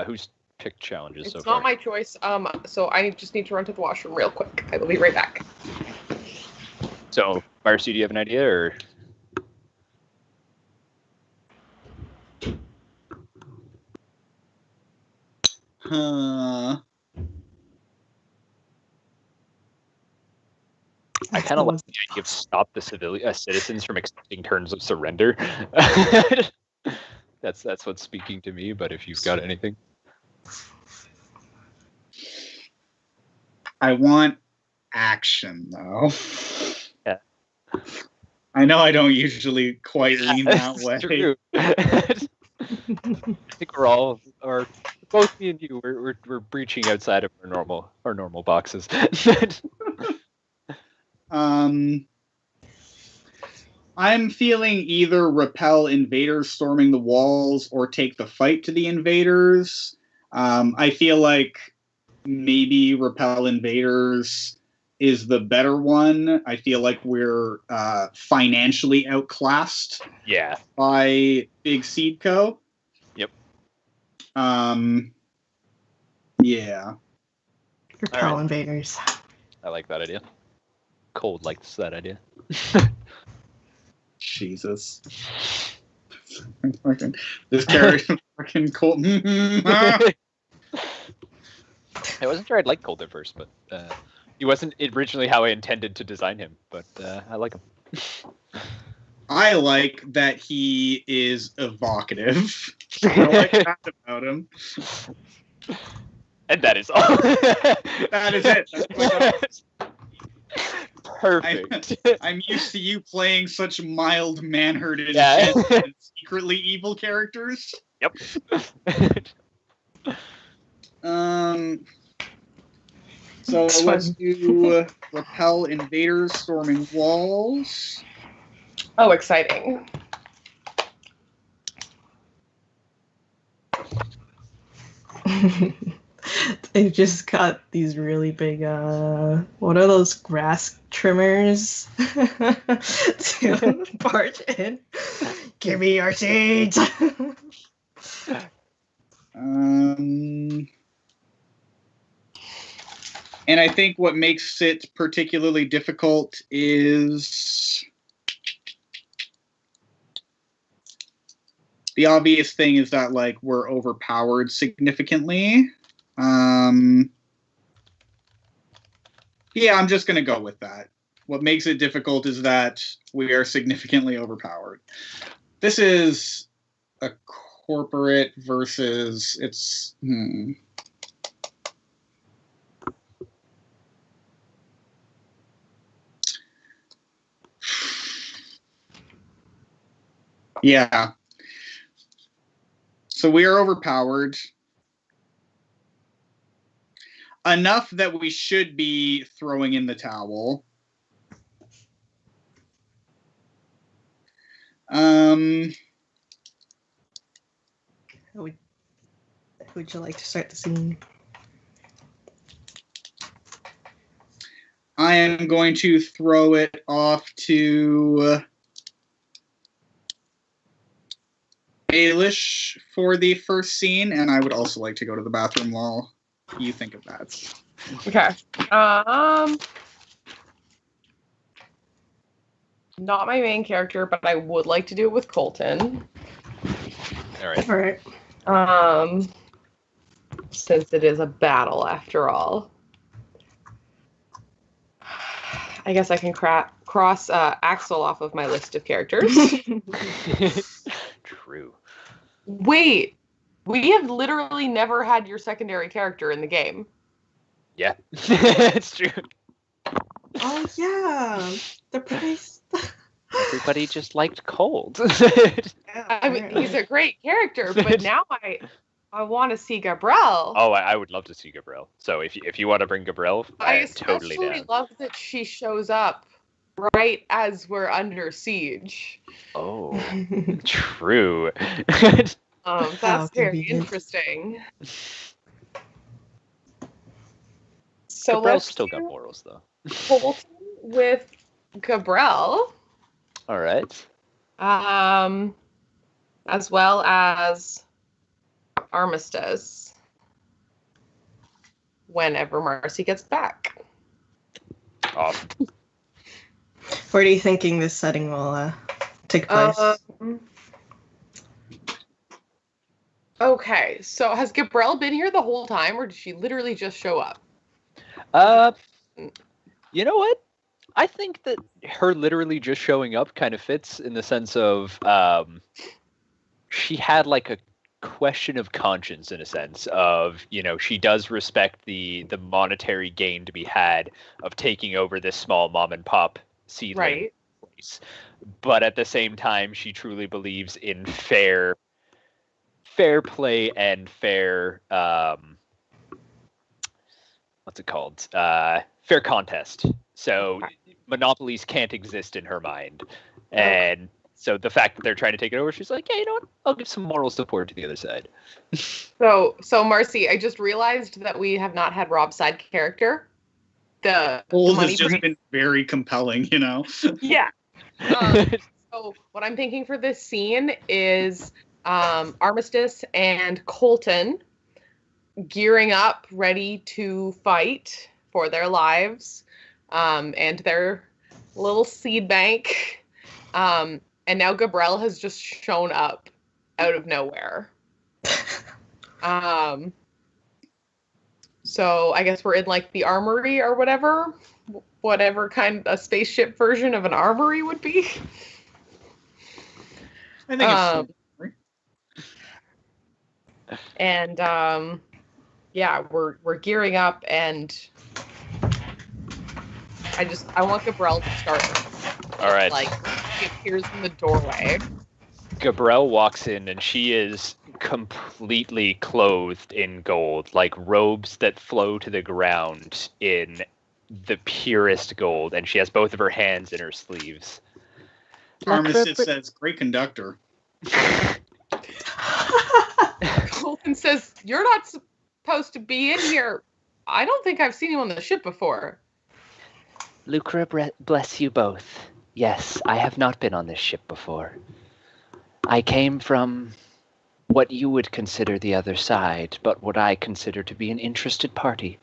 Who's picked challenges so it's far? not my choice. So I just need to run to the washroom real quick. I will be right back. So, Marcy, do you have an idea, or? I kind of like the idea of stop the citizens from accepting terms of surrender. That's what's speaking to me. But if you've got anything, I want action, though. Yeah. I know I don't usually quite lean that way. True. I think or both me and you, we're breaching outside of our normal boxes. I'm feeling either repel invaders storming the walls or take the fight to the invaders. I feel like maybe repel invaders is the better one. I feel like we're financially outclassed. Yeah. By Big Seed Co. Yep. Yeah. Repel invaders. I like that idea. Cold likes that idea. Jesus. This character fucking Cold. I wasn't sure I'd like Cold at first, but he wasn't originally how I intended to design him, but I like him. I like that he is evocative. I like that about him. And that is all. That is it. That's what I got. Perfect. I'm used to you playing such mild-mannered and secretly evil characters. Yep. So let's do repel invaders storming walls. Oh, exciting. They've just got these really big, what are those grass trimmers to barge in? Give me your seeds! And I think what makes it particularly difficult is the obvious thing is that like we're overpowered significantly. Yeah, I'm just going to go with that. What makes it difficult is that we are significantly overpowered. This is a corporate versus it's... Yeah. So we are overpowered. Enough that we should be throwing in the towel. Would you like to start the scene? I am going to throw it off to Ailish for the first scene, and I would also like to go to the bathroom while you think of that. Okay. Not my main character, but I would like to do it with Colton. All right. All right. Since it is a battle after all. I guess I can cross Axel off of my list of characters. True. Wait, we have literally never had your secondary character in the game. Yeah, it's true. Oh yeah, the priest. Everybody just liked Cold. I mean, he's a great character, but now I want to see Gabrielle. Oh, I would love to see Gabrielle. So if you want to bring Gabrielle, I I'm totally especially down. love that she shows up right as we're under siege. Oh, true. How That's very convenient. interesting. So Gabriel's let's still got do morals, though. Colton with Gabriel, All right. as well as Armistice whenever Marcy gets back. Awesome. Where are you thinking this setting will take place? Okay, so has Gabrielle been here the whole time, or did she literally just show up? You know what? I think that her literally just showing up kind of fits in the sense of she had like a question of conscience in a sense of, she does respect the monetary gain to be had of taking over this small mom and pop seedling place. But at the same time, she truly believes in fair play and fair what's it called? Fair contest. So monopolies can't exist in her mind. And so the fact that they're trying to take it over, she's like, yeah, you know what? I'll give some moral support to the other side. So Marcy, I just realized that we have not had Rob's side character. The Old money has just been very compelling, Yeah. So what I'm thinking for this scene is Armistice and Colton gearing up, ready to fight for their lives and their little seed bank. And now Gabrielle has just shown up out of nowhere. So I guess we're in like the armory or whatever kind of spaceship version of an armory would be. I think it's and yeah, we're gearing up, and I want Gabrielle to start. All right. Like, she appears in the doorway. Gabrielle walks in, and she is completely clothed in gold, like robes that flow to the ground in the purest gold, and she has both of her hands in her sleeves. Armistice says, great conductor. Colton says, you're not supposed to be in here. I don't think I've seen you on the ship before. Lucra bless you both. Yes, I have not been on this ship before. I came from what you would consider the other side, but what I consider to be an interested party.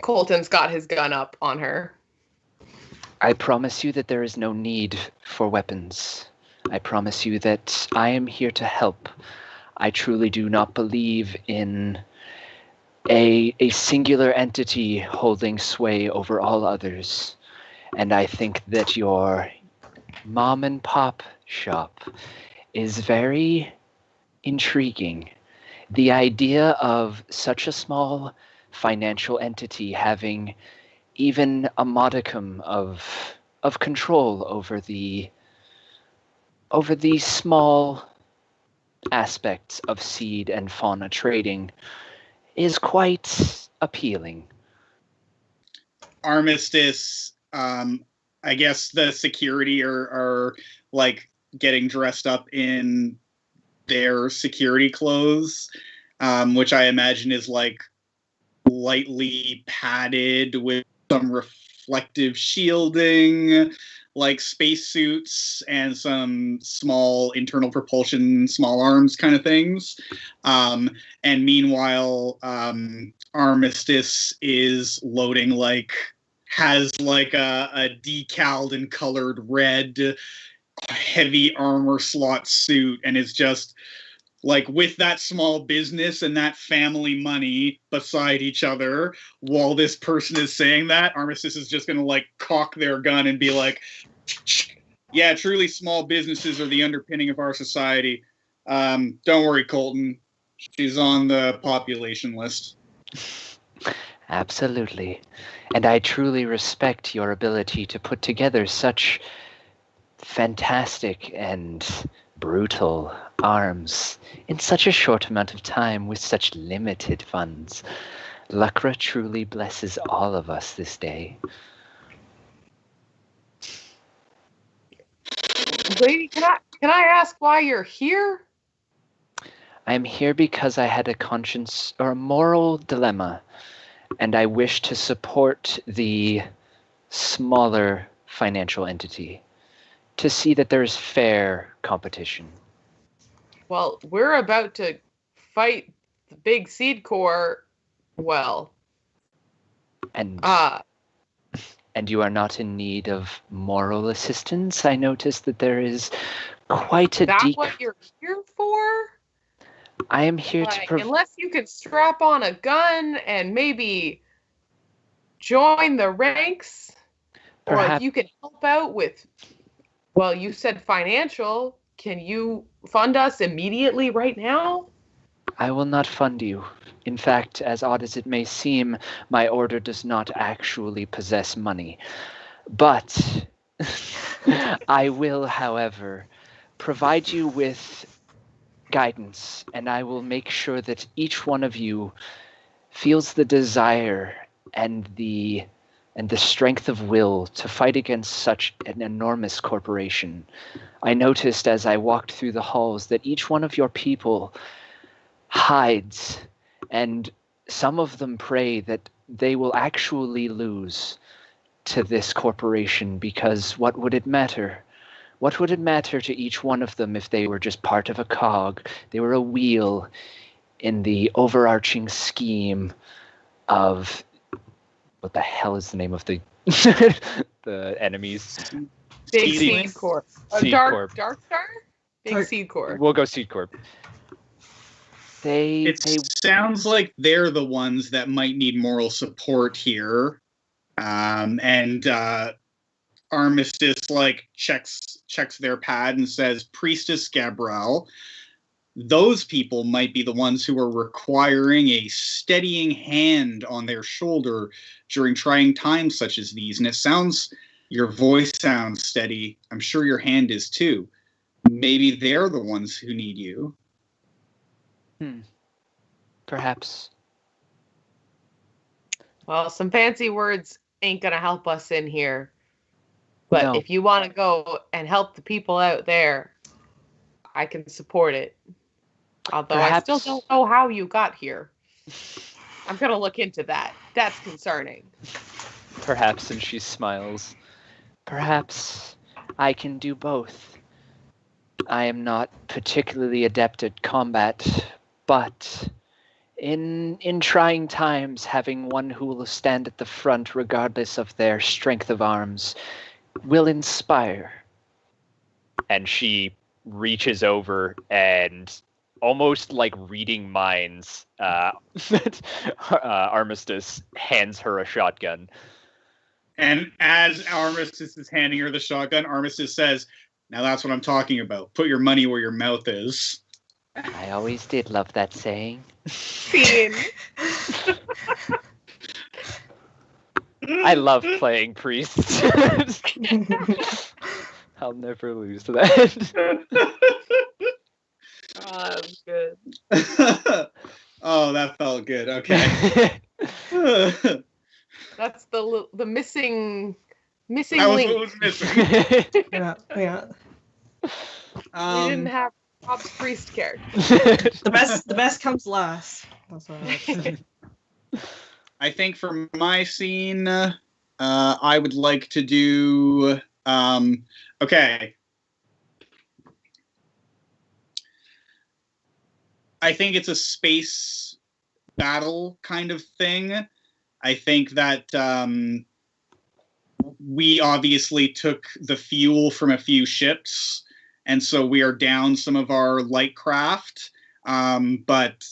Colton's got his gun up on her. I promise you that there is no need for weapons. I promise you that I am here to help. I truly do not believe in a singular entity holding sway over all others. And I think that your mom and pop shop is very intriguing. The idea of such a small financial entity having even a modicum of control over the small aspects of seed and fauna trading is quite appealing. Armistice, I guess the security are like getting dressed up in their security clothes, which I imagine is like lightly padded with some reflective shielding, like spacesuits and some small internal propulsion, small arms kind of things. And meanwhile, Armistice is loading has a decaled and colored red heavy armor slot suit, and is just like with that small business and that family money beside each other while this person is saying that, Armistice is just going to like cock their gun and be like, yeah, truly small businesses are the underpinning of our society. Don't worry, Colton. She's on the population list. Absolutely. And I truly respect your ability to put together such fantastic and brutal arms in such a short amount of time with such limited funds. Lucra truly blesses all of us this day. Lady, can I ask why you're here? I am here because I had a conscience or a moral dilemma, and I wish to support the smaller financial entity to see that there is fair competition. Well, we're about to fight the big Seed Corps. Well, And you are not in need of moral assistance. I noticed that there is quite a that's what you're here for? I am here to unless you could strap on a gun and maybe join the ranks, or if you can help out with, well, you said financial. Can you fund us immediately right now? I will not fund you. In fact, as odd as it may seem, my order does not actually possess money. But I will, however, provide you with guidance, and I will make sure that each one of you feels the desire and the strength of will to fight against such an enormous corporation. I noticed as I walked through the halls that each one of your people hides, and some of them pray that they will actually lose to this corporation, because what would it matter? What would it matter to each one of them if they were just part of a cog? They were a wheel in the overarching scheme of, what the hell is the name of the the enemies? Big Seed Corp. Seed Corp. Dark Star? Big Seed Corp. We'll go Seed Corp. It sounds like they're the ones that might need moral support here. And Armistice checks their pad and says, Priestess Gabrielle, those people might be the ones who are requiring a steadying hand on their shoulder during trying times such as these. And your voice sounds steady. I'm sure your hand is too. Maybe they're the ones who need you. Perhaps. Well, some fancy words ain't gonna help us in here. But No. if you want to go and help the people out there, I can support it. Although Perhaps. I still don't know how you got here. I'm gonna look into that. That's concerning. Perhaps, and she smiles. Perhaps I can do both. I am not particularly adept at combat, but in trying times, having one who will stand at the front regardless of their strength of arms will inspire. And she reaches over and, almost like reading minds, Armistice hands her a shotgun. And as Armistice is handing her the shotgun, Armistice says, now that's what I'm talking about. Put your money where your mouth is. I always did love that saying. Scene. I love playing priests. I'll never lose to that. That's good. Oh, that felt good. Okay. That's the missing That was link. what was missing. Yeah. We didn't have Rob's priest character. The best comes last. That's what I like. I think for my scene, I would like to do. Okay. I think it's a space battle kind of thing. I think that we obviously took the fuel from a few ships, and so we are down some of our light craft. But,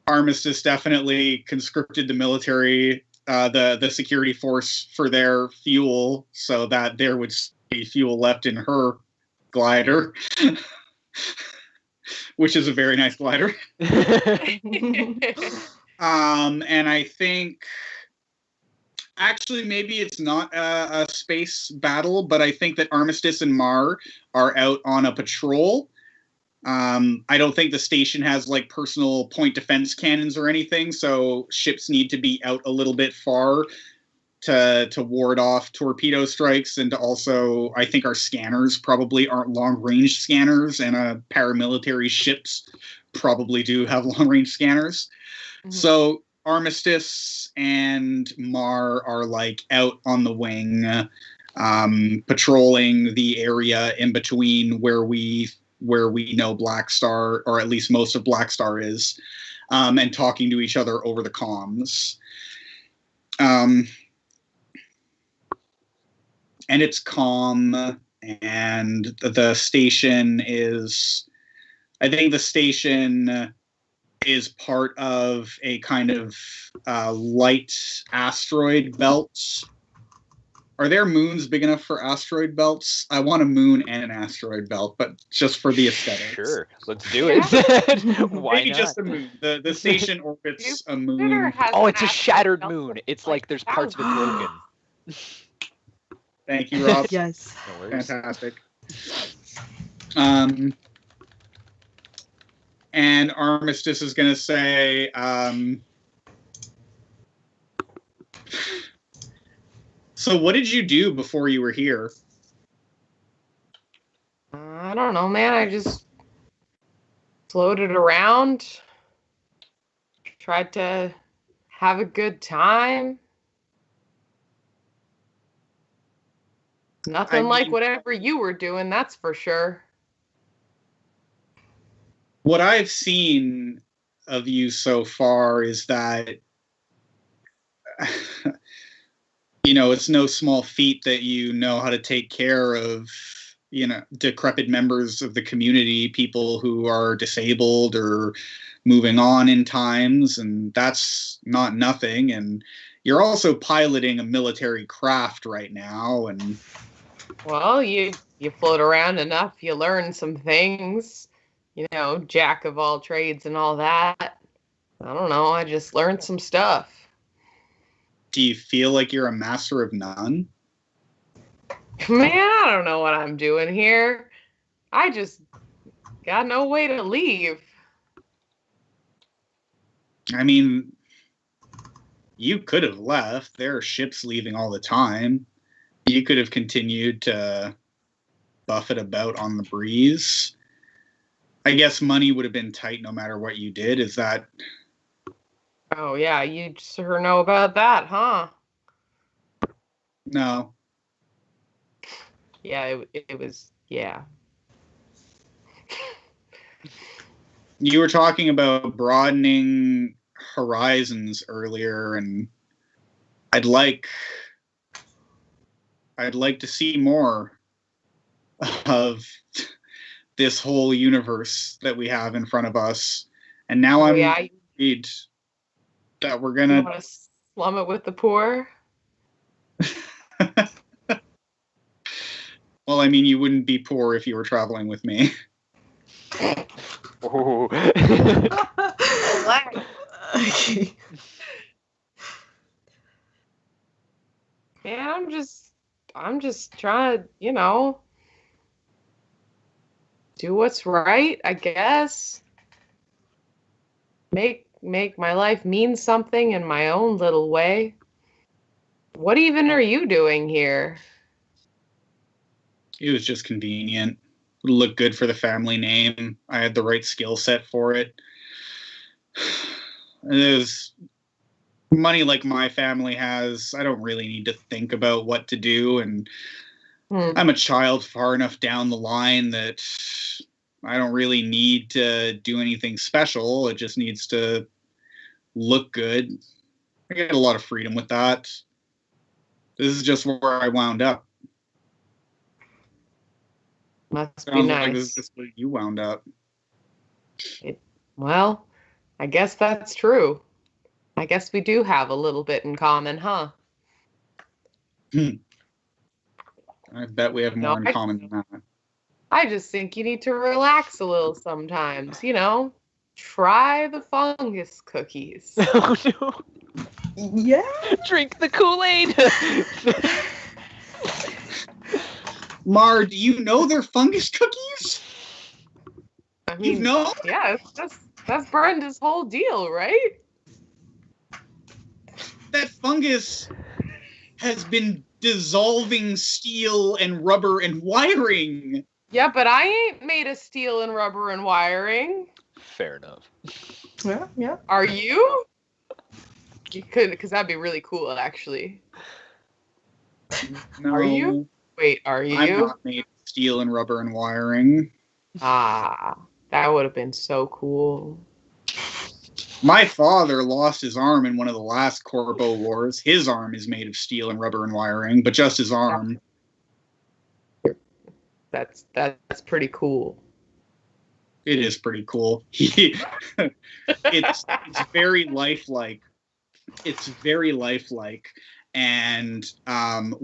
Armistice definitely conscripted the military, the security force for their fuel so that there would be fuel left in her glider, which is a very nice glider. And I think, actually, maybe it's not a space battle, but I think that Armistice and Mar are out on a patrol. I don't think the station has personal point defense cannons or anything, so ships need to be out a little bit far. to ward off torpedo strikes, and to also, I think our scanners probably aren't long-range scanners, and paramilitary ships probably do have long-range scanners. Mm-hmm. So Armistice and Mar are like out on the wing, patrolling the area in between where we know Black Star, or at least most of Black Star is, and talking to each other over the comms. And it's calm, and the station is, I think the station is part of a kind of light asteroid belt. Are there moons big enough for asteroid belts? I want a moon and an asteroid belt, but just for the aesthetics. Sure, let's do it. Why Maybe not? Just a moon. The station orbits a moon. Oh, it's a shattered moon. It's like there's parts of it broken. Thank you, Rob. Yes. No worries. Fantastic. And Armistice is going to say, so what did you do before you were here? I don't know, man. I just floated around, tried to have a good time. Nothing like whatever you were doing, that's for sure. What I've seen of you so far is that, it's no small feat that you know how to take care of, decrepit members of the community, people who are disabled or moving on in times, and that's not nothing. And you're also piloting a military craft right now, and well, you float around enough, you learn some things, jack of all trades and all that. I don't know, I just learned some stuff. Do you feel like you're a master of none? Man, I don't know what I'm doing here. I just got no way to leave. I mean, you could have left. There are ships leaving all the time. You could have continued to buffet about on the breeze. I guess money would have been tight no matter what you did. Is that... Oh, yeah, you sure know about that, huh? No. Yeah, it was, yeah. You were talking about broadening horizons earlier, and I'd like to see more of this whole universe that we have in front of us. And now I'm worried that we're gonna... You want to slum it with the poor? Well, I mean, you wouldn't be poor if you were traveling with me. Oh. Okay. Man, I'm just trying to, do what's right, I guess. Make my life mean something in my own little way. What even are you doing here? It was just convenient. It would look good for the family name. I had the right skill set for it. There's money like my family has. I don't really need to think about what to do, and I'm a child far enough down the line that I don't really need to do anything special. It just needs to look good. I get a lot of freedom with that. This is just where I wound up. Must be Sounds nice. like this is just where you wound up. Well, I guess that's true. I guess we do have a little bit in common, huh? I bet we have more in common than that. I just think you need to relax a little sometimes, Try the fungus cookies. Oh, no. Yeah. Drink the Kool-Aid. Mar, do you know they're fungus cookies? I mean, You know? Yeah, that's Brenda's whole deal, right? That fungus has been dissolving steel and rubber and wiring. Yeah, but I ain't made of steel and rubber and wiring. Fair enough. Yeah. Are you? You could, because that'd be really cool, actually. No, Are you? Wait, are you? I'm not made of steel and rubber and wiring. Ah, that would have been so cool. My father lost his arm in one of the last Corbo wars. His arm is made of steel and rubber and wiring, but just his arm. That's pretty cool. It is pretty cool. It's very lifelike. It's very lifelike. And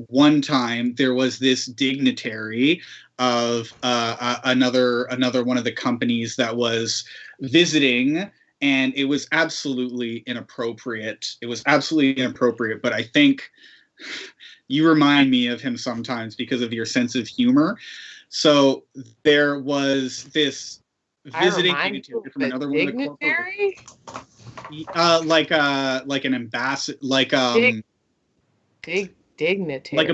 one time there was this dignitary of another one of the companies that was visiting, and it was absolutely inappropriate. It was absolutely inappropriate, but I think you remind me of him sometimes because of your sense of humor. So there was this visiting dignitary from another one of the dignitary? like an ambassador, like Big dignitary. like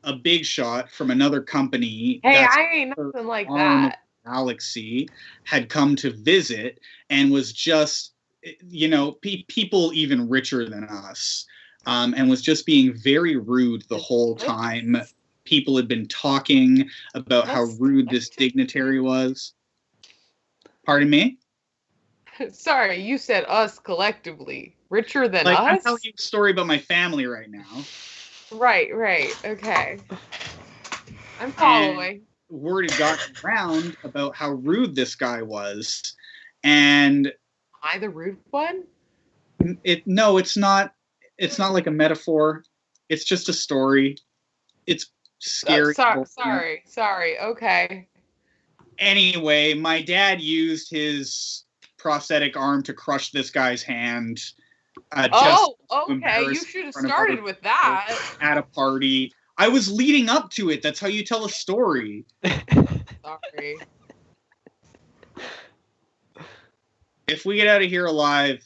a big shot from another company. Hey, I ain't nothing like that. Galaxy had come to visit and was just, people even richer than us, and was just being very rude the whole time. People had been talking about how rude this dignitary was. Pardon me? Sorry, you said us collectively. Richer than us? I'm telling you a story about my family right now. Right, okay. I'm following. And word had gotten around about how rude this guy was. And Am I the rude one? No, it's not like a metaphor. It's just a story. It's scary. Sorry. Okay. Anyway, my dad used his prosthetic arm to crush this guy's hand. Okay. You should have started with that. At a party. I was leading up to it. That's how you tell a story. Sorry. If we get out of here alive,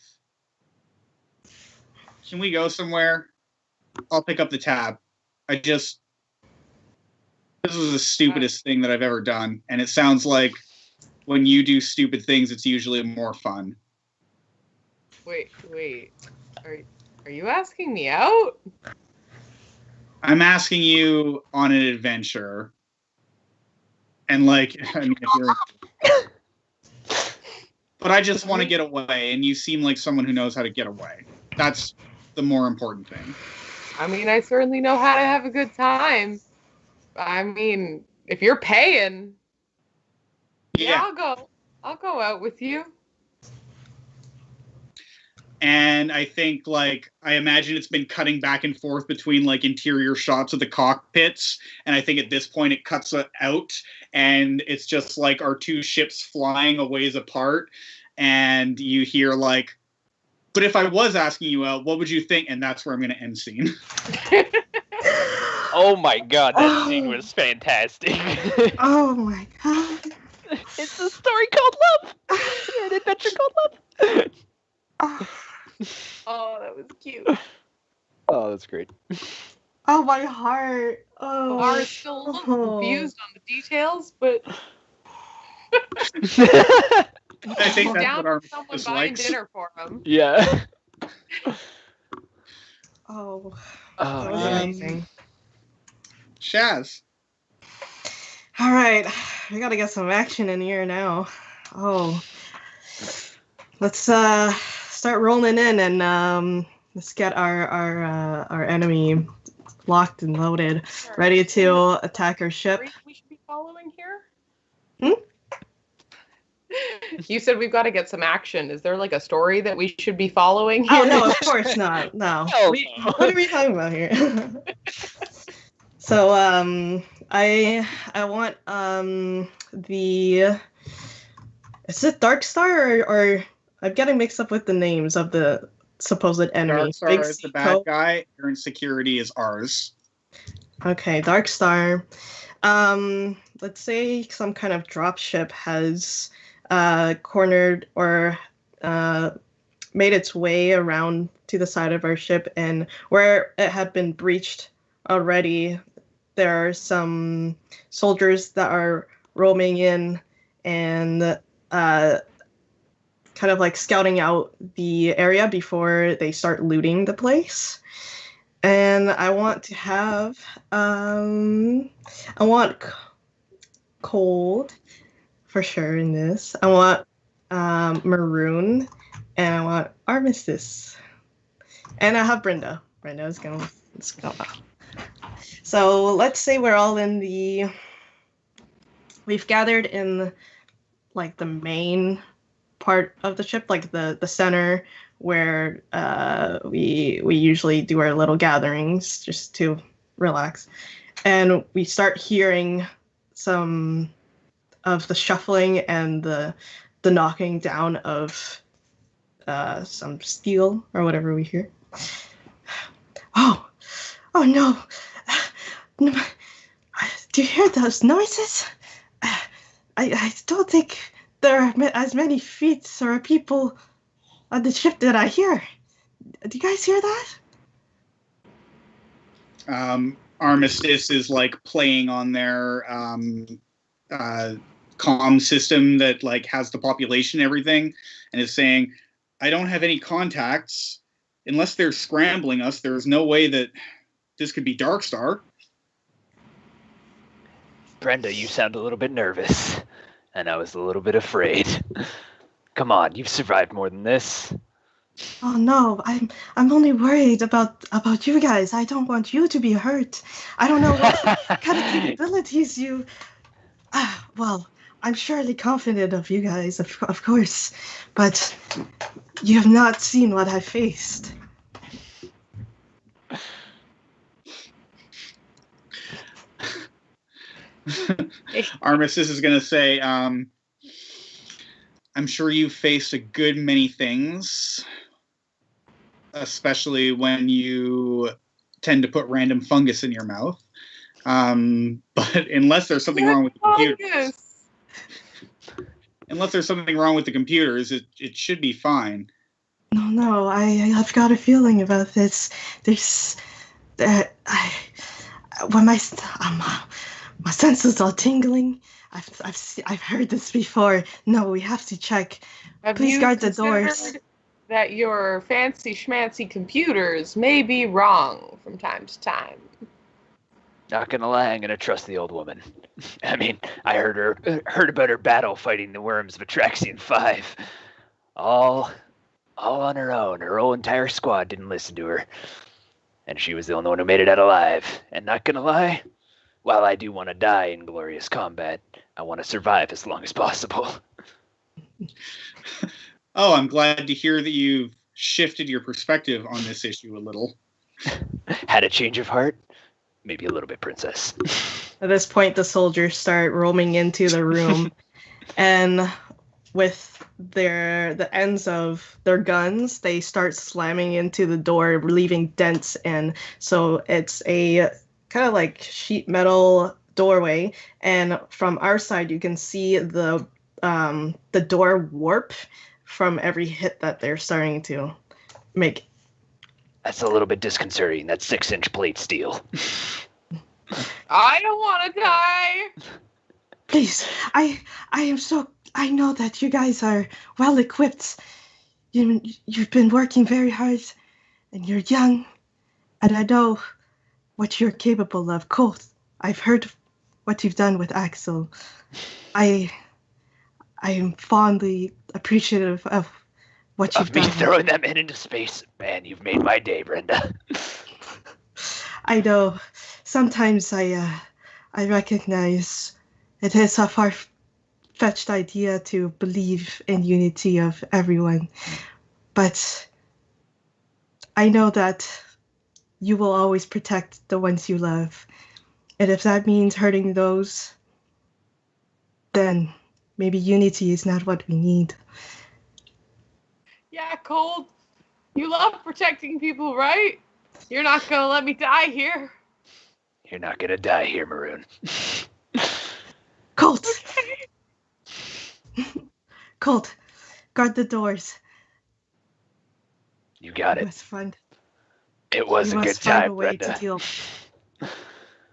can we go somewhere? I'll pick up the tab. This was the stupidest thing that I've ever done. And it sounds like when you do stupid things, it's usually more fun. Wait. Are you asking me out? I'm asking you on an adventure. And but I just want to get away, and you seem like someone who knows how to get away. That's the more important thing. I mean, I certainly know how to have a good time. I mean, if you're paying, yeah, I'll go out with you. And I think, I imagine it's been cutting back and forth between, interior shots of the cockpits. And I think at this point it cuts out. And it's just, our two ships flying a ways apart. And you hear, but if I was asking you out, what would you think? And that's where I'm going to end scene. Oh my god, that scene was fantastic. Oh my god. It's a story called Love. An adventure called Love. Oh, that was cute. Oh, that's great. Oh, my heart. Oh. Laura's still a little confused on the details, but I think that's down what our for someone is buying like. dinner for him. Yeah. Oh. Oh, That was yeah. amazing. Shaz. All right, we gotta get some action in here now. Oh, let's start rolling in and let's get our enemy locked and loaded, ready to attack our ship. We should be following here. Hmm? You said we've got to get some action. Is there a story that we should be following here? Oh no, of course not. No. Hell no. What are we talking about here? So I want is it Dark Star or I'm getting mixed up with the names of the supposed enemy. Darkstar is the bad guy. Your insecurity is ours. Okay, Dark Star. Let's say some kind of dropship has cornered or made its way around to the side of our ship, and where it had been breached already, there are some soldiers that are roaming in and kind of like scouting out the area before they start looting the place. And I want to have Cold for sure in this. I want Maroon, and I want Armistice, and I have Brenda. Brenda is gonna. So let's say we're all in the. We've gathered in, like, the main part of the ship, like the center where we usually do our little gatherings just to relax, and we start hearing some of the shuffling and the knocking down of some steel or whatever we hear. Oh no! Do you hear those noises? I don't think there are as many feet or people on the ship that I hear. Do you guys hear that? Armistice is like playing on their comm system that like has the population and everything, and is saying, I don't have any contacts. Unless they're scrambling us, there's no way that this could be Darkstar. Brenda, you sound a little bit nervous, and I was a little bit afraid. Come on, you've survived more than this. Oh no, I'm only worried about you guys. I don't want you to be hurt. I don't know what kind of capabilities you. Well, I'm surely confident of you guys, of course, but you have not seen what I faced. Armistice is going to say, I'm sure you've faced a good many things, especially when you tend to put random fungus in your mouth. But unless there's something wrong with the computers, it should be fine. No, I've got a feeling about this. When my senses are tingling. I've heard this before. No, we have to check. Please guard the doors. That your fancy schmancy computers may be wrong from time to time. Not gonna lie, I'm gonna trust the old woman. I mean, I heard about her battle fighting the worms of Atraxian 5. All on her own. Her whole entire squad didn't listen to her. And she was the only one who made it out alive. And not gonna lie, while I do want to die in glorious combat, I want to survive as long as possible. Oh, I'm glad to hear that you've shifted your perspective on this issue a little. Had a change of heart? Maybe a little bit, princess. At this point, the soldiers start roaming into the room, and with the ends of their guns, they start slamming into the door, leaving dents in. So it's a kind of like sheet metal doorway, and from our side, you can see the door warp from every hit that they're starting to make. That's a little bit disconcerting. That's 6-inch plate steel. I don't want to die. Please, I know that you guys are well equipped. You've been working very hard, and you're young, and I know what you're capable of. Colt, I've heard what you've done with Axel. I am fondly appreciative of what you've done. Of me throwing that man into space. Man, you've made my day, Brenda. I know. Sometimes I recognize it is a far-fetched idea to believe in unity of everyone, but I know that you will always protect the ones you love, and if that means hurting those, then maybe unity is not what we need. Yeah, Cold. You love protecting people, right? You're not gonna let me die here. You're not gonna die here, Maroon. Colt! Colt, guard the doors. You got You it. must find, It was you a good must find a time, way Brenda. to deal.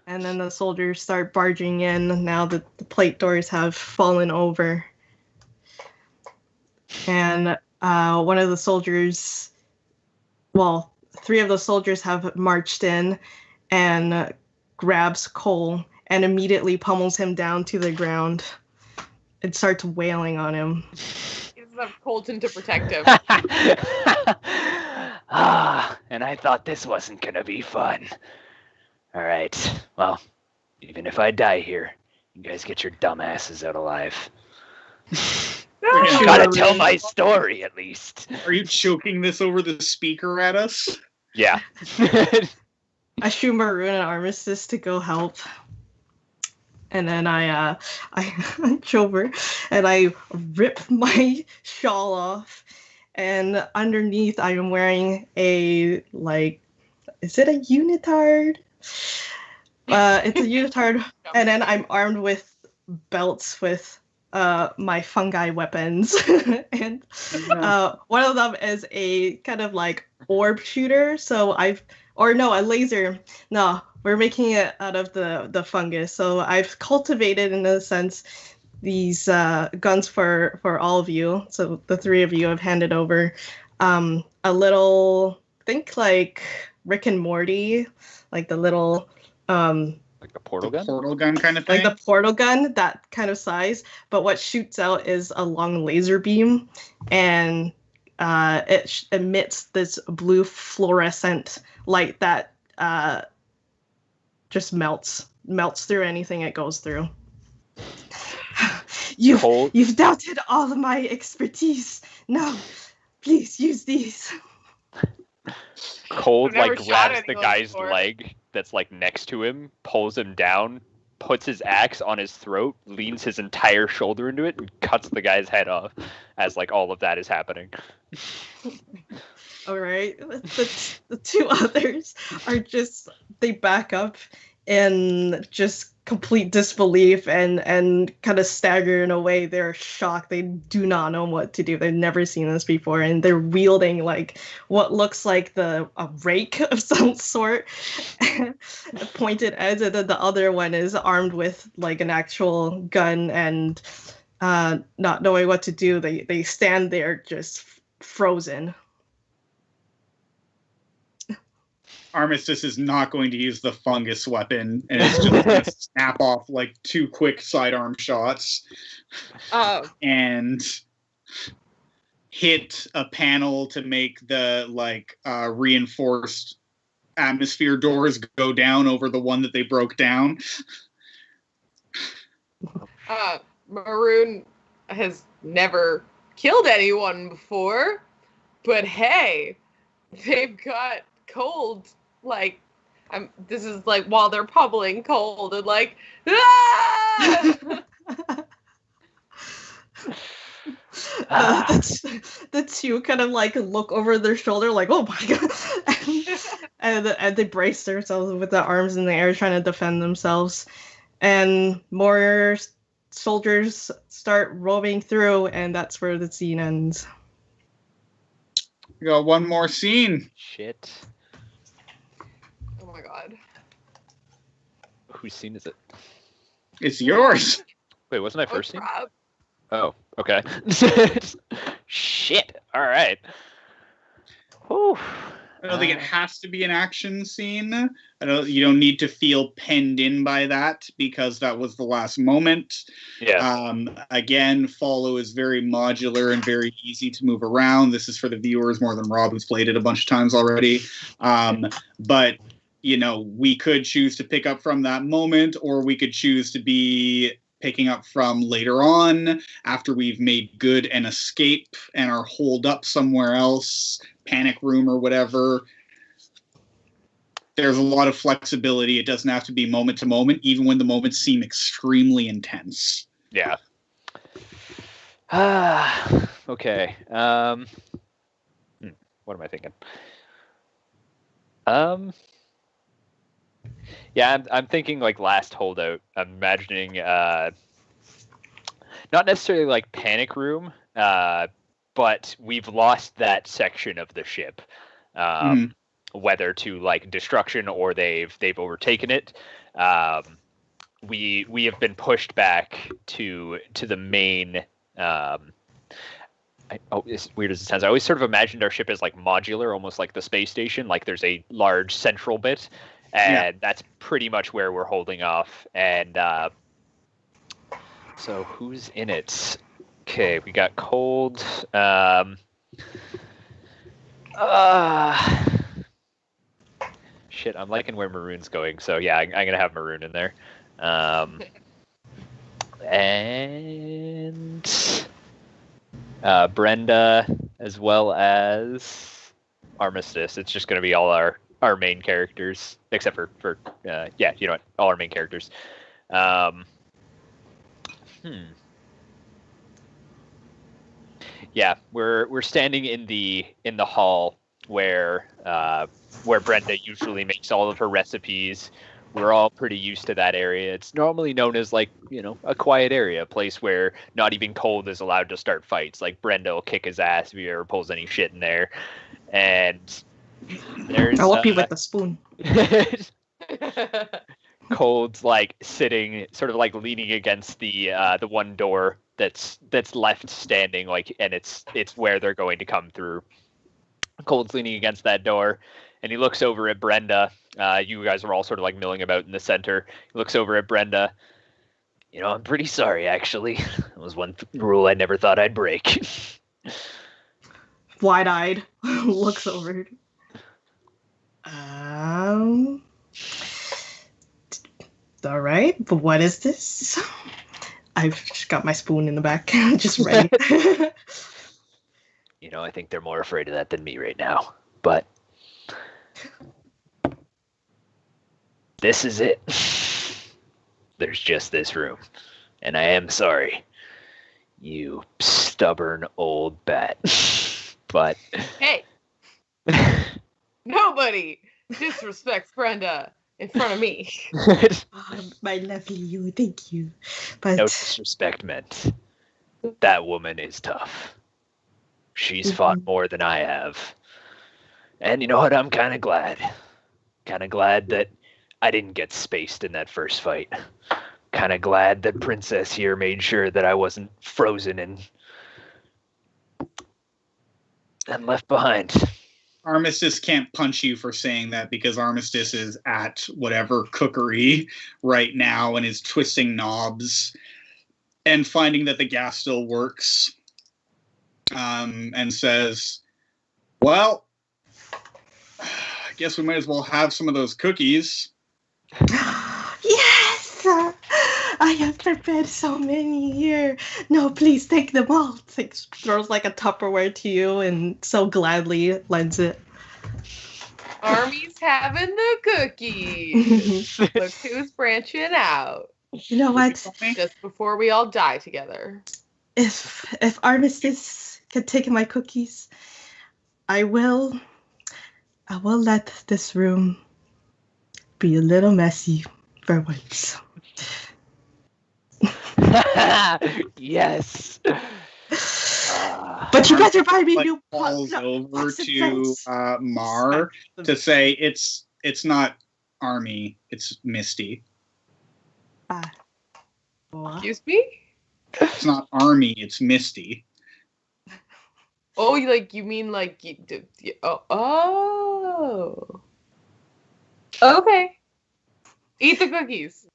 And then the soldiers start barging in now that the plate doors have fallen over. And one of the soldiers, well, 3 of the soldiers have marched in and grabs Cole and immediately pummels him down to the ground and starts wailing on him. Uses up Colton to protect him. And I thought this wasn't gonna be fun. All right, well, even if I die here, you guys get your dumb asses out alive. We're gonna- Gotta tell my story at least. Are you choking this over the speaker at us? Yeah. I shoot Maroon and Armistice to go help. And then I reach over and I rip my shawl off. And underneath I am wearing a, like, is it a unitard? It's a unitard. And then I'm armed with belts with my fungi weapons. And one of them is a kind of like orb shooter. So a laser. No, we're making it out of the fungus. So I've cultivated, in a sense, these guns for all of you. So the 3 of you have handed over a little, think like Rick and Morty, like the little Like the portal gun? Portal gun kind of thing? like the portal gun, that kind of size. But what shoots out is a long laser beam, and it emits this blue fluorescent light that just melts through anything it goes through. Cold. You've doubted all of my expertise. No, please use these. Cold I've never like shot grabs the anyone guy's before. leg that's like next to him, pulls him down, puts his axe on his throat, leans his entire shoulder into it, and cuts the guy's head off as like all of that is happening. All right. The 2 others are just, they back up in just complete disbelief and kind of stagger in a way. They're shocked. They do not know what to do. They've never seen this before, and they're wielding like what looks like a rake of some sort, pointed edge, and then the other one is armed with like an actual gun and not knowing what to do. They stand there just frozen. Armistice is not going to use the fungus weapon, and it's just going to snap off like 2 quick sidearm shots and hit a panel to make the reinforced atmosphere doors go down over the one that they broke down. Maroon has never killed anyone before, but hey, they've got cold. Like, this is like while they're pummeling Cold and like, ah! The 2 kind of like look over their shoulder like, oh my god, and they brace themselves with the arms in the air trying to defend themselves, and more soldiers start roaming through, and that's where the scene ends. We got one more scene. Shit. Oh my god. Whose scene is it? It's yours. Wait, wasn't I first scene? Rob. Oh, okay. Shit. All right. Whew. I don't think it has to be an action scene. You don't need to feel penned in by that because that was the last moment. Yeah. Again, follow is very modular and very easy to move around. This is for the viewers more than Rob, who's played it a bunch of times already. But we could choose to pick up from that moment, or we could choose to be picking up from later on after we've made good an escape and are holed up somewhere else, panic room or whatever. There's a lot of flexibility. It doesn't have to be moment to moment, even when the moments seem extremely intense. Yeah. Okay. What am I thinking? Yeah, I'm thinking like last holdout. I'm imagining not necessarily like panic room, but but we've lost that section of the ship, whether to like destruction or they've overtaken it. We have been pushed back to the main. As weird as it sounds, I always sort of imagined our ship as like modular, almost like the space station. Like there's a large central bit, and that's pretty much where we're holding off. And so who's in it? Okay, we got Cold. Shit, I'm liking where Maroon's going. So yeah, I'm gonna have Maroon in there. And Brenda, as well as Armistice. It's just going to be all our main characters, except for yeah, you know what, all our main characters. Yeah, we're standing in the hall where Brenda usually makes all of her recipes. We're all pretty used to that area. It's normally known as like, you know, a quiet area, a place where not even Cold is allowed to start fights. Like Brenda will kick his ass if he ever pulls any shit in there. And there's I'll whoop you with a spoon. Cold's like sitting, sort of like leaning against the one door that's left standing, like, and it's where they're going to come through. Cold's leaning against that door, and he looks over at Brenda. You guys are all sort of like milling about in the center. He looks over at Brenda. You know, I'm pretty sorry, actually. That was one rule I never thought I'd break. Wide-eyed, looks over. All right, but what is this? I've just got my spoon in the back, just ready. You know, I think they're more afraid of that than me right now. But this is it. There's just this room. And I am sorry, you stubborn old bat. But Hey! Nobody disrespects Brenda in front of me. My lovely you, thank you. But no disrespect meant. That woman is tough. She's fought more than I have. And you know what? I'm kind of glad. Kind of glad that I didn't get spaced in that first fight. Kind of glad that Princess here made sure that I wasn't frozen and left behind. Armistice can't punch you for saying that because Armistice is at whatever cookery right now and is twisting knobs and finding that the gas still works. And says, well, I guess we might as well have some of those cookies. Yes! I have prepared so many here. No, please take them all. Like, throws like a Tupperware to you and so gladly lends it. Army's having the cookies. Look who's branching out. You know what? Just before we all die together. If Armistice can take my cookies, I will let this room be a little messy for once. Yes. But you better buy me Like, new calls over to Mar to say it's not Army, it's Misty. Excuse me? It's not Army, it's Misty. Oh, you mean like oh. Okay. Eat the cookies.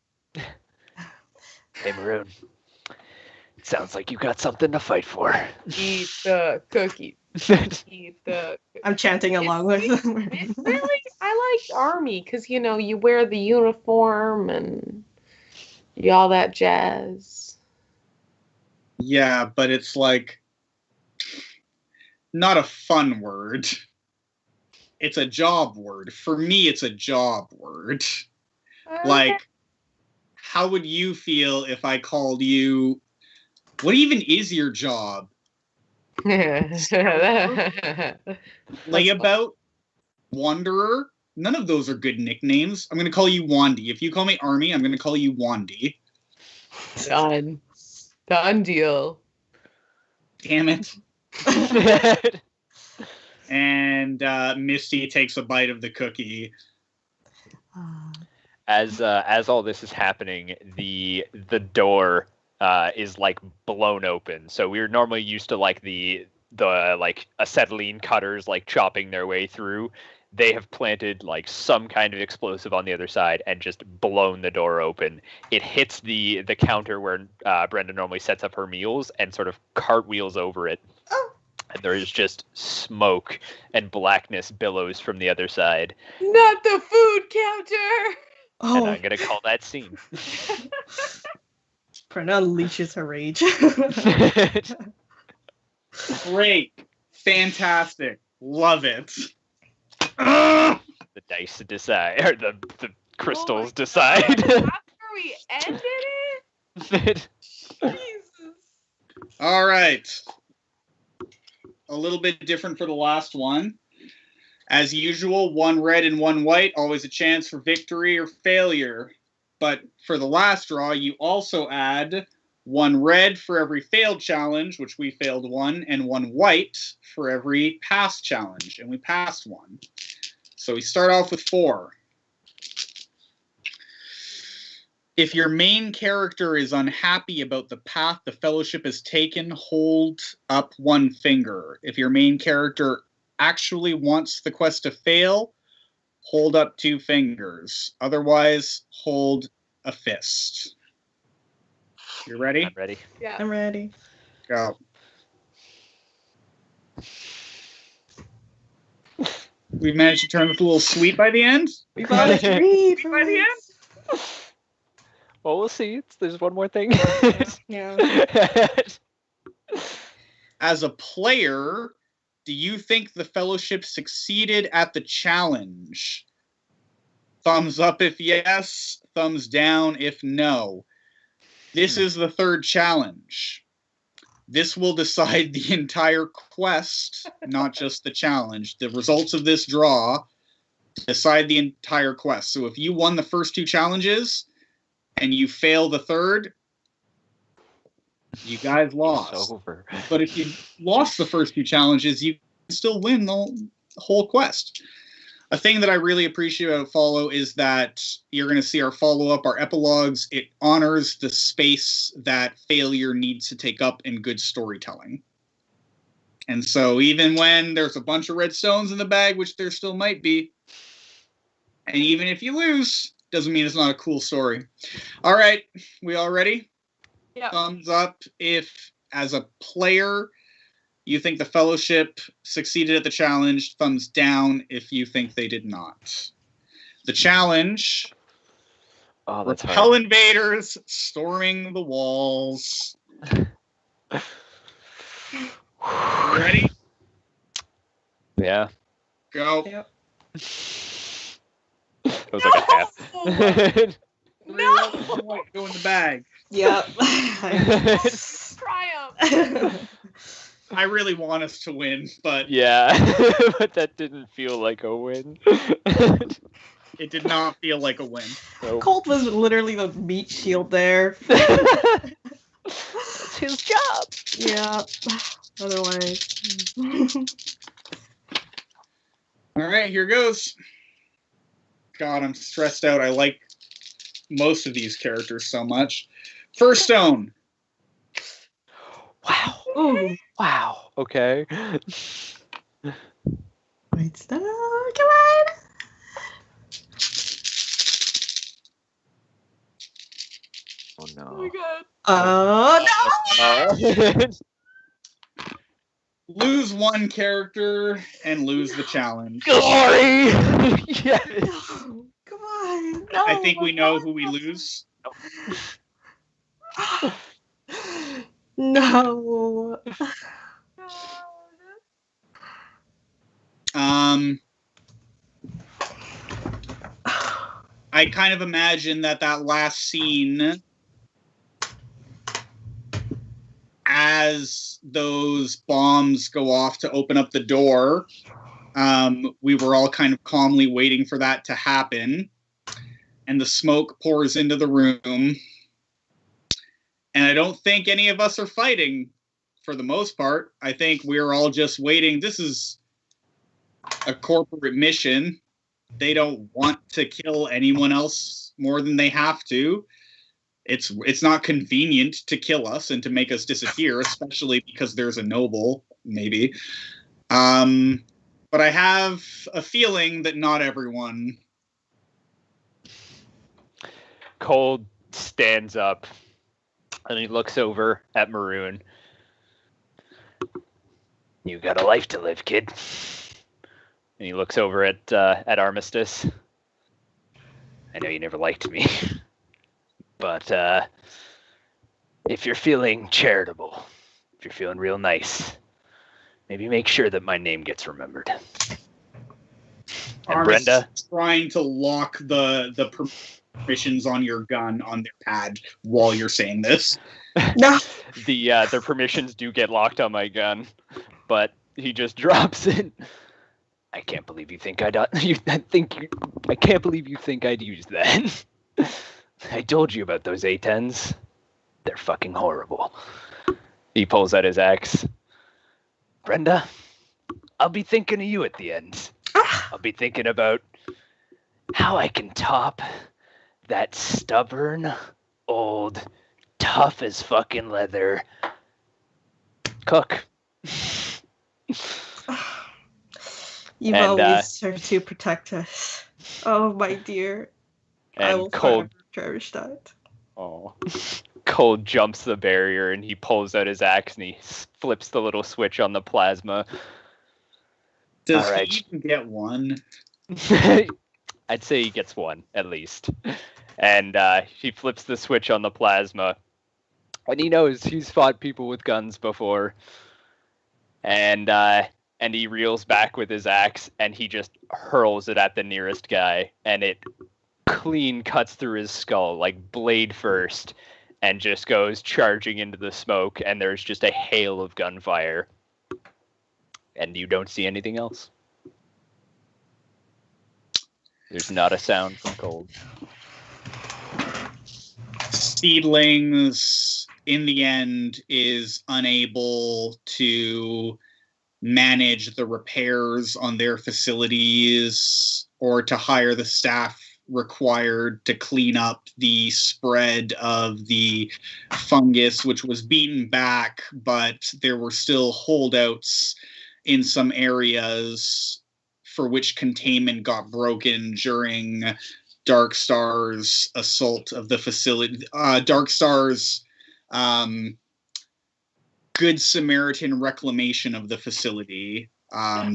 Hey, Maroon. It sounds like you got something to fight for. Eat the cookies. Eat the cookies. I'm chanting along with them. Really, I like Army because, you know, you wear the uniform and all that jazz. Yeah, but it's like not a fun word. It's a job word. For me, it's a job word. Like, how would you feel if I called you... What even is your job? Layabout? Wanderer? None of those are good nicknames. I'm going to call you Wandy. If you call me Army, I'm going to call you Wandy. Done. Done deal. Damn it. And Misty takes a bite of the cookie. As all this is happening, the door is like blown open. So we're normally used to like the like acetylene cutters like chopping their way through. They have planted like some kind of explosive on the other side and just blown the door open. It hits the counter where Brenda normally sets up her meals and sort of cartwheels over it. Oh. And there is just smoke and blackness billows from the other side. Not the food counter! Oh, And I'm going to call that scene. Brenna unleashes her rage. Great. Fantastic. Love it. The dice decide, or the crystals decide. That's where we ended it? Jesus. All right. A little bit different for the last one. As usual, 1 red and 1 white, always a chance for victory or failure. But for the last draw, you also add 1 red for every failed challenge, which we failed 1, and 1 white for every passed challenge, and we passed 1. So we start off with 4. If your main character is unhappy about the path the Fellowship has taken, hold up 1 finger. If your main character actually wants the quest to fail, hold up 2 fingers. Otherwise, hold a fist. You ready? I'm ready. Yeah. I'm ready. Go. We've managed to turn this a little sweet by the end. We bought a tree By the end? Well, we'll see. There's one more thing. Yeah. As a player, do you think the Fellowship succeeded at the challenge? Thumbs up if yes, thumbs down if no. This is the 3rd challenge. This will decide the entire quest, not just the challenge. The results of this draw decide the entire quest. So if you won the first 2 challenges and you fail the 3rd, you guys lost. It's over. But if you lost the first 2 challenges, you can still win the whole quest. A thing that I really appreciate about Follow is that you're going to see our follow-up, our epilogues. It honors the space that failure needs to take up in good storytelling. And so even when there's a bunch of red stones in the bag, which there still might be, and even if you lose, doesn't mean it's not a cool story. All right, we all ready? Yeah. Thumbs up if, as a player, you think the Fellowship succeeded at the challenge. Thumbs down if you think they did not. The challenge: Oh, that's repel hard. invaders storming the walls. Ready? Yeah. Go. Yep. It was like a half. No! Go in the bag. Yep. Triumph! I really want us to win, but Yeah, but that didn't feel like a win. it did not feel like a win. Nope. Colt was literally the meat shield there. It's his job. Yeah. Otherwise. All right, here goes. God, I'm stressed out. I like most of these characters so much. First stone. Wow. Ooh. Wow. Okay. Wait, stop. Come on. Oh no. Oh my god. Oh no! Lose 1 character and lose the challenge. Glory. Yes. No, come on. No, I think we know who we lose. No. I kind of imagine that last scene, as those bombs go off to open up the door, we were all kind of calmly waiting for that to happen. And the smoke pours into the room. And I don't think any of us are fighting for the most part, I think we're all just waiting. This is a corporate mission. They don't want to kill anyone else more than they have to. It's not convenient to kill us and to make us disappear, especially because there's a noble, maybe. But I have a feeling that not everyone. Cold stands up and he looks over at Maroon. You got a life to live, kid. And he looks over at Armistice. I know you never liked me, but if you're feeling charitable, if you're feeling real nice, maybe make sure that my name gets remembered. And Armistice Brenda, trying to lock the permissions on your gun on their pad while you're saying this. No. their permissions do get locked on my gun, but he just drops it. I can't believe you think I can't believe you think I'd use that. I told you about those A10s. They're fucking horrible. He pulls out his axe. Brenda, I'll be thinking of you at the end. I'll be thinking about how I can top that stubborn, old, tough as fucking leather cook. You've And, always served to protect us. Oh, my dear. I And will Cold, forever cherish that. Cold jumps the barrier and he pulls out his axe and he flips the little switch on the plasma. Does All right. he even get one? I'd say he gets one at least. And he flips the switch on the plasma. And he knows he's fought people with guns before. And he reels back with his axe and he just hurls it at the nearest guy. And it clean cuts through his skull, like blade first, and just goes charging into the smoke. And there's just a hail of gunfire. And you don't see anything else. There's not a sound from Cold. Seedlings, in the end, is unable to manage the repairs on their facilities or to hire the staff required to clean up the spread of the fungus, which was beaten back, but there were still holdouts in some areas for which containment got broken during Dark Star's assault of the facility. Dark Star's Good Samaritan reclamation of the facility.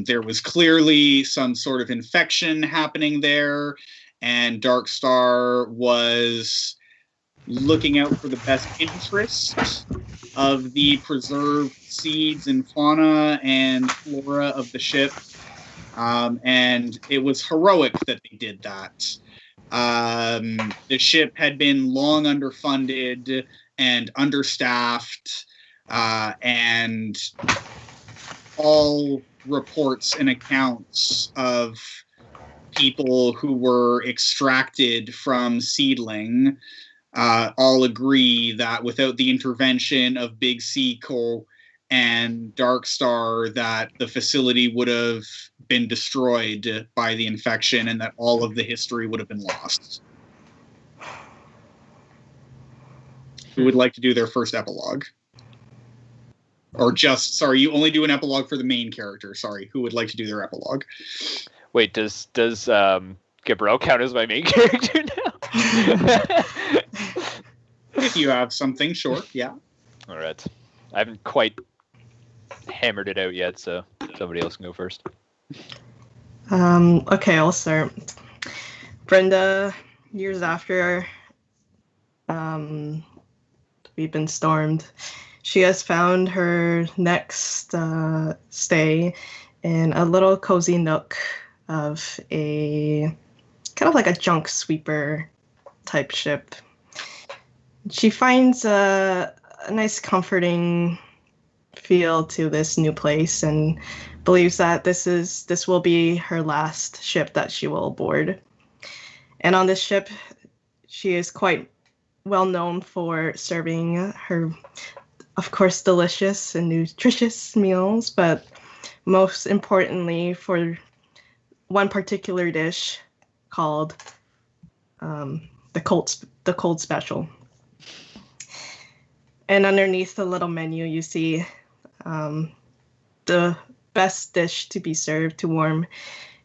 There was clearly some sort of infection happening there, and Dark Star was looking out for the best interest of the preserved seeds and fauna and flora of the ship. And it was heroic that they did that. The ship had been long underfunded and understaffed, and all reports and accounts of people who were extracted from Seedling all agree that without the intervention of Big C Co and Dark Star, that the facility would have been destroyed by the infection and that all of the history would have been lost. Who would like to do their first epilogue? Or just, sorry, you only do an epilogue for the main character. Sorry, who would like to do their epilogue? Wait, does Gabriel count as my main character now? If you have something, sure, yeah. All right. I haven't quite hammered it out yet, so somebody else can go first. Okay, I'll start. Brenda, years after we've been stormed, she has found her next stay in a little cozy nook of a kind of like a junk sweeper type ship. She finds a nice comforting feel to this new place and believes that this will be her last ship that she will board. And on this ship, she is quite well known for serving of course, delicious and nutritious meals, but most importantly, for one particular dish called the cold special. And underneath the little menu, you see the best dish to be served to warm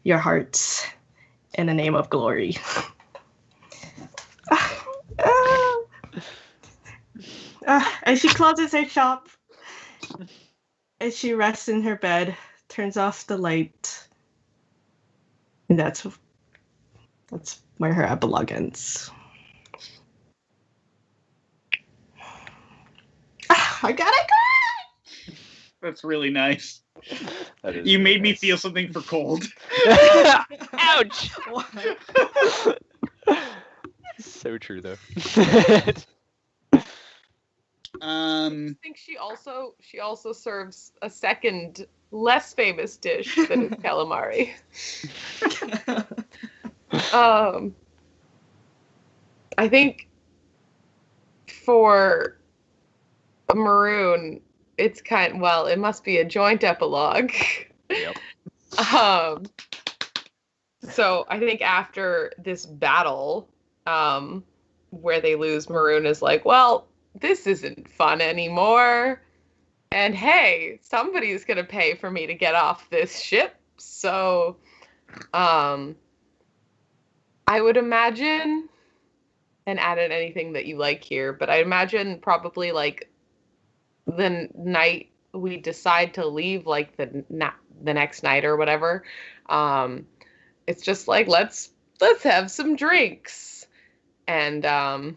your hearts in the name of glory. As she closes her shop, as she rests in her bed, turns off the light, and that's where her epilogue ends. I gotta go. That's really nice. That is You really made me nice. feel something for cold. Ouch! So true, though. I think she also serves a second, less famous dish that is calamari. I think for Maroon, it's it must be a joint epilogue. Yep. So I think after this battle, where they lose, Maroon is like, well, this isn't fun anymore. And hey, somebody's gonna pay for me to get off this ship. So, I would imagine, and add in anything that you like here, but I imagine probably like the night we decide to leave, like the next night or whatever, it's just like let's have some drinks, and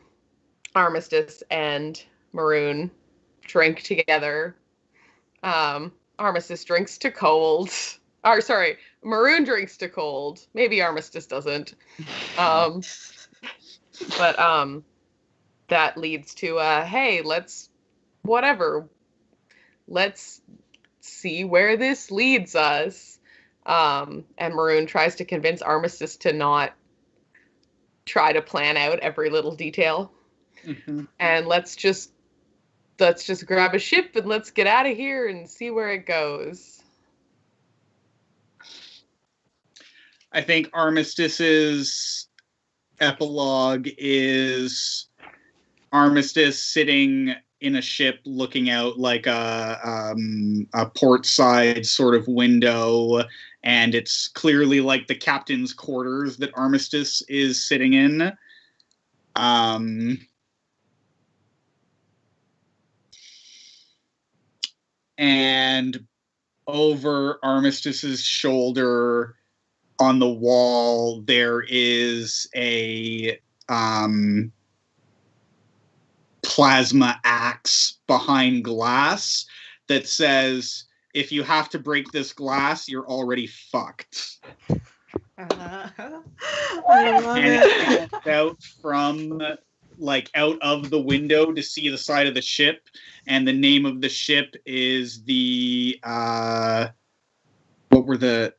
Armistice and Maroon drink together. Armistice drinks to cold. Or sorry, Maroon drinks to cold. Maybe Armistice doesn't. But that leads to hey, let's see where this leads us. And Maroon tries to convince Armistice to not try to plan out every little detail. Mm-hmm. And let's just grab a ship and let's get out of here and see where it goes. I think Armistice's epilogue is Armistice sitting in a ship looking out like a port side sort of window, and it's clearly like the captain's quarters that Armistice is sitting in. And over Armistice's shoulder on the wall, there is a plasma axe behind glass that says, if you have to break this glass, you're already fucked. I love And it. it comes out from, like, out of the window to see the side of the ship, and the name of the ship is the what were the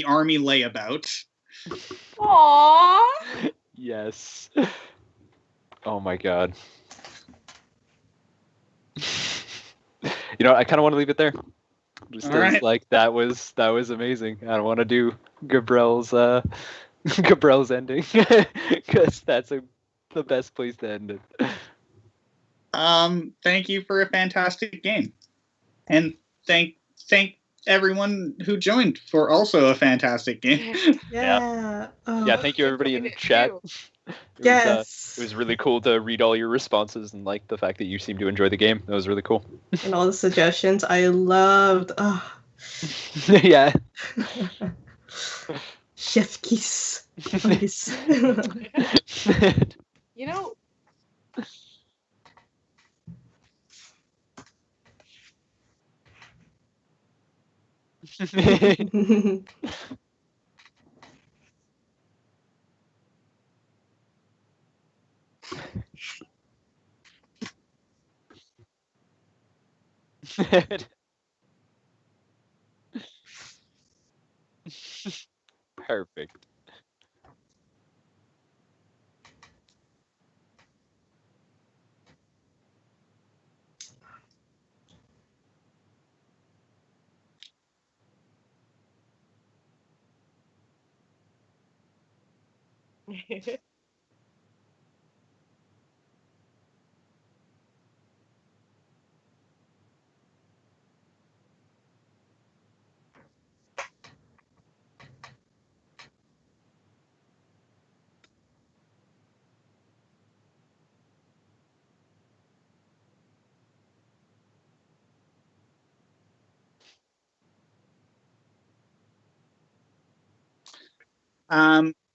Army Layabout. Aww. Yes. Oh my god. You know, I kind of want to leave it there. Just All right. like that was amazing. I don't want to do Gabriel's Gabriel's ending because that's the best place to end it. Thank you for a fantastic game, and thank everyone who joined for also a fantastic game. Yeah. Oh, Yeah, thank you everybody in the chat. yes. It was really cool to read all your responses and like the fact that you seem to enjoy the game. That was really cool. And all the suggestions I loved. Oh. Yeah. Chef kiss. Nice. You know, Perfect.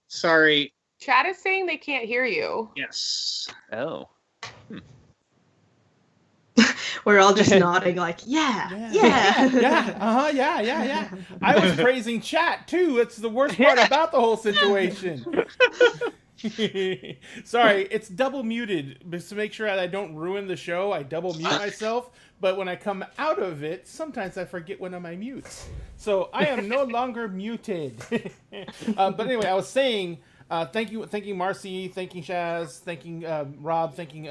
Sorry. Chat is saying they can't hear you. Yes. Oh. We're all just nodding like, yeah. Yeah. I was praising chat too. That's the worst part about the whole situation. Sorry, it's double muted just to make sure that I don't ruin the show. I double mute myself, but when I come out of it, sometimes I forget one of my mutes. So I am no longer muted. But anyway, I was saying, thanking Marcy, thanking Shaz, thanking Rob, thanking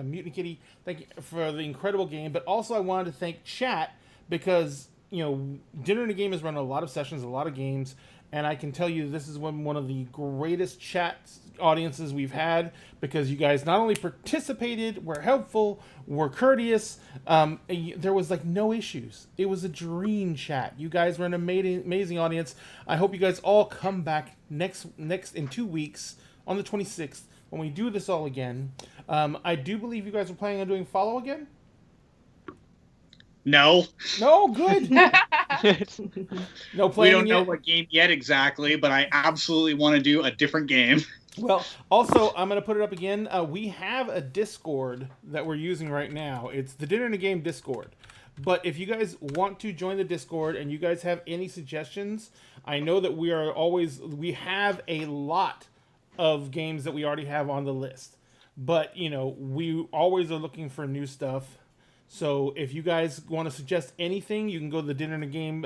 Mutant Kitty, thank you for the incredible game. But also, I wanted to thank chat because Dinner and a Game has run a lot of sessions, a lot of games. And I can tell you this is one of the greatest chat audiences we've had because you guys not only participated, were helpful, were courteous. There was like no issues. It was a dream chat. You guys were an amazing audience. I hope you guys all come back next in 2 weeks on the 26th when we do this all again. I do believe you guys are planning on doing follow again. No. No, good. No playing. We don't know what game yet exactly, but I absolutely want to do a different game. Well, also, I'm going to put it up again. We have a Discord that we're using right now. It's the Dinner and a Game Discord. But if you guys want to join the Discord and you guys have any suggestions, I know that we have a lot of games that we already have on the list. But, we always are looking for new stuff. So if you guys want to suggest anything, you can go to the Dinner and a Game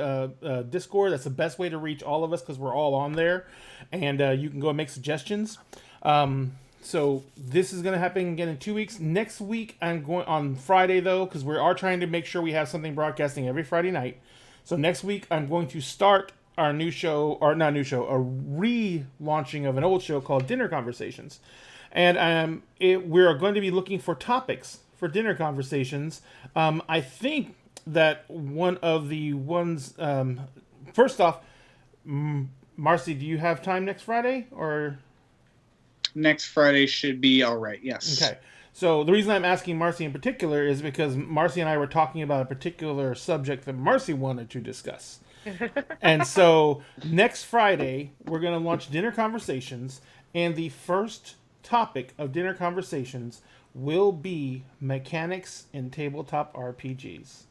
Discord. That's the best way to reach all of us because we're all on there. And you can go and make suggestions. So this is going to happen again in 2 weeks. Next week, I'm going on Friday, though, because we are trying to make sure we have something broadcasting every Friday night. So next week, I'm going to start our new show, or not new show, a relaunching of an old show called Dinner Conversations. And we're going to be looking for topics for dinner conversations. I think that one of the ones, first off, Marcy, do you have time next Friday or? Next Friday should be all right. Yes. Okay. So the reason I'm asking Marcy in particular is because Marcy and I were talking about a particular subject that Marcy wanted to discuss. And so next Friday, we're going to launch Dinner Conversations, and the first topic of Dinner Conversations will be mechanics in tabletop RPGs.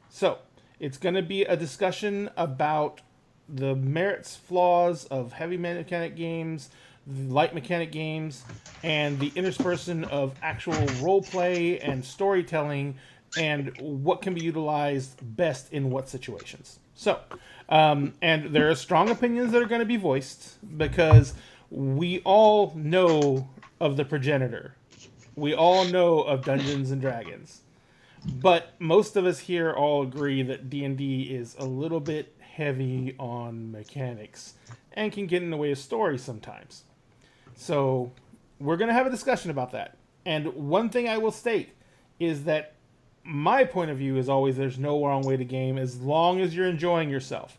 So it's going to be a discussion about the merits, flaws of heavy mechanic games, light mechanic games, and the interspersion of actual role play and storytelling, and what can be utilized best in what situations. So, and there are strong opinions that are going to be voiced because we all know of the progenitor. We all know of Dungeons and Dragons. But most of us here all agree that D&D is a little bit heavy on mechanics and can get in the way of story sometimes. So we're going to have a discussion about that. And one thing I will state is that my point of view is always there's no wrong way to game as long as you're enjoying yourself.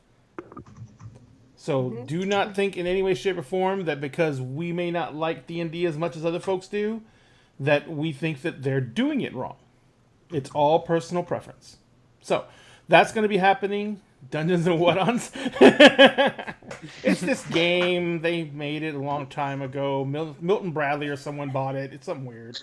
So do not think in any way, shape, or form that because we may not like D&D as much as other folks do, that we think that they're doing it wrong. It's all personal preference. So that's going to be happening. Dungeons and What-Ons. It's this game. They made it a long time ago. Milton Bradley or someone bought it. It's something weird.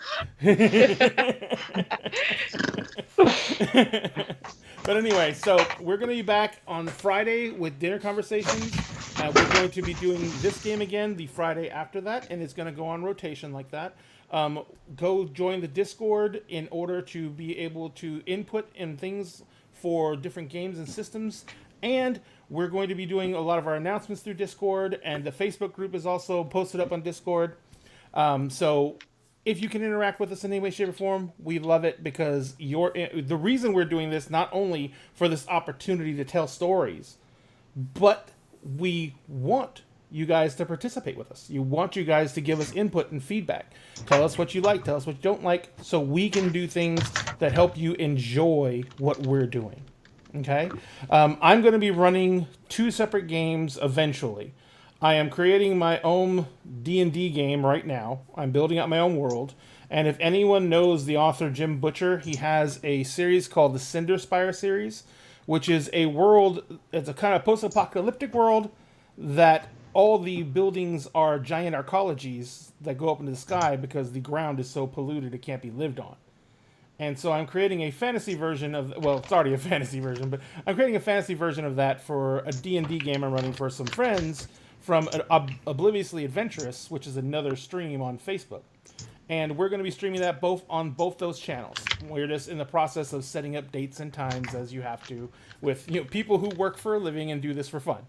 But anyway, so we're going to be back on Friday with Dinner Conversations. We're going to be doing this game again the Friday after that, and it's going to go on rotation like that. Go join the Discord in order to be able to input in things for different games and systems. And we're going to be doing a lot of our announcements through Discord, and the Facebook group is also posted up on Discord. So if you can interact with us in any way, shape, or form, we love it because the reason we're doing this, not only for this opportunity to tell stories, but we want you guys to participate with us. You want you guys to give us input and feedback. Tell us what you like, tell us what you don't like, so we can do things that help you enjoy what we're doing. Okay? I'm going to be running 2 separate games eventually. I am creating my own D&D game right now. I'm building out my own world. And if anyone knows the author Jim Butcher, he has a series called the Cinderspire series, which is a world, it's a kind of post-apocalyptic world that all the buildings are giant arcologies that go up into the sky because the ground is so polluted it can't be lived on. And so I'm creating a fantasy version of, well, it's already a fantasy version, but I'm creating a fantasy version of that for a D&D game I'm running for some friends from Obliviously Adventurous, which is another stream on Facebook. And we're going to be streaming that on both those channels. We're just in the process of setting up dates and times, as you have to, with people who work for a living and do this for fun.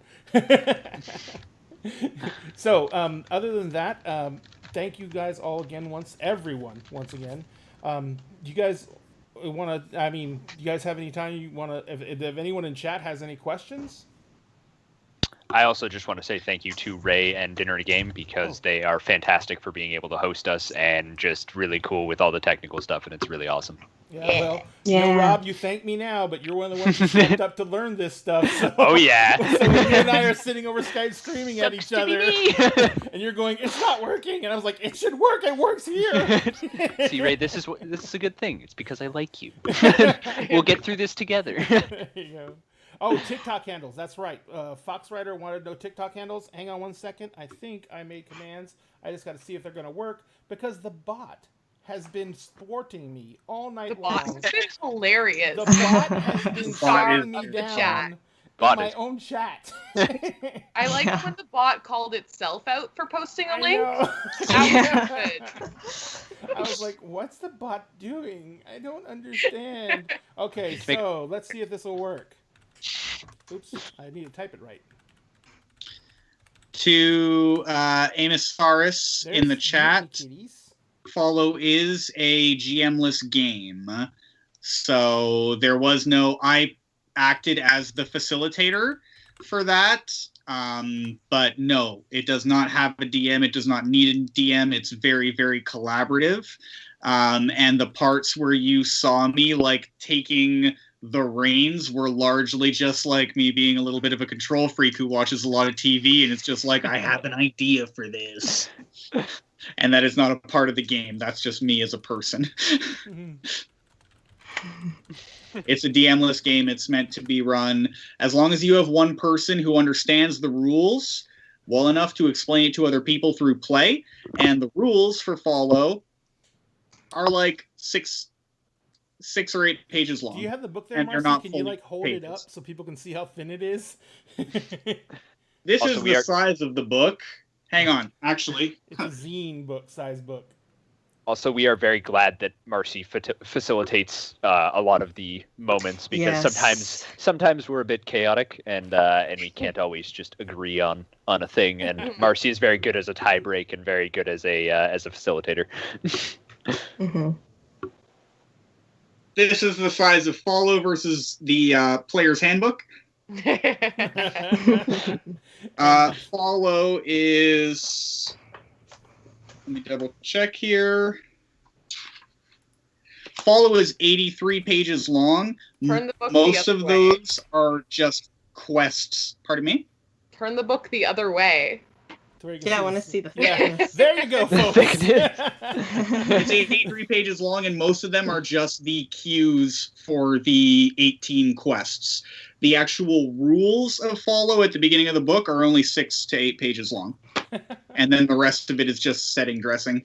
So, other than that, thank you guys all again, everyone once again. You guys want to? I mean, do you guys have any time you want to? If anyone in chat has any questions. I also just want to say thank you to Ray and Dinner and a Game because they are fantastic for being able to host us and just really cool with all the technical stuff, and it's really awesome. Yeah, well, Rob, you thank me now, but you're one of the ones who stepped up to learn this stuff. So, oh, yeah. So when you and I are sitting over Skype screaming at each other, and you're going, it's not working, and I was like, it should work, it works here. See, Ray, this is a good thing. It's because I like you. We'll get through this together. There you go. Oh, TikTok handles. That's right. Foxwriter wanted to know TikTok handles. Hang on one second. I think I made commands. I just got to see if they're going to work because the bot has been thwarting me all night long. The bot has been hilarious. The bot has been shouting me down in my own chat. I like when the bot called itself out for posting a link. That was good. I was like, what's the bot doing? I don't understand. Okay, so let's see if this will work. Oops, I need to type it right. To Amos Faris in the chat, Follow is a GM-less game. So there was no... I acted as the facilitator for that. But no, it does not have a DM. It does not need a DM. It's very, very collaborative. And the parts where you saw me like taking the reins were largely just like me being a little bit of a control freak who watches a lot of TV, and it's just like, I have an idea for this. And that is not a part of the game. That's just me as a person. It's a DM-less game. It's meant to be run as long as you have one person who understands the rules well enough to explain it to other people through play. And the rules for Follow are like six or 8 pages long. Do you have the book there, Marcy? Can you like hold it up so people can see how thin it is? This also, is the size of the book. Hang on, actually. It's a zine book, size book. Also, we are very glad that Marcy facilitates a lot of the moments because sometimes we're a bit chaotic and we can't always just agree on a thing. And Marcy is very good as a tie break and very good as a facilitator. Mm-hmm. This is the size of Follow versus the Player's Handbook. Follow is... Let me double check here. Follow is 83 pages long. Turn the book Most the of other way. those are just quests. Pardon me? Turn the book the other way. Yeah, I want to see the thickness. There you go, folks. It's 83 pages long, and most of them are just the cues for the 18 quests. The actual rules of Follow at the beginning of the book are only 6 to 8 pages long. And then the rest of it is just setting dressing.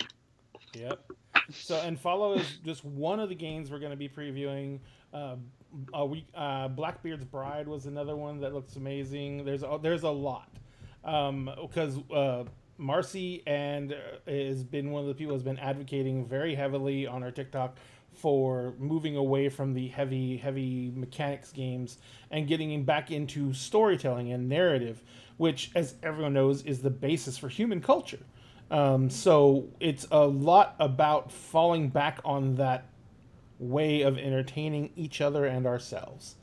Yep. So, and Follow is just one of the games we're going to be previewing. Blackbeard's Bride was another one that looks amazing. There's a lot. Because Marcy has been one of the people who's been advocating very heavily on our TikTok for moving away from the heavy mechanics games and getting back into storytelling and narrative, which, as everyone knows, is the basis for human culture. So it's a lot about falling back on that way of entertaining each other and ourselves.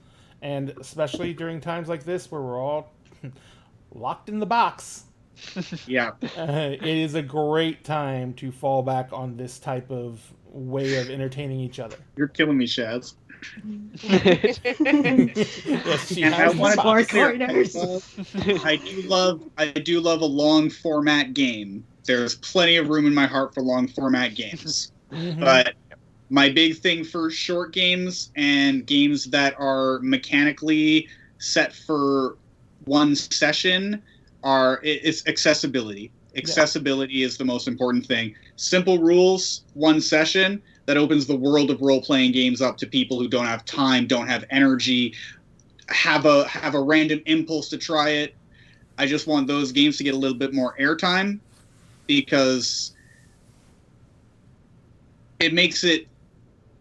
And especially during times like this where we're all locked in the box. Yeah. It is a great time to fall back on this type of way of entertaining each other. You're killing me, Shaz. Yes, she And I has want to Four be clear. corners. I do love a long format game. There's plenty of room in my heart for long format games. Mhm. But my big thing for short games and games that are mechanically set for one session it's accessibility. Accessibility is the most important thing. Simple rules, one session, that opens the world of role-playing games up to people who don't have time, don't have energy, have a random impulse to try it. I just want those games to get a little bit more airtime because it makes it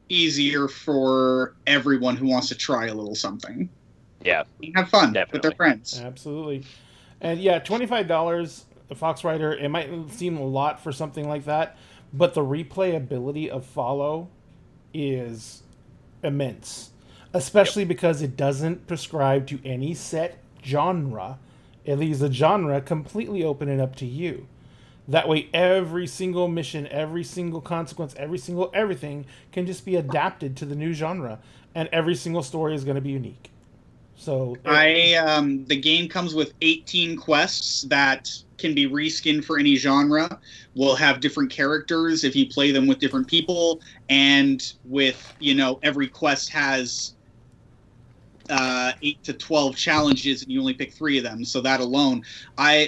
easier for everyone who wants to try a little something. Yeah. And have fun Definitely. with their friends. Absolutely. And yeah, $25, Fox Rider, it might seem a lot for something like that, but the replayability of Follow is immense. Especially because it doesn't prescribe to any set genre. It leaves the genre completely open and up to you. That way, every single mission, every single consequence, every single everything can just be adapted to the new genre, and every single story is going to be unique. So, The game comes with 18 quests that can be reskinned for any genre. We'll have different characters if you play them with different people, and with every quest has 8 to 12 challenges, and you only pick 3 of them. So that alone,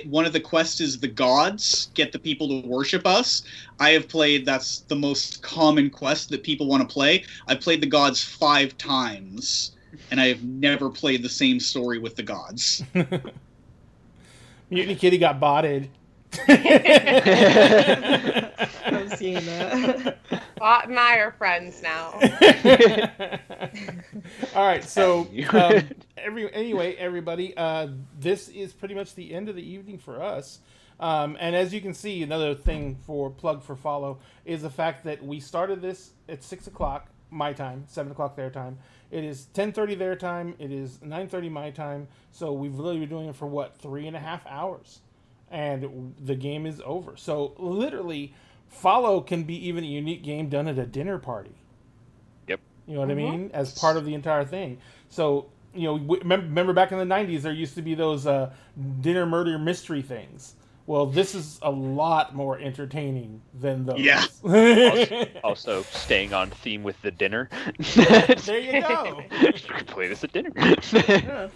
one of the quests is the gods, get the people to worship us. I have played, that's the most common quest that people want to play. I played the gods 5 times, and I have never played the same story with the gods. Mutiny Kitty got botted. I've seen that. Bot and I are friends now. All right, so anyway, everybody, this is pretty much the end of the evening for us. And as you can see, another thing for plug for Follow is the fact that we started this at 6 o'clock my time, 7 o'clock their time. It is 10:30 their time. It is 9:30 my time. So we've literally been doing it for what, 3.5 hours, and the game is over. So literally, Follow can be even a unique game done at a dinner party. Yep. You know what I mean? As part of the entire thing. So remember back in the 90s, there used to be those dinner murder mystery things. Well, this is a lot more entertaining than those. Yeah. Also, staying on theme with the dinner. There you go. You can play this at dinner. Yeah.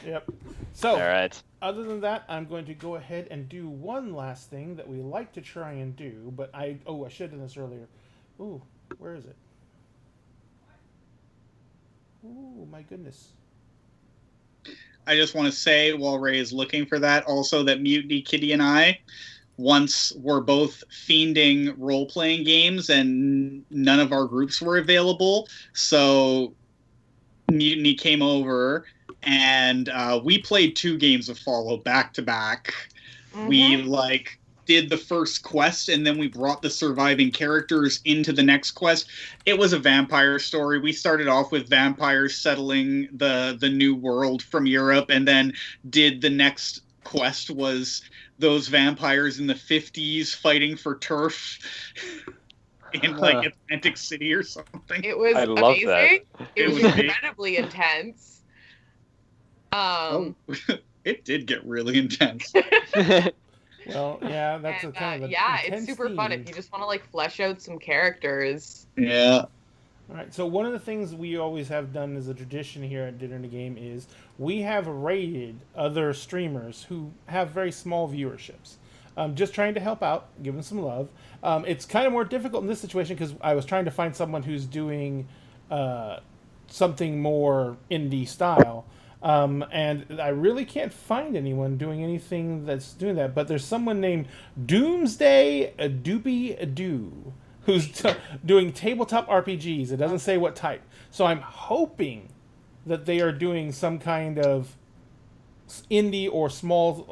Yep. So, All right. other than that, I'm going to go ahead and do one last thing that we like to try and do, but I should have done this earlier. Ooh, where is it? Ooh, my goodness. I just want to say, while Ray is looking for that, also that Mutiny Kitty and I once were both fiending role-playing games, and none of our groups were available. So Mutiny came over, and we played 2 games of Follow back to back. We did the first quest, and then we brought the surviving characters into the next quest. It was a vampire story. We started off with vampires settling the new world from Europe, and then did the next quest was those vampires in the 50s fighting for turf in Atlantic City or something. It was I love amazing. It was was big. incredibly intense. It did get really intense. Well, yeah, that's a kind of a it's intense super fun theme. if you just want to flesh out some characters. Yeah. All right, so one of the things we always have done as a tradition here at Dinner and a Game is we have rated other streamers who have very small viewerships. Just trying to help out, give them some love. It's kind of more difficult in this situation because I was trying to find someone who's doing something more indie style. And I really can't find anyone doing anything that's doing that. But there's someone named Doomsday Doopy Doo who's doing tabletop RPGs. It doesn't say what type. So I'm hoping that they are doing some kind of indie or small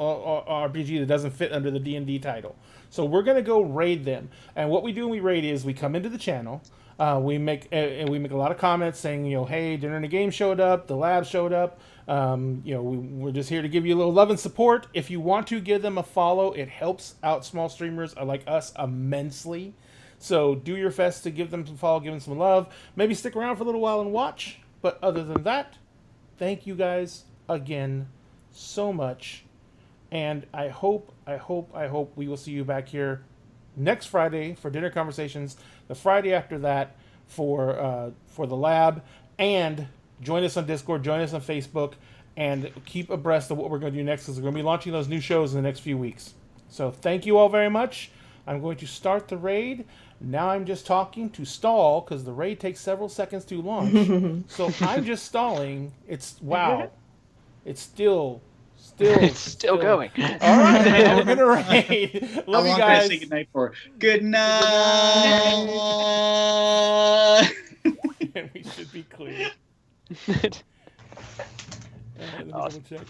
RPG that doesn't fit under the D&D title. So we're gonna go raid them, and what we do when we raid is we come into the channel, we make a lot of comments saying, hey, Dinner and a Game showed up, the lab showed up, we're just here to give you a little love and support. If you want to give them a follow, it helps out small streamers like us immensely. So do your best to give them some follow, give them some love. Maybe stick around for a little while and watch. But other than that, thank you guys again so much. And I hope we will see you back here next Friday for Dinner Conversations, the Friday after that for the lab, and join us on Discord, join us on Facebook, and keep abreast of what we're going to do next, because we're going to be launching those new shows in the next few weeks. So thank you all very much. I'm going to start the raid. Now I'm just talking to stall, because the raid takes several seconds to launch. So I'm just stalling. It's still It's still going. All right, now we're gonna raid. Love you guys. Say goodnight for good night. And we should be clear. Let me double check.